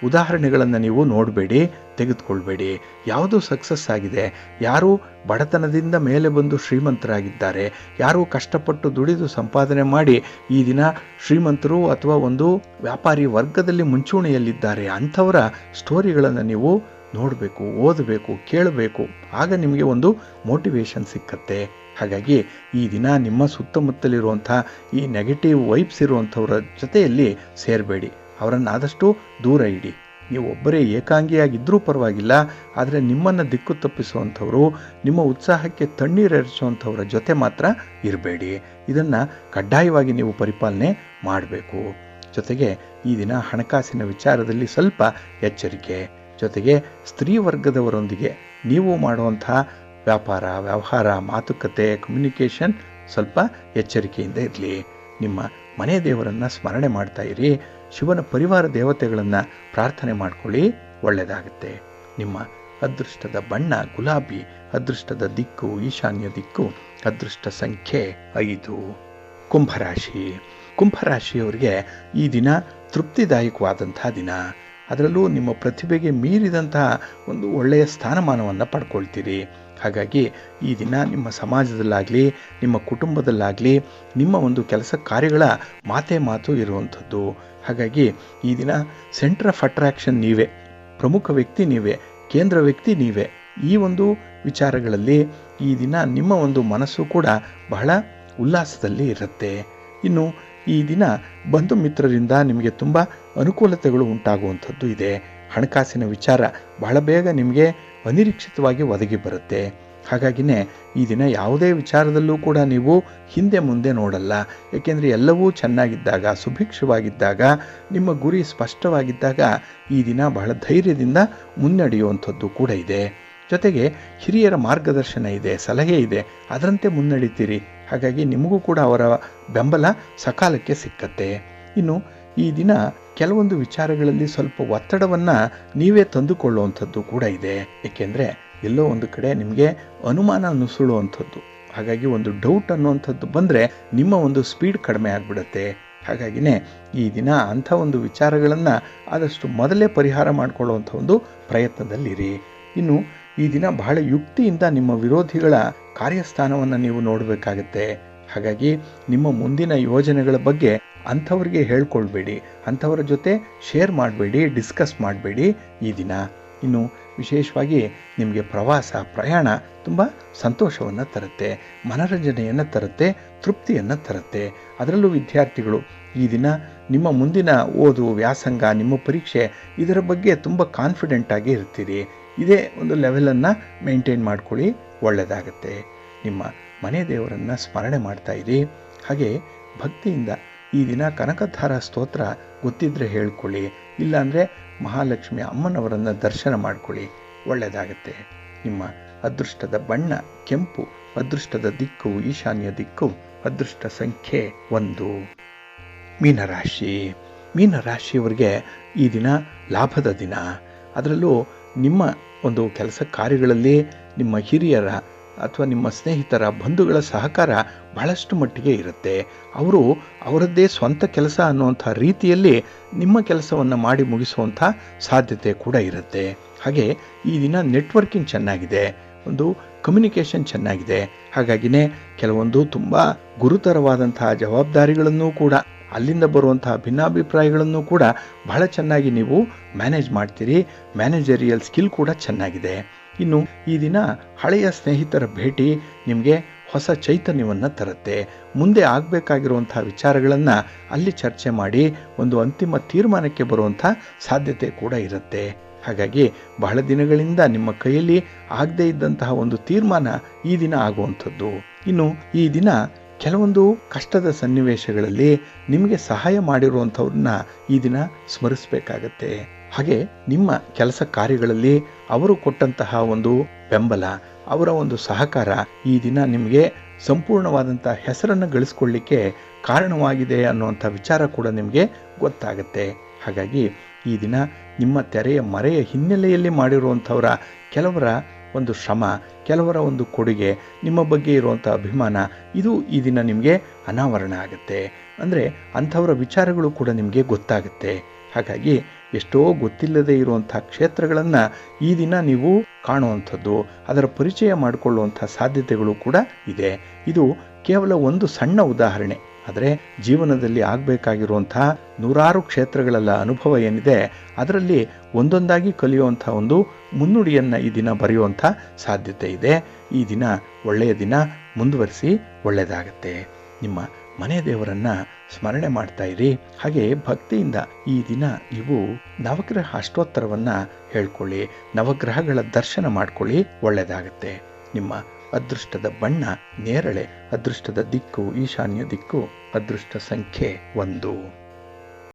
Speaker 1: ಉದಾಹರಣೆಗಳನ್ನು ನೀವು ನೋಡಬೇಡಿ, ತೆಗೆದುಕೊಳ್ಬೇಡಿ. ಯಾವುದು ಸಕ್ಸಸ್ ಆಗಿದೆ, ಯಾರು ಬಡತನದಿಂದ ಮೇಲೆ ಬಂದು ಶ್ರೀಮಂತರಾಗಿದ್ದಾರೆ, ಯಾರು ಕಷ್ಟಪಟ್ಟು ದುಡಿದು ಸಂಪಾದನೆ ಮಾಡಿ ಈ ದಿನ ಶ್ರೀಮಂತರು ಅಥವಾ ಒಂದು ವ್ಯಾಪಾರಿ ವರ್ಗದಲ್ಲಿ ಮುಂಚೂಣಿಯಲ್ಲಿದ್ದಾರೆ, ಅಂಥವರ ಸ್ಟೋರಿಗಳನ್ನು ನೀವು ನೋಡಬೇಕು, ಓದಬೇಕು, ಕೇಳಬೇಕು. ಆಗ ನಿಮಗೆ ಒಂದು ಮೋಟಿವೇಶನ್ ಸಿಕ್ಕತ್ತೆ. ಹಾಗಾಗಿ ಈ ದಿನ ನಿಮ್ಮ ಸುತ್ತಮುತ್ತಲಿರುವಂಥ ಈ ನೆಗೆಟಿವ್ ವೈಬ್ಸ್ ಇರುವಂಥವ್ರ ಜೊತೆಯಲ್ಲಿ ಸೇರಬೇಡಿ, ಅವರನ್ನು ಆದಷ್ಟು ದೂರ ಇಡಿ. ನೀವು ಒಬ್ಬರೇ ಏಕಾಂಗಿಯಾಗಿದ್ದರೂ ಪರವಾಗಿಲ್ಲ, ಆದರೆ ನಿಮ್ಮನ್ನು ದಿಕ್ಕು ತಪ್ಪಿಸುವಂಥವರು, ನಿಮ್ಮ ಉತ್ಸಾಹಕ್ಕೆ ತಣ್ಣೀರೆರಚುವಂಥವ್ರ ಜೊತೆ ಮಾತ್ರ ಇರಬೇಡಿ. ಇದನ್ನು ಕಡ್ಡಾಯವಾಗಿ ನೀವು ಪರಿಪಾಲನೆ ಮಾಡಬೇಕು. ಜೊತೆಗೆ ಈ ದಿನ ಹಣಕಾಸಿನ ವಿಚಾರದಲ್ಲಿ ಸ್ವಲ್ಪ ಎಚ್ಚರಿಕೆ. ಜೊತೆಗೆ ಸ್ತ್ರೀ ವರ್ಗದವರೊಂದಿಗೆ ನೀವು ಮಾಡುವಂಥ ವ್ಯಾಪಾರ, ವ್ಯವಹಾರ, ಮಾತುಕತೆ, ಕಮ್ಯುನಿಕೇಷನ್ ಸ್ವಲ್ಪ ಎಚ್ಚರಿಕೆಯಿಂದ ಇರಲಿ. ನಿಮ್ಮ ಮನೆ ದೇವರನ್ನು ಸ್ಮರಣೆ ಮಾಡ್ತಾ ಇರಿ. ಶಿವನ ಪರಿವಾರ ದೇವತೆಗಳನ್ನು ಪ್ರಾರ್ಥನೆ ಮಾಡ್ಕೊಳ್ಳಿ, ಒಳ್ಳೆಯದಾಗುತ್ತೆ. ನಿಮ್ಮ ಅದೃಷ್ಟದ ಬಣ್ಣ ಗುಲಾಬಿ, ಅದೃಷ್ಟದ ದಿಕ್ಕು ಈಶಾನ್ಯ ದಿಕ್ಕು, ಅದೃಷ್ಟ ಸಂಖ್ಯೆ 5. ಕುಂಭರಾಶಿ. ಕುಂಭರಾಶಿಯವರಿಗೆ ಈ ದಿನ ತೃಪ್ತಿದಾಯಕವಾದಂಥ ದಿನ. ಅದರಲ್ಲೂ ನಿಮ್ಮ ಪ್ರತಿಭೆಗೆ ಮೀರಿದಂತಹ ಒಂದು ಒಳ್ಳೆಯ ಸ್ಥಾನಮಾನವನ್ನು ಪಡ್ಕೊಳ್ತೀರಿ. ಹಾಗಾಗಿ ಈ ದಿನ ನಿಮ್ಮ ಸಮಾಜದಲ್ಲಾಗಲಿ, ನಿಮ್ಮ ಕುಟುಂಬದಲ್ಲಾಗಲಿ ನಿಮ್ಮ ಒಂದು ಕೆಲಸ ಕಾರ್ಯಗಳ ಮಾತು ಇರುವಂಥದ್ದು. ಹಾಗಾಗಿ ಈ ದಿನ ಸೆಂಟರ್ ಆಫ್ ಅಟ್ರಾಕ್ಷನ್ ನೀವೇ, ಪ್ರಮುಖ ವ್ಯಕ್ತಿ ನೀವೇ, ಕೇಂದ್ರ ವ್ಯಕ್ತಿ ನೀವೇ. ಈ ಒಂದು ವಿಚಾರಗಳಲ್ಲಿ ಈ ದಿನ ನಿಮ್ಮ ಒಂದು ಮನಸ್ಸು ಕೂಡ ಬಹಳ ಉಲ್ಲಾಸದಲ್ಲಿ ಇರುತ್ತೆ. ಇನ್ನು ಈ ದಿನ ಬಂಧು ಮಿತ್ರರಿಂದ ನಿಮಗೆ ತುಂಬ ಅನುಕೂಲತೆಗಳು ಉಂಟಾಗುವಂಥದ್ದು ಇದೆ. ಹಣಕಾಸಿನ ವಿಚಾರ ಬಹಳ ಬೇಗ ನಿಮಗೆ ಅನಿರೀಕ್ಷಿತವಾಗಿ ಒದಗಿ ಬರುತ್ತೆ. ಹಾಗಾಗಿನೇ ಈ ದಿನ ಯಾವುದೇ ವಿಚಾರದಲ್ಲೂ ಕೂಡ ನೀವು ಹಿಂದೆ ಮುಂದೆ ನೋಡಲ್ಲ. ಏಕೆಂದರೆ ಎಲ್ಲವೂ ಚೆನ್ನಾಗಿದ್ದಾಗ, ಸುಭಿಕ್ಷವಾಗಿದ್ದಾಗ, ನಿಮ್ಮ ಗುರಿ ಸ್ಪಷ್ಟವಾಗಿದ್ದಾಗ ಈ ದಿನ ಬಹಳ ಧೈರ್ಯದಿಂದ ಮುನ್ನಡೆಯುವಂಥದ್ದು ಕೂಡ ಇದೆ. ಜೊತೆಗೆ ಹಿರಿಯರ ಮಾರ್ಗದರ್ಶನ ಇದೆ, ಸಲಹೆ ಇದೆ, ಅದರಂತೆ ಮುನ್ನಡೀತೀರಿ. ಹಾಗಾಗಿ ನಿಮಗೂ ಕೂಡ ಅವರ ಬೆಂಬಲ ಸಕಾಲಕ್ಕೆ ಸಿಕ್ಕತ್ತೆ. ಇನ್ನು ಈ ದಿನ ಕೆಲವೊಂದು ವಿಚಾರಗಳಲ್ಲಿ ಸ್ವಲ್ಪ ಒತ್ತಡವನ್ನು ನೀವೇ ತಂದುಕೊಳ್ಳುವಂಥದ್ದು ಕೂಡ ಇದೆ. ಏಕೆಂದರೆ ಎಲ್ಲೋ ಒಂದು ಕಡೆ ನಿಮಗೆ ಅನುಮಾನ ನುಸುಳುವಂಥದ್ದು. ಹಾಗಾಗಿ ಒಂದು ಡೌಟ್ ಅನ್ನುವಂಥದ್ದು ಬಂದರೆ ನಿಮ್ಮ ಒಂದು ಸ್ಪೀಡ್ ಕಡಿಮೆ ಆಗಿಬಿಡುತ್ತೆ. ಹಾಗಾಗಿನೇ ಈ ದಿನ ಅಂಥ ಒಂದು ವಿಚಾರಗಳನ್ನು ಆದಷ್ಟು ಮೊದಲೇ ಪರಿಹಾರ ಮಾಡಿಕೊಳ್ಳುವಂಥ ಒಂದು ಪ್ರಯತ್ನದಲ್ಲಿರಿ. ಇನ್ನು ಈ ದಿನ ಬಹಳ ಯುಕ್ತಿಯಿಂದ ನಿಮ್ಮ ವಿರೋಧಿಗಳ ಕಾರ್ಯಸ್ಥಾನವನ್ನು ನೀವು ನೋಡಬೇಕಾಗತ್ತೆ. ಹಾಗಾಗಿ ನಿಮ್ಮ ಮುಂದಿನ ಯೋಜನೆಗಳ ಬಗ್ಗೆ ಅಂಥವ್ರಿಗೆ ಹೇಳ್ಕೊಳ್ಬೇಡಿ, ಅಂಥವರ ಜೊತೆ ಶೇರ್ ಮಾಡಬೇಡಿ, ಡಿಸ್ಕಸ್ ಮಾಡಬೇಡಿ ಈ ದಿನ. ಇನ್ನು ವಿಶೇಷವಾಗಿ ನಿಮಗೆ ಪ್ರಯಾಣ ತುಂಬ ಸಂತೋಷವನ್ನು ತರುತ್ತೆ, ಮನರಂಜನೆಯನ್ನು ತರುತ್ತೆ, ತೃಪ್ತಿಯನ್ನು ತರುತ್ತೆ. ಅದರಲ್ಲೂ ವಿದ್ಯಾರ್ಥಿಗಳು ಈ ದಿನ ನಿಮ್ಮ ಮುಂದಿನ ಓದು, ವ್ಯಾಸಂಗ, ನಿಮ್ಮ ಪರೀಕ್ಷೆ ಇದರ ಬಗ್ಗೆ ತುಂಬ ಕಾನ್ಫಿಡೆಂಟಾಗಿ ಇರ್ತೀರಿ. ಇದೇ ಒಂದು ಲೆವೆಲನ್ನು ಮೇಂಟೈನ್ ಮಾಡ್ಕೊಳ್ಳಿ, ಒಳ್ಳೆಯದಾಗತ್ತೆ. ನಿಮ್ಮ ಮನೆ ದೇವರನ್ನು ಸ್ಮರಣೆ ಮಾಡ್ತಾ ಇರಿ. ಹಾಗೆ ಭಕ್ತಿಯಿಂದ ಈ ದಿನ ಕನಕಧಾರ ಸ್ತೋತ್ರ ಗೊತ್ತಿದ್ದರೆ ಹೇಳ್ಕೊಳ್ಳಿ, ಇಲ್ಲಾಂದರೆ ಮಹಾಲಕ್ಷ್ಮಿ ಅಮ್ಮನವರನ್ನು ದರ್ಶನ ಮಾಡ್ಕೊಳ್ಳಿ, ಒಳ್ಳೆಯದಾಗತ್ತೆ. ನಿಮ್ಮ ಅದೃಷ್ಟದ ಬಣ್ಣ ಕೆಂಪು, ಅದೃಷ್ಟದ ದಿಕ್ಕು ಈಶಾನ್ಯ ದಿಕ್ಕು, ಅದೃಷ್ಟ ಸಂಖ್ಯೆ 1. ಮೀನರಾಶಿ. ಮೀನ ರಾಶಿಯವರಿಗೆ ಈ ದಿನ ಲಾಭದ ದಿನ. ಅದರಲ್ಲೂ ನಿಮ್ಮ ಒಂದು ಕೆಲಸ ಕಾರ್ಯಗಳಲ್ಲಿ ನಿಮ್ಮ ಹಿರಿಯರ ಅಥವಾ ನಿಮ್ಮ ಸ್ನೇಹಿತರ ಬಂಧುಗಳ ಸಹಕಾರ ಬಹಳಷ್ಟು ಮಟ್ಟಿಗೆ ಇರುತ್ತೆ. ಅವರು ಅವರದ್ದೇ ಸ್ವಂತ ಕೆಲಸ ಅನ್ನುವಂಥ ರೀತಿಯಲ್ಲಿ ನಿಮ್ಮ ಕೆಲಸವನ್ನು ಮಾಡಿ ಮುಗಿಸುವಂಥ ಸಾಧ್ಯತೆ ಕೂಡ ಇರುತ್ತೆ. ಹಾಗೆ ಈ ದಿನ ನೆಟ್ವರ್ಕಿಂಗ್ ಚೆನ್ನಾಗಿದೆ, ಒಂದು ಕಮ್ಯುನಿಕೇಷನ್ ಚೆನ್ನಾಗಿದೆ. ಹಾಗಾಗಿನೇ ಕೆಲವೊಂದು ತುಂಬ ಗುರುತರವಾದಂತಹ ಜವಾಬ್ದಾರಿಗಳನ್ನು ಕೂಡ, ಅಲ್ಲಿಂದ ಬರುವಂತಹ ಭಿನ್ನಾಭಿಪ್ರಾಯಗಳನ್ನು ಕೂಡ ಬಹಳ ಚೆನ್ನಾಗಿ ನೀವು ಮ್ಯಾನೇಜ್ ಮಾಡ್ತೀರಿ. ಮ್ಯಾನೇಜರಿಯಲ್ ಸ್ಕಿಲ್ ಕೂಡ ಚೆನ್ನಾಗಿದೆ. ಇನ್ನು ಈ ದಿನ ಹಳೆಯ ಸ್ನೇಹಿತರ ಭೇಟಿ ನಿಮಗೆ ಹೊಸ ಚೈತನ್ಯವನ್ನು ತರುತ್ತೆ. ಮುಂದೆ ಆಗಬೇಕಾಗಿರುವಂಥ ವಿಚಾರಗಳನ್ನು ಅಲ್ಲಿ ಚರ್ಚೆ ಮಾಡಿ ಒಂದು ಅಂತಿಮ ತೀರ್ಮಾನಕ್ಕೆ ಬರುವಂಥ ಸಾಧ್ಯತೆ ಕೂಡ ಇರುತ್ತೆ. ಹಾಗಾಗಿ ಬಹಳ ದಿನಗಳಿಂದ ನಿಮ್ಮ ಕೈಯಲ್ಲಿ ಆಗದೇ ಇದ್ದಂತಹ ಒಂದು ತೀರ್ಮಾನ ಈ ದಿನ ಆಗುವಂಥದ್ದು. ಇನ್ನು ಈ ದಿನ ಕೆಲವೊಂದು ಕಷ್ಟದ ಸನ್ನಿವೇಶಗಳಲ್ಲಿ ನಿಮಗೆ ಸಹಾಯ ಮಾಡಿರುವಂಥವ್ರನ್ನ ಈ ದಿನ ಸ್ಮರಿಸಬೇಕಾಗತ್ತೆ. ಹಾಗೆ ನಿಮ್ಮ ಕೆಲಸ ಕಾರ್ಯಗಳಲ್ಲಿ ಅವರು ಕೊಟ್ಟಂತಹ ಒಂದು ಬೆಂಬಲ, ಅವರ ಒಂದು ಸಹಕಾರ ಈ ದಿನ ನಿಮಗೆ ಸಂಪೂರ್ಣವಾದಂಥ ಹೆಸರನ್ನು ಗಳಿಸ್ಕೊಳ್ಳಿಕ್ಕೆ ಕಾರಣವಾಗಿದೆ ಅನ್ನುವಂಥ ವಿಚಾರ ಕೂಡ ನಿಮಗೆ ಗೊತ್ತಾಗುತ್ತೆ. ಹಾಗಾಗಿ ಈ ದಿನ ನಿಮ್ಮ ತೆರೆಯ ಮರೆಯ ಹಿನ್ನೆಲೆಯಲ್ಲಿ ಮಾಡಿರುವಂಥವರ ಕೆಲವರ ಒಂದು ಶ್ರಮ, ಕೆಲವರ ಒಂದು ಕೊಡುಗೆ, ನಿಮ್ಮ ಬಗ್ಗೆ ಇರುವಂಥ ಅಭಿಮಾನ, ಇದು ಈ ದಿನ ನಿಮಗೆ ಅನಾವರಣ ಆಗುತ್ತೆ. ಅಂದರೆ ಅಂಥವರ ವಿಚಾರಗಳು ಕೂಡ ನಿಮಗೆ ಗೊತ್ತಾಗುತ್ತೆ. ಹಾಗಾಗಿ ಎಷ್ಟೋ ಗೊತ್ತಿಲ್ಲದೆ ಇರುವಂಥ ಕ್ಷೇತ್ರಗಳನ್ನು ಈ ದಿನ ನೀವು ಕಾಣುವಂಥದ್ದು, ಅದರ ಪರಿಚಯ ಮಾಡಿಕೊಳ್ಳುವಂಥ ಸಾಧ್ಯತೆಗಳು ಕೂಡ ಇದೆ. ಇದು ಕೇವಲ ಒಂದು ಸಣ್ಣ ಉದಾಹರಣೆ. ಆದರೆ ಜೀವನದಲ್ಲಿ ಆಗಬೇಕಾಗಿರುವಂಥ ನೂರಾರು ಕ್ಷೇತ್ರಗಳೆಲ್ಲ ಅನುಭವ ಏನಿದೆ, ಅದರಲ್ಲಿ ಒಂದೊಂದಾಗಿ ಕಲಿಯುವಂಥ ಒಂದು ಮುನ್ನುಡಿಯನ್ನು ಈ ದಿನ ಬರೆಯುವಂಥ ಸಾಧ್ಯತೆ ಇದೆ. ಈ ದಿನ ಒಳ್ಳೆಯ ದಿನ, ಮುಂದುವರಿಸಿ, ಒಳ್ಳೆಯದಾಗತ್ತೆ. ನಿಮ್ಮ ಮನೆ ದೇವರನ್ನು ಸ್ಮರಣೆ ಮಾಡ್ತಾ ಇರಿ. ಹಾಗೆ ಭಕ್ತಿಯಿಂದ ಈ ದಿನ ನೀವು ನವಗ್ರಹ ಅಷ್ಟೋತ್ತರವನ್ನು ಹೇಳ್ಕೊಳ್ಳಿ, ನವಗ್ರಹಗಳ ದರ್ಶನ ಮಾಡ್ಕೊಳ್ಳಿ, ಒಳ್ಳೆಯದಾಗತ್ತೆ. ನಿಮ್ಮ ಅದೃಷ್ಟದ ಬಣ್ಣ ನೇರಳೆ, ಅದೃಷ್ಟದ ದಿಕ್ಕು ಈಶಾನ್ಯ ದಿಕ್ಕು, ಅದೃಷ್ಟ ಸಂಖ್ಯೆ 1.